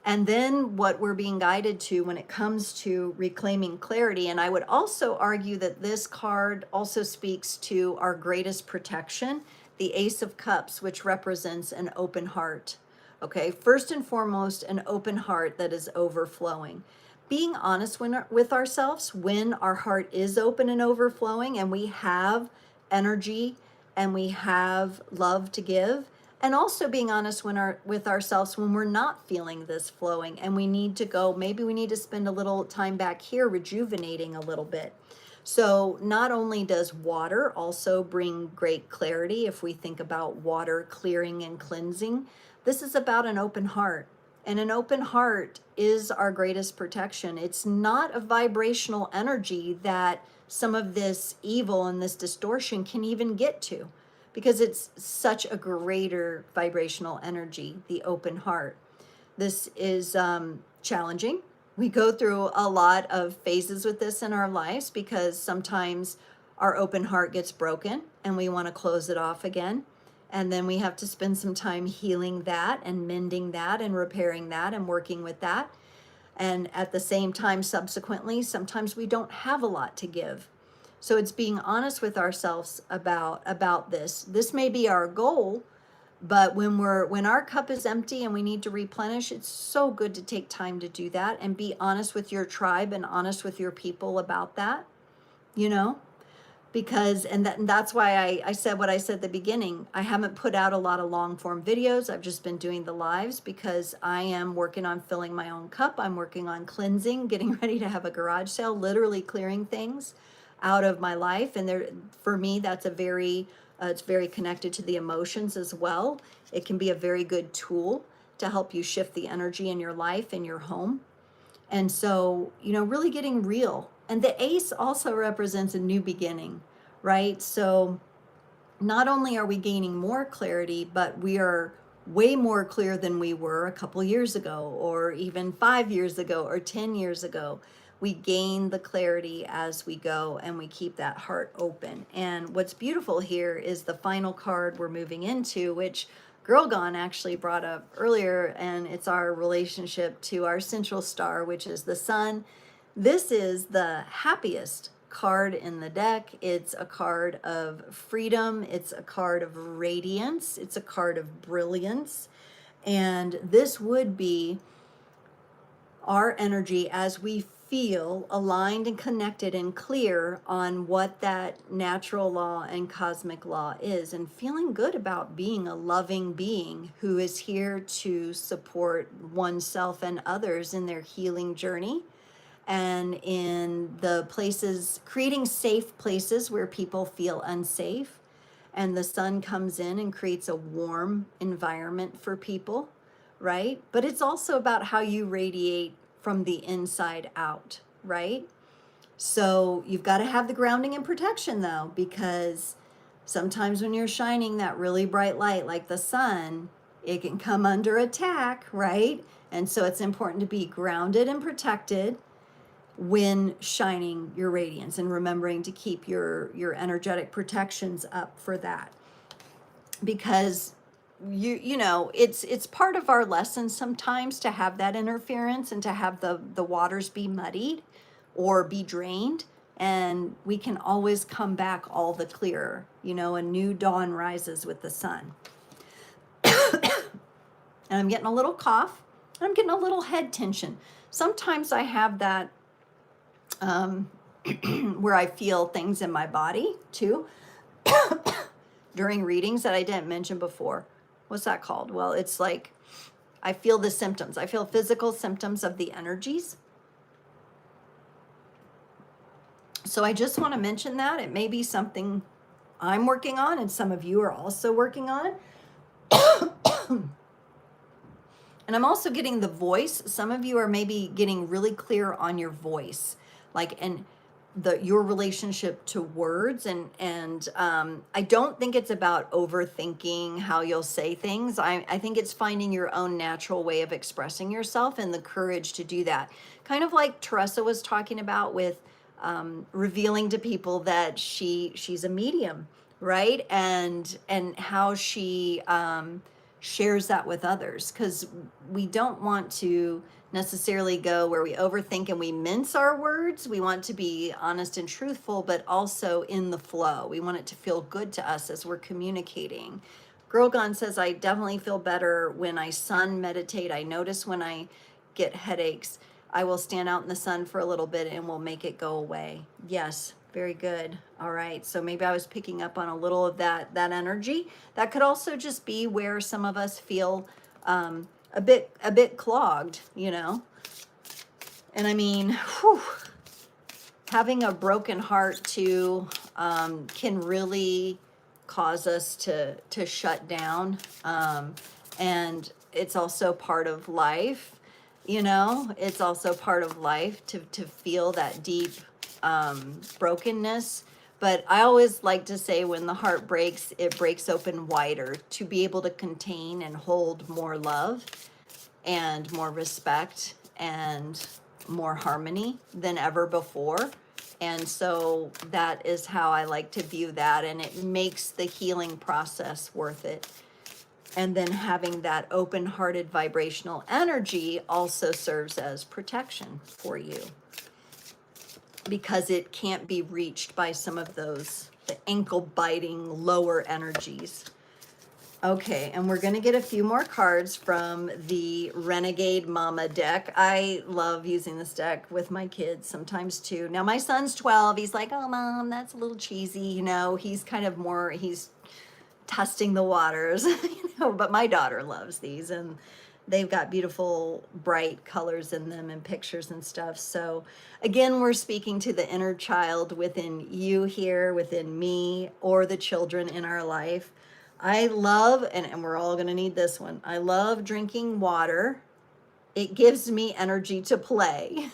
And then what we're being guided to when it comes to reclaiming clarity, and I would also argue that this card also speaks to our greatest protection, the Ace of Cups, which represents an open heart. Okay, first and foremost, an open heart that is overflowing. Being honest with ourselves when our heart is open and overflowing and we have energy and we have love to give, and also being honest with ourselves when we're not feeling this flowing and we need to go, maybe we need to spend a little time back here rejuvenating a little bit. So not only does water also bring great clarity, if we think about water clearing and cleansing, this is about an open heart. And an open heart is our greatest protection. It's not a vibrational energy that some of this evil and this distortion can even get to, because it's such a greater vibrational energy, the open heart. This is challenging. We go through a lot of phases with this in our lives because sometimes our open heart gets broken and we want to close it off again. And then we have to spend some time healing that and mending that and repairing that and working with that. And at the same time, subsequently, sometimes we don't have a lot to give. So it's being honest with ourselves about this. This may be our goal, but when our cup is empty and we need to replenish, it's so good to take time to do that and be honest with your tribe and honest with your people about that, you know? Because, and that's why I said what I said at the beginning. I haven't put out a lot of long form videos. I've just been doing the lives because I am working on filling my own cup. I'm working on cleansing, getting ready to have a garage sale, literally clearing things out of my life. And there, for me, that's it's very connected to the emotions as well. It can be a very good tool to help you shift the energy in your life, in your home. And so, really getting real. And the ace also represents a new beginning, right? So not only are we gaining more clarity, but we are way more clear than we were a couple years ago, or even 5 years ago, or 10 years ago. We gain the clarity as we go and we keep that heart open. And what's beautiful here is the final card we're moving into, which Girl Gone actually brought up earlier, and it's our relationship to our central star, which is the sun. This is the happiest card in the deck. It's a card of freedom. It's a card of radiance. It's a card of brilliance. And this would be our energy as we feel aligned and connected and clear on what that natural law and cosmic law is, and feeling good about being a loving being who is here to support oneself and others in their healing journey, and in the places, creating safe places where people feel unsafe. And the sun comes in and creates a warm environment for people, right? But it's also about how you radiate from the inside out, right? So you've got to have the grounding and protection though, because sometimes when you're shining that really bright light like the sun, it can come under attack, right? And so it's important to be grounded and protected when shining your radiance, and remembering to keep your energetic protections up for that, because it's part of our lesson sometimes to have that interference and to have the waters be muddied or be drained, and we can always come back all the clearer. A new dawn rises with the sun. And I'm getting a little cough. I'm getting a little head tension. Sometimes I have that where I feel things in my body too during readings that I didn't mention before. What's that called? Well, it's like I feel the symptoms. I feel physical symptoms of the energies. So I just want to mention that it may be something I'm working on and some of you are also working on. And I'm also getting the voice. Some of you are maybe getting really clear on your voice, like, and your relationship to words. And I don't think it's about overthinking how you'll say things. I think it's finding your own natural way of expressing yourself and the courage to do that. Kind of like Teresa was talking about with revealing to people that she's a medium, right? And how she shares that with others, because we don't want to necessarily go where we overthink and we mince our words. We want to be honest and truthful, but also in the flow. We want it to feel good to us as we're communicating. Girl Gone says, I definitely feel better when I sun meditate. I notice when I get headaches, I will stand out in the sun for a little bit and will make it go away. Yes, very good. All right. So maybe I was picking up on a little of that energy. That could also just be where some of us feel a bit clogged, you know. And I mean, whew, having a broken heart too can really cause us to shut down. And it's also part of life, you know. It's also part of life to feel that deep brokenness. But I always like to say, when the heart breaks, it breaks open wider to be able to contain and hold more love and more respect and more harmony than ever before. And so that is how I like to view that, and it makes the healing process worth it. And then having that open-hearted vibrational energy also serves as protection for you, because it can't be reached by some of those, the ankle-biting lower energies. Okay, and we're gonna get a few more cards from the Renegade Mama deck. I love using this deck with my kids sometimes too. Now my son's 12, he's like, oh Mom, that's a little cheesy, you know. He's kind of more, he's testing the waters, you know, but my daughter loves these, and they've got beautiful bright colors in them and pictures and stuff. So again, we're speaking to the inner child within you here, within me, or the children in our life. I love, and we're all going to need this one, I love drinking water. It gives me energy to play.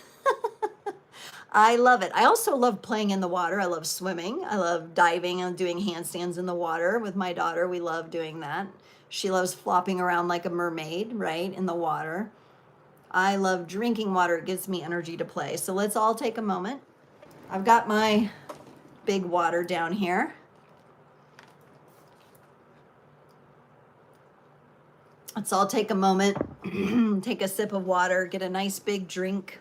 I love it. I also love playing in the water. I love swimming. I love diving and doing handstands in the water with my daughter. We love doing that. She loves flopping around like a mermaid, right, in the water. I love drinking water. It gives me energy to play. So let's all take a moment. I've got my big water down here. Let's all take a moment, take a sip of water, get a nice big drink.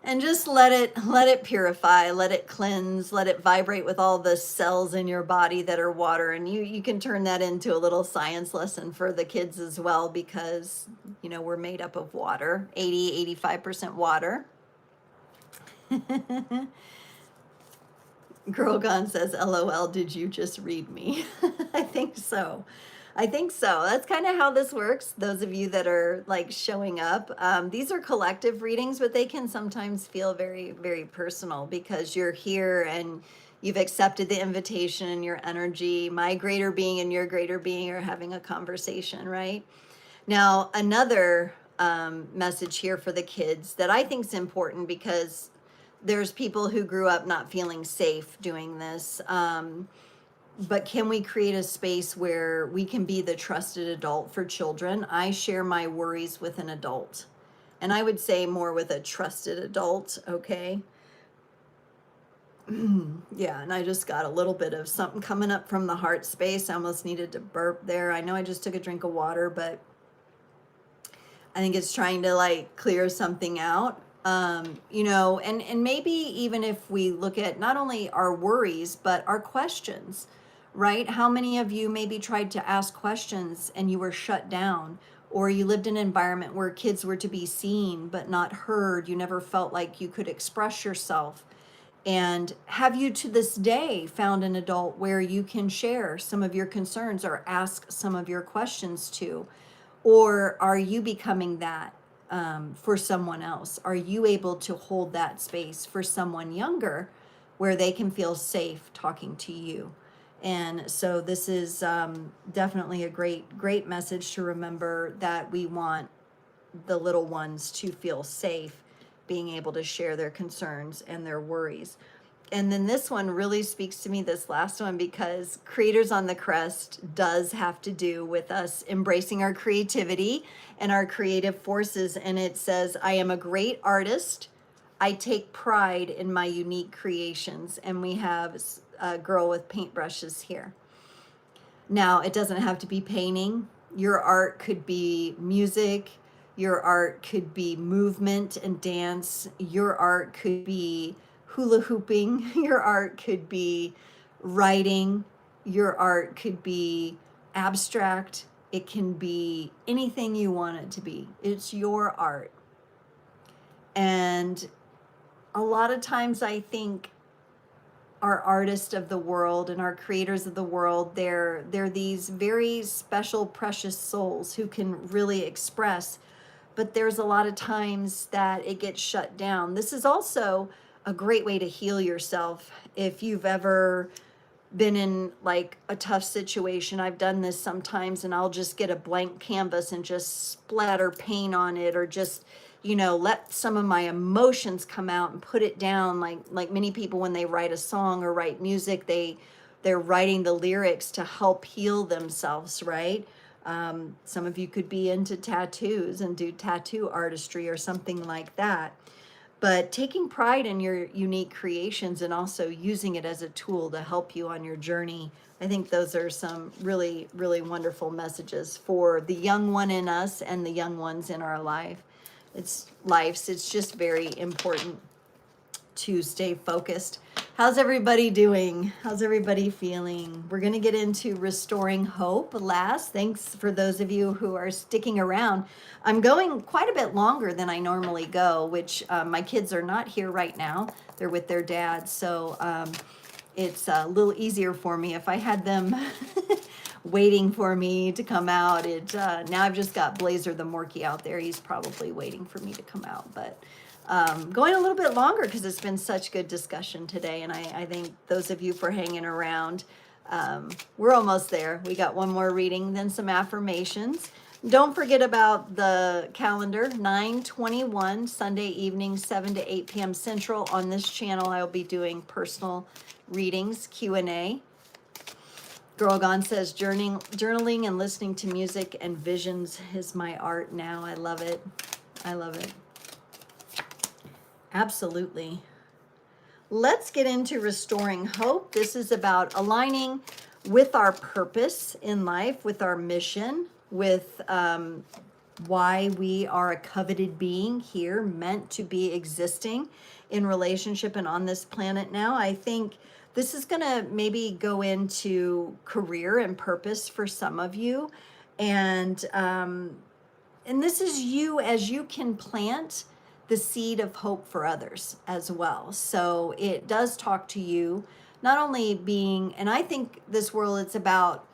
And just let it purify, let it cleanse, let it vibrate with all the cells in your body that are water. And you can turn that into a little science lesson for the kids as well, because, you know, we're made up of water, 85% water. Girl Gone says, LOL, did you just read me? I think so. I think so. That's kind of how this works. Those of you that are like showing up, these are collective readings, but they can sometimes feel very, very personal, because you're here and you've accepted the invitation, and your energy, my greater being and your greater being, are having a conversation, right? Now, another message here for the kids that I think is important, because there's people who grew up not feeling safe doing this. But can we create a space where we can be the trusted adult for children? I share my worries with an adult, and I would say more with a trusted adult, okay? Yeah, and I just got a little bit of something coming up from the heart space. I almost needed to burp there. I know I just took a drink of water, but I think it's trying to like clear something out. You know, and maybe even if we look at not only our worries, but our questions, right? How many of you maybe tried to ask questions and you were shut down, or you lived in an environment where kids were to be seen but not heard? You never felt like you could express yourself. And have you to this day found an adult where you can share some of your concerns or ask some of your questions to? Or are you becoming that? for someone else? Are you able to hold that space for someone younger where they can feel safe talking to you? And so this is definitely a great message to remember, that we want the little ones to feel safe being able to share their concerns and their worries. And then this one really speaks to me, this last one, because Creators on the Crest does have to do with us embracing our creativity and our creative forces. And it says, I am a great artist. I take pride in my unique creations. And we have a girl with paintbrushes here. Now, it doesn't have to be painting. Your art could be music. Your art could be movement and dance. Your art could be hula hooping. Your art could be writing. Your art could be abstract. It can be anything you want it to be. It's your art. And a lot of times I think our artists of the world and our creators of the world, they're these very special, precious souls who can really express, but there's a lot of times that it gets shut down. This is also a great way to heal yourself. If you've ever been in like a tough situation, I've done this sometimes, and I'll just get a blank canvas and just splatter paint on it, or just, you know, let some of my emotions come out and put it down. Like many people, when they write a song or write music, they're writing the lyrics to help heal themselves, right? Some of you could be into tattoos and do tattoo artistry or something like that. But taking pride in your unique creations and also using it as a tool to help you on your journey, I think those are some really, really wonderful messages for the young one in us and the young ones in our It's just very important to stay focused. How's everybody doing? How's everybody feeling? We're going to get into restoring hope last. Thanks for those of you who are sticking around. I'm going quite a bit longer than I normally go, which my kids are not here right now. They're with their dad. So it's a little easier for me. If I had them waiting for me to come out, now I've just got Blazer the Morkie out there. He's probably waiting for me to come out, but going a little bit longer because it's been such good discussion today. And I thank those of you for hanging around. We're almost there. We got one more reading, then some affirmations. Don't forget about the calendar, 9/21, Sunday evening, 7 to 8 p.m. Central. On this channel, I'll be doing personal readings, Q&A. Girl Gone says, journaling and listening to music and visions is my art now. I love it. I love it. Absolutely. Let's get into restoring hope. This is about aligning with our purpose in life, with our mission, with why we are a coveted being here, meant to be existing in relationship and on this planet now. I think this is going to maybe go into career and purpose for some of you. And this is you, as you can plant the seed of hope for others as well. So it does talk to you, not only being, and I think this world, it's about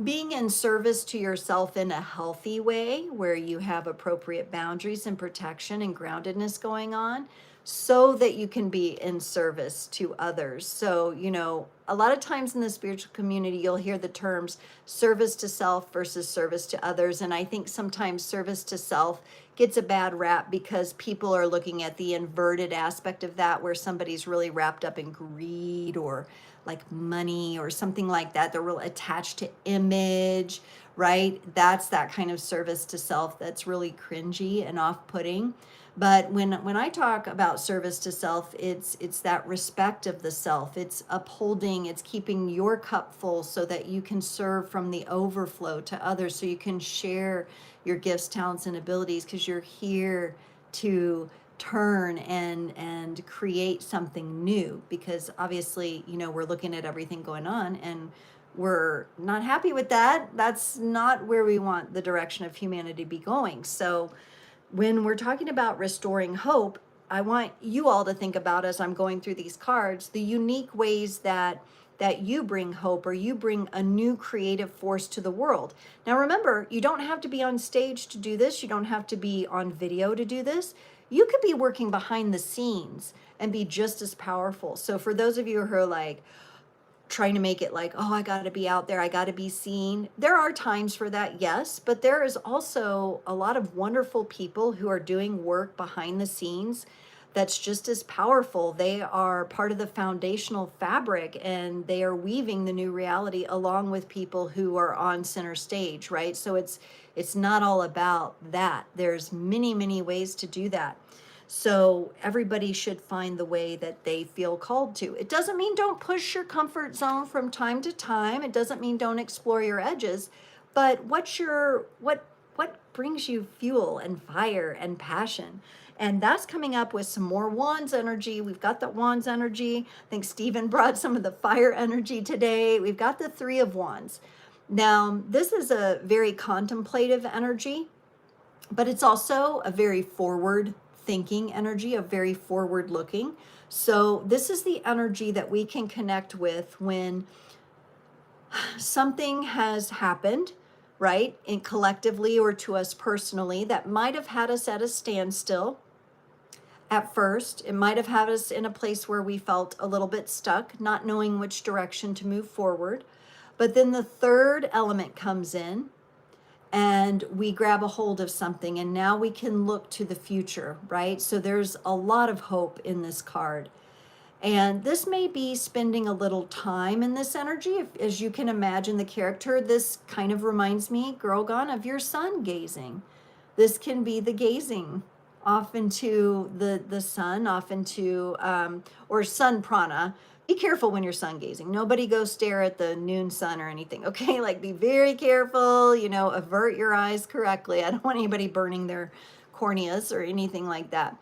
being in service to yourself in a healthy way where you have appropriate boundaries and protection and groundedness going on, so that you can be in service to others. So, you know, a lot of times in the spiritual community, you'll hear the terms service to self versus service to others. And I think sometimes service to self gets a bad rap because people are looking at the inverted aspect of that, where somebody's really wrapped up in greed or like money or something like that. They're real attached to image, right? That's that kind of service to self that's really cringy and off-putting. But when I talk about service to self, it's that respect of the self. It's upholding, it's keeping your cup full so that you can serve from the overflow to others, so you can share your gifts, talents, and abilities, because you're here to turn and create something new. Because obviously, you know, we're looking at everything going on and we're not happy with that. That's not where we want the direction of humanity to be going. So when we're talking about restoring hope, I want you all to think about, as I'm going through these cards, the unique ways that that you bring hope, or you bring a new creative force to the world. Now remember, you don't have to be on stage to do this. You don't have to be on video to do this. You could be working behind the scenes and be just as powerful. So for those of you who are like, trying to make it like, oh, I got to be out there, I got to be seen. There are times for that, yes, but there is also a lot of wonderful people who are doing work behind the scenes that's just as powerful. They are part of the foundational fabric, and they are weaving the new reality along with people who are on center stage, right? So it's not all about that. There's many, many ways to do that. So everybody should find the way that they feel called to. It doesn't mean don't push your comfort zone from time to time. It doesn't mean don't explore your edges, but what brings you fuel and fire and passion? And that's coming up with some more wands energy. We've got the wands energy. I think Stephen brought some of the fire energy today. We've got the 3 of wands. Now, this is a very contemplative energy, but it's also a very forward thinking energy, a very forward looking. So this is the energy that we can connect with when something has happened, right? And collectively or to us personally, that might have had us at a standstill at first. It might have had us in a place where we felt a little bit stuck, not knowing which direction to move forward. But then the third element comes in, and we grab a hold of something, and now we can look to the future, right? So there's a lot of hope in this card. And this may be spending a little time in this energy. If, as you can imagine, the character, this kind of reminds me, Girlgone, of your sun gazing. This can be the gazing off into the sun, off into, or sun prana. Be careful when you're sun gazing. Nobody go stare at the noon sun or anything, okay? Like, be very careful, avert your eyes correctly. I don't want anybody burning their corneas or anything like that.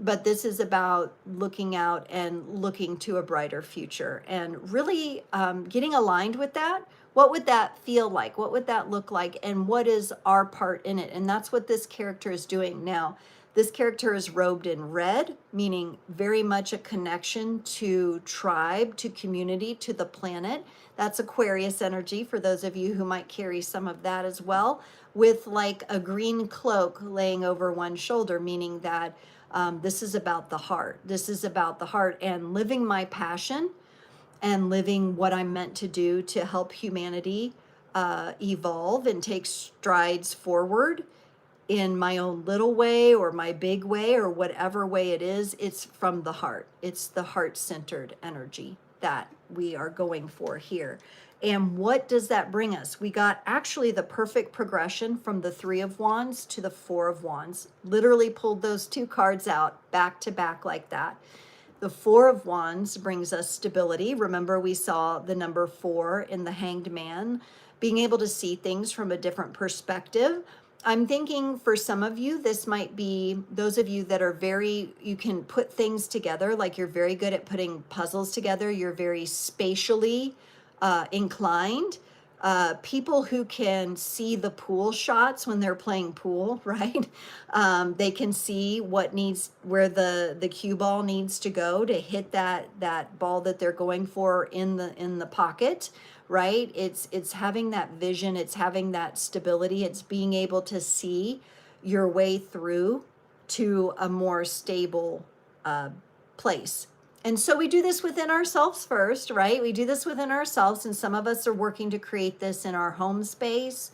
But this is about looking out and looking to a brighter future, and really getting aligned with that. What would that feel like? What would that look like? And what is our part in it? And that's what this character is doing now. This character is robed in red, meaning very much a connection to tribe, to community, to the planet. That's Aquarius energy for those of you who might carry some of that as well, with like a green cloak laying over one shoulder, meaning that this is about the heart. This is about the heart and living my passion and living what I'm meant to do to help humanity evolve and take strides forward in my own little way or my big way or whatever way it is. It's from the heart. It's the heart-centered energy that we are going for here. And what does that bring us? We got actually the perfect progression from the 3 of Wands to the 4 of Wands. Literally pulled those 2 cards out back to back like that. The 4 of Wands brings us stability. Remember, we saw the number 4 in the Hanged Man, being able to see things from a different perspective. I'm thinking for some of you, this might be those of you that are you can put things together, like you're very good at putting puzzles together. You're very spatially inclined. People who can see the pool shots when they're playing pool, right? They can see where the cue ball needs to go to hit that ball that they're going for in the pocket, right? It's having that vision, it's having that stability, it's being able to see your way through to a more stable place. And so we do this within ourselves first, right? We do this within ourselves, and some of us are working to create this in our home space,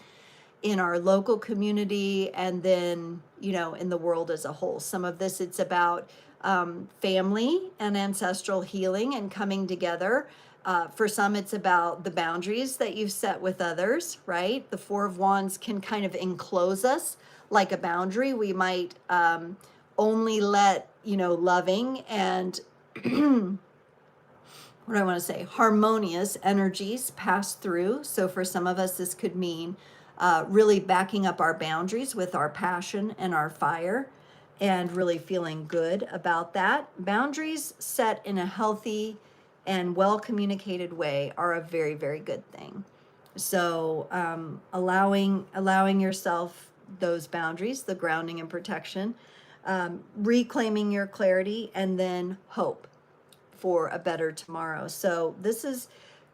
in our local community, and then, in the world as a whole. Some of this, it's about family and ancestral healing and coming together. For some, it's about the boundaries that you've set with others, right? The 4 of Wands can kind of enclose us like a boundary. We might only let, loving and what do I want to say, harmonious energies pass through. So for some of us, this could mean really backing up our boundaries with our passion and our fire, and really feeling good about that. Boundaries set in a healthy and well communicated way are a very, very good thing. So allowing yourself those boundaries, the grounding and protection, reclaiming your clarity, and then hope for a better tomorrow. So this is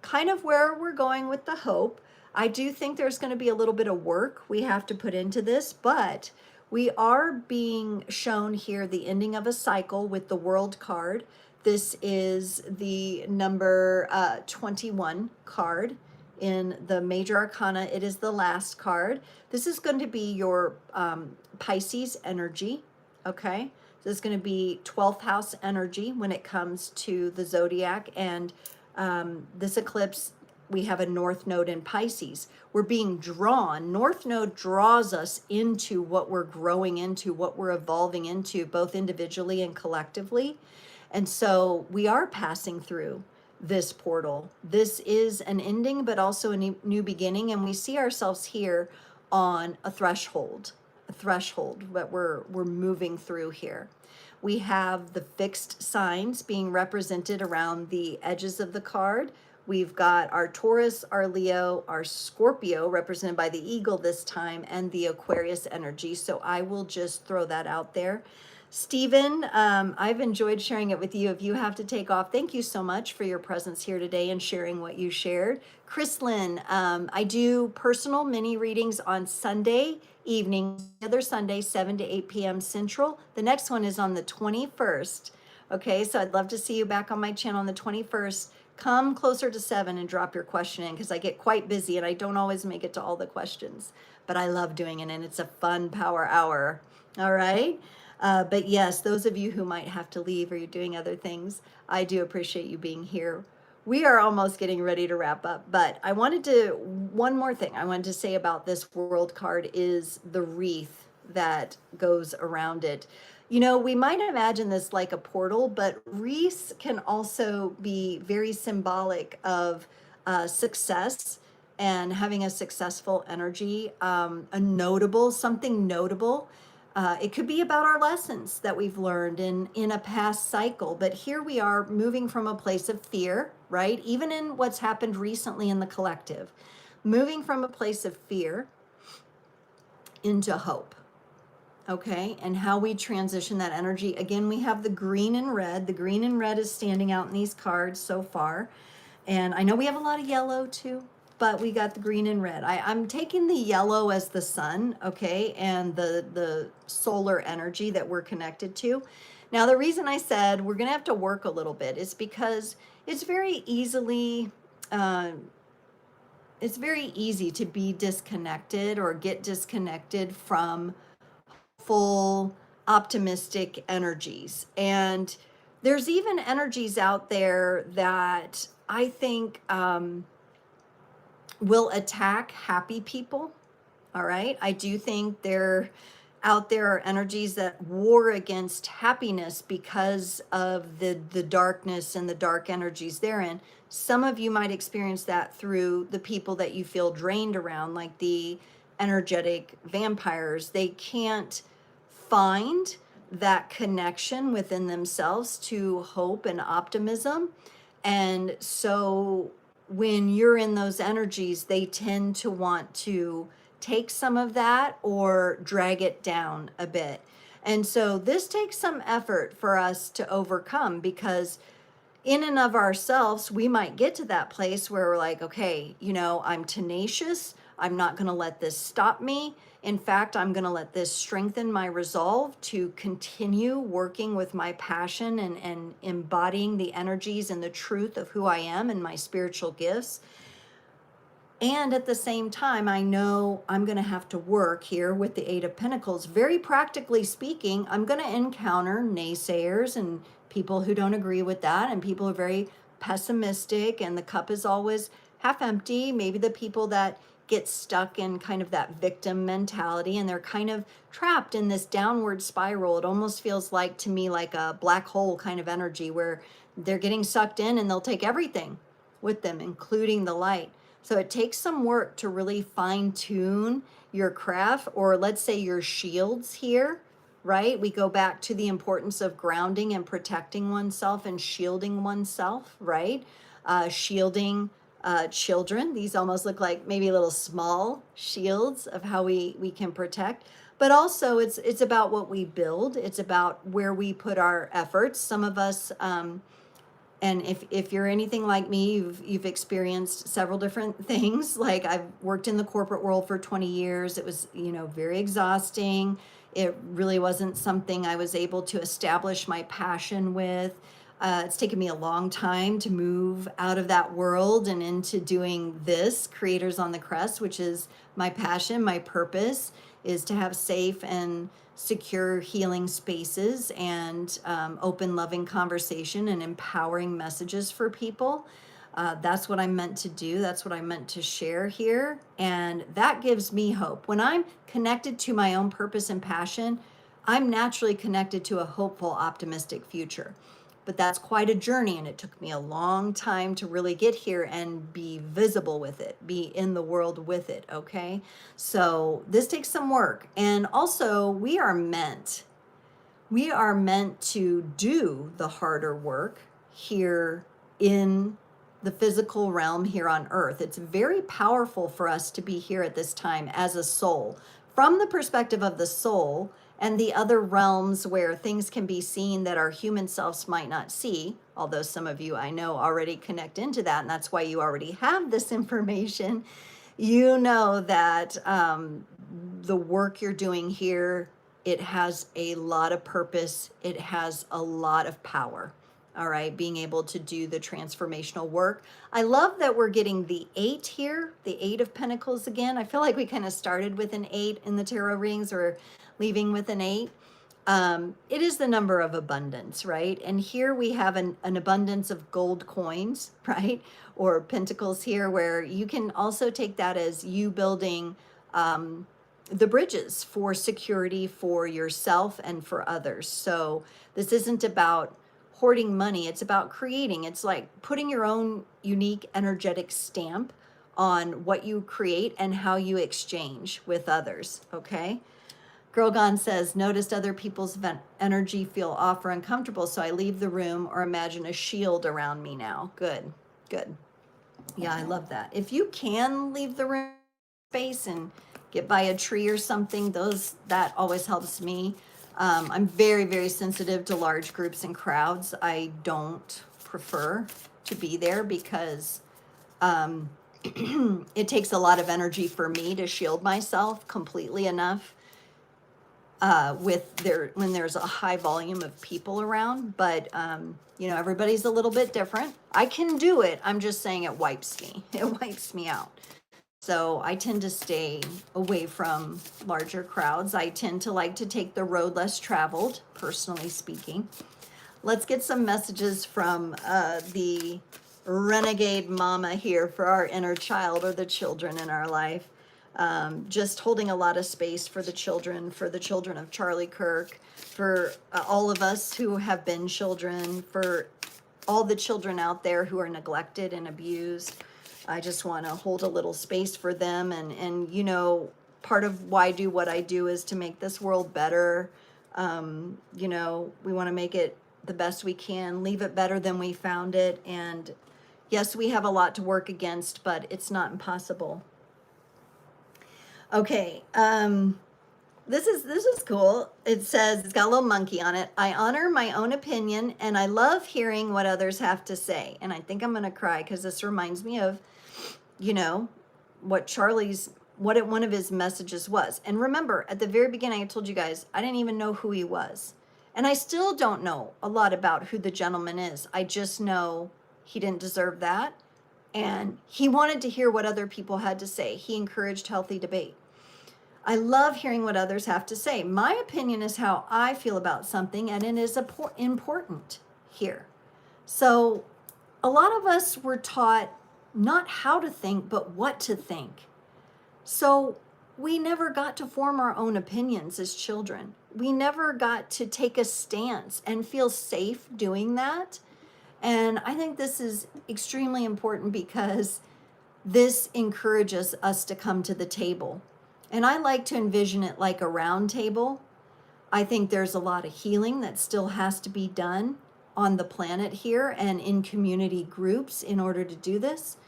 kind of where we're going with the hope. I do think there's going to be a little bit of work we have to put into this, but we are being shown here the ending of a cycle with the World card. This is the number 21 card in the Major Arcana. It is the last card. This is going to be your Pisces energy, okay? This is going to be 12th house energy when it comes to the zodiac. And this eclipse, we have a North Node in Pisces. We're being drawn. North Node draws us into what we're growing into, what we're evolving into, both individually and collectively. And so we are passing through this portal. This is an ending, but also a new beginning. And we see ourselves here on a threshold that we're moving through here. We have the fixed signs being represented around the edges of the card. We've got our Taurus, our Leo, our Scorpio, represented by the eagle this time, and the Aquarius energy. So I will just throw that out there. Stephen, I've enjoyed sharing it with you. If you have to take off, thank you so much for your presence here today and sharing what you shared. Chrislyn, I do personal mini readings on Sunday evening, the other Sunday, 7 to 8 p.m. Central. The next one is on the 21st. Okay, so I'd love to see you back on my channel on the 21st. Come closer to 7 and drop your question in, because I get quite busy and I don't always make it to all the questions. But I love doing it, and it's a fun power hour. All right? But yes, those of you who might have to leave or you're doing other things, I do appreciate you being here. We are almost getting ready to wrap up, but one more thing I wanted to say about this World card is the wreath that goes around it. You know, we might imagine this like a portal, but wreaths can also be very symbolic of success and having a successful energy, something notable. It could be about our lessons that we've learned in a past cycle, but here we are moving from a place of fear, right? Even in what's happened recently in the collective, moving from a place of fear into hope, okay? And how we transition that energy. Again, we have the green and red. The green and red is standing out in these cards so far. And I know we have a lot of yellow too, but we got the green and red. I'm taking the yellow as the sun, okay, and the solar energy that we're connected to. Now, the reason I said we're going to have to work a little bit is because it's very easy to be disconnected or get disconnected from full optimistic energies. And there's even energies out there that I think will attack happy people. All right. I do think there are energies that war against happiness because of the darkness and the dark energies therein. Some of you might experience that through the people that you feel drained around, like the energetic vampires. They can't find that connection within themselves to hope and optimism. And so when you're in those energies, they tend to want to take some of that or drag it down a bit. And so this takes some effort for us to overcome, because in and of ourselves, we might get to that place where we're like, okay, you know, I'm tenacious. I'm not going to let this stop me. In fact, I'm going to let this strengthen my resolve to continue working with my passion and embodying the energies and the truth of who I am and my spiritual gifts. And at the same time, I know I'm going to have to work here with the Eight of Pentacles. Very practically speaking, I'm going to encounter naysayers and people who don't agree with that, and people who are very pessimistic, and the cup is always half empty. Maybe the people that get stuck in kind of that victim mentality, and they're kind of trapped in this downward spiral. It almost feels like, to me, like a black hole kind of energy where they're getting sucked in and they'll take everything with them, including the light. So it takes some work to really fine tune your craft, or let's say your shields here, right? We go back to the importance of grounding and protecting oneself and shielding oneself, right? Shielding children. These almost look like maybe little small shields of how we can protect. But also it's about what we build. It's about where we put our efforts. Some of us And if you're anything like me, you've experienced several different things. Like I've worked in the corporate world for 20 years. It was, very exhausting. It really wasn't something I was able to establish my passion with. It's taken me a long time to move out of that world and into doing this, Creators on the Crest, which is my passion, my purpose is to have safe and secure healing spaces and open, loving conversation and empowering messages for people. That's what I'm meant to do. That's what I'm meant to share here. And that gives me hope. When I'm connected to my own purpose and passion, I'm naturally connected to a hopeful, optimistic future. But that's quite a journey, and it took me a long time to really get here and be visible with it, be in the world with it, okay? So this takes some work. And also, we are meant to do the harder work here in the physical realm here on earth. It's very powerful for us to be here at this time as a soul. From the perspective of the soul and the other realms where things can be seen that our human selves might not see, although some of you I know already connect into that, and that's why you already have this information. You know that the work you're doing here, it has a lot of purpose. It has a lot of power. All right, being able to do the transformational work. I love that we're getting the 8 here, the 8 of Pentacles again. I feel like we kind of started with an 8 in the tarot readings, or leaving with an 8. It is the number of abundance, right? And here we have an abundance of gold coins, right? Or pentacles here, where you can also take that as you building the bridges for security for yourself and for others. So this isn't about hoarding money. It's about creating. It's like putting your own unique energetic stamp on what you create and how you exchange with others, okay? Girl Gone says, noticed other people's energy feel off or uncomfortable, so I leave the room or imagine a shield around me now. Good, good. Yeah, I love that. If you can leave the room space and get by a tree or something, that always helps me. I'm very, very sensitive to large groups and crowds. I don't prefer to be there because it takes a lot of energy for me to shield myself completely enough when there's a high volume of people around. But everybody's a little bit different. I can do it. I'm just saying it wipes me. It wipes me out. So I tend to stay away from larger crowds. I tend to like to take the road less traveled, personally speaking. Let's get some messages from the renegade mama here for our inner child, or the children in our life. Just holding a lot of space for the children of Charlie Kirk, for all of us who have been children, for all the children out there who are neglected and abused. I just want to hold a little space for them. And part of why I do what I do is to make this world better. We want to make it the best we can, leave it better than we found it. And yes, we have a lot to work against, but it's not impossible. Okay, this is cool. It says, it's got a little monkey on it. I honor my own opinion and I love hearing what others have to say. And I think I'm gonna cry because this reminds me of, what one of his messages was. And remember, at the very beginning, I told you guys, I didn't even know who he was. And I still don't know a lot about who the gentleman is. I just know he didn't deserve that. And he wanted to hear what other people had to say. He encouraged healthy debate. I love hearing what others have to say. My opinion is how I feel about something, and it is important here. So a lot of us were taught not how to think, but what to think. So we never got to form our own opinions as children. We never got to take a stance and feel safe doing that. And I think this is extremely important because this encourages us to come to the table. And I like to envision it like a round table. I think there's a lot of healing that still has to be done on the planet here and in community groups in order to do this.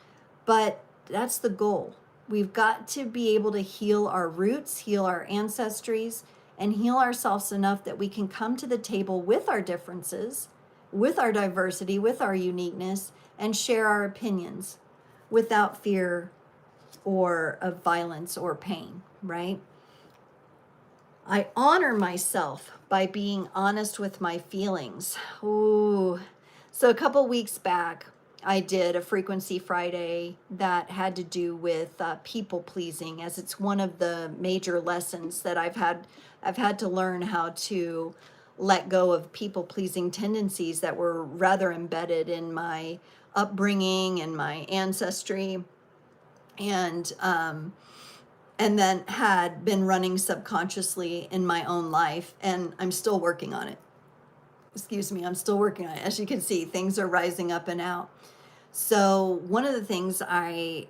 But that's the goal. We've got to be able to heal our roots, heal our ancestries, and heal ourselves enough that we can come to the table with our differences with our diversity, with our uniqueness, and share our opinions without fear or of violence or pain, right? I honor myself by being honest with my feelings. Ooh. So a couple weeks back, I did a Frequency Friday that had to do with people pleasing, as it's one of the major lessons that I've had to learn how to let go of people pleasing tendencies that were rather embedded in my upbringing and my ancestry, and then had been running subconsciously in my own life, and I'm still working on it. Excuse me, I'm still working on it. As you can see, things are rising up and out. So one of the things I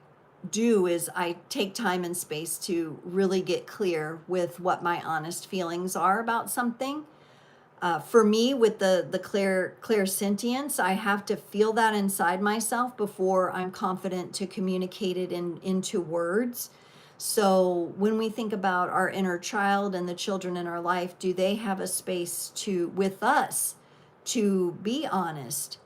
do is I take time and space to really get clear with what my honest feelings are about something. For me, with the clear sentience, I have to feel that inside myself before I'm confident to communicate it into words. So when we think about our inner child and the children in our life, do they have a space with us to be honest?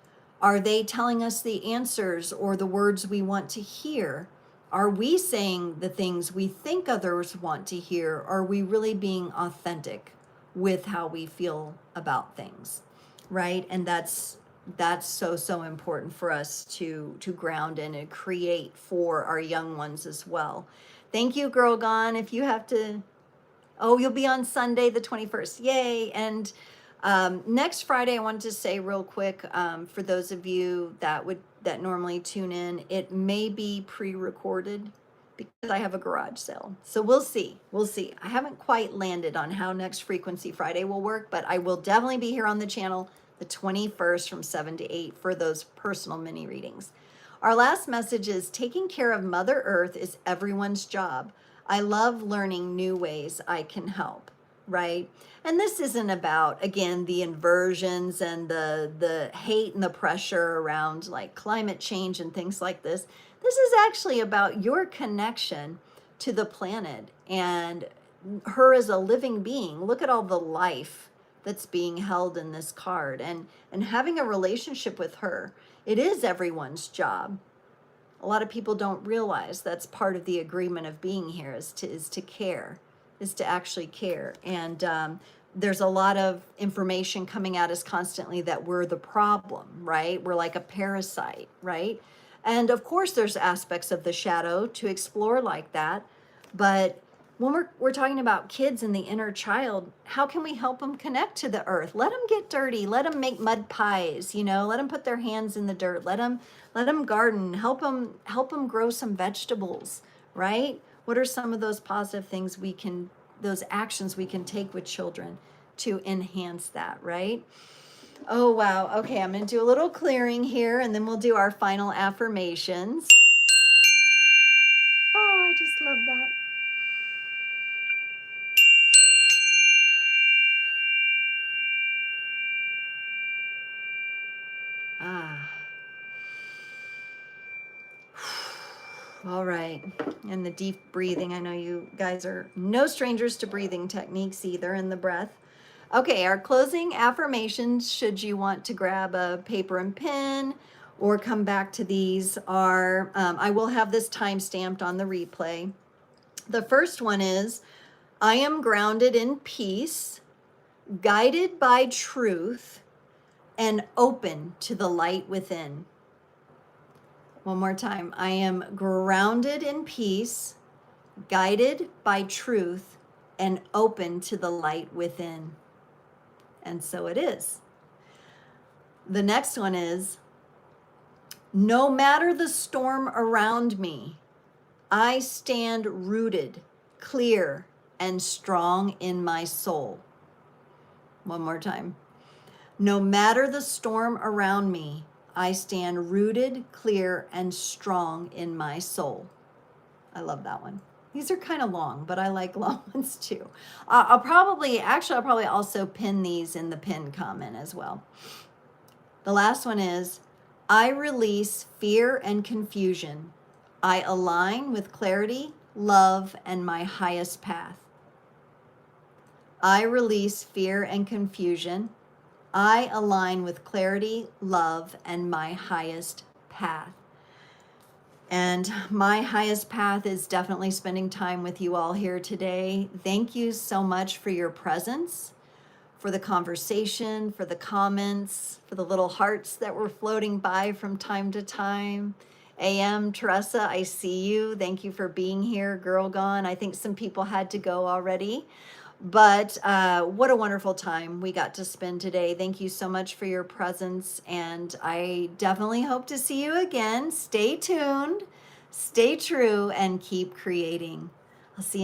Are they telling us the answers or the words we want to hear? Are we saying the things we think others want to hear? Are we really being authentic with how we feel about things, right? And that's so important for us to ground in and create for our young ones as well. Thank you, Girl Gone. If you have to, oh, you'll be on Sunday the 21st. Yay. And next Friday, I wanted to say real quick, for those of you that normally tune in, it may be pre-recorded because I have a garage sale. So we'll see. I haven't quite landed on how next Frequency Friday will work, but I will definitely be here on the channel the 21st from 7 to 8 for those personal mini readings. Our last message is taking care of Mother Earth is everyone's job. I love learning new ways I can help, right? And this isn't about, again, the inversions and the hate and the pressure around like climate change and things like this. This is actually about your connection to the planet and her as a living being. Look at all the life that's being held in this card, and having a relationship with her. It is everyone's job. A lot of people don't realize that's part of the agreement of being here is to care, is to actually care. And there's a lot of information coming at us constantly that we're the problem, right? We're like a parasite, right? And of course there's aspects of the shadow to explore like that. But when we're talking about kids and the inner child, how can we help them connect to the earth? Let them get dirty. Let them make mud pies, let them put their hands in the dirt. Let them garden, help them grow some vegetables, right? What are some of those positive things those actions we can take with children to enhance that, right? Oh, wow. Okay, I'm going to do a little clearing here, and then we'll do our final affirmations. Oh, I just love that. Ah. All right. And the deep breathing. I know you guys are no strangers to breathing techniques either, in the breath. Okay, our closing affirmations, should you want to grab a paper and pen or come back to these, are, I will have this time stamped on the replay. The first one is, I am grounded in peace, guided by truth, and open to the light within. One more time. I am grounded in peace, guided by truth, and open to the light within. And so it is. The next one is, no matter the storm around me, I stand rooted, clear, and strong in my soul. One more time. No matter the storm around me, I stand rooted, clear, and strong in my soul. I love that one. These are kind of long, but I like long ones too. I'll probably also pin these in the pin comment as well. The last one is, I release fear and confusion. I align with clarity, love, and my highest path. I release fear and confusion. I align with clarity, love, and my highest path. And my highest path is definitely spending time with you all here today. Thank you so much for your presence, for the conversation, for the comments, for the little hearts that were floating by from time to time. AM, Teresa, I see you. Thank you for being here. Girl Gone. I think some people had to go already. But what a wonderful time we got to spend today. Thank you so much for your presence. And I definitely hope to see you again. Stay tuned, stay true, and keep creating. I'll see you.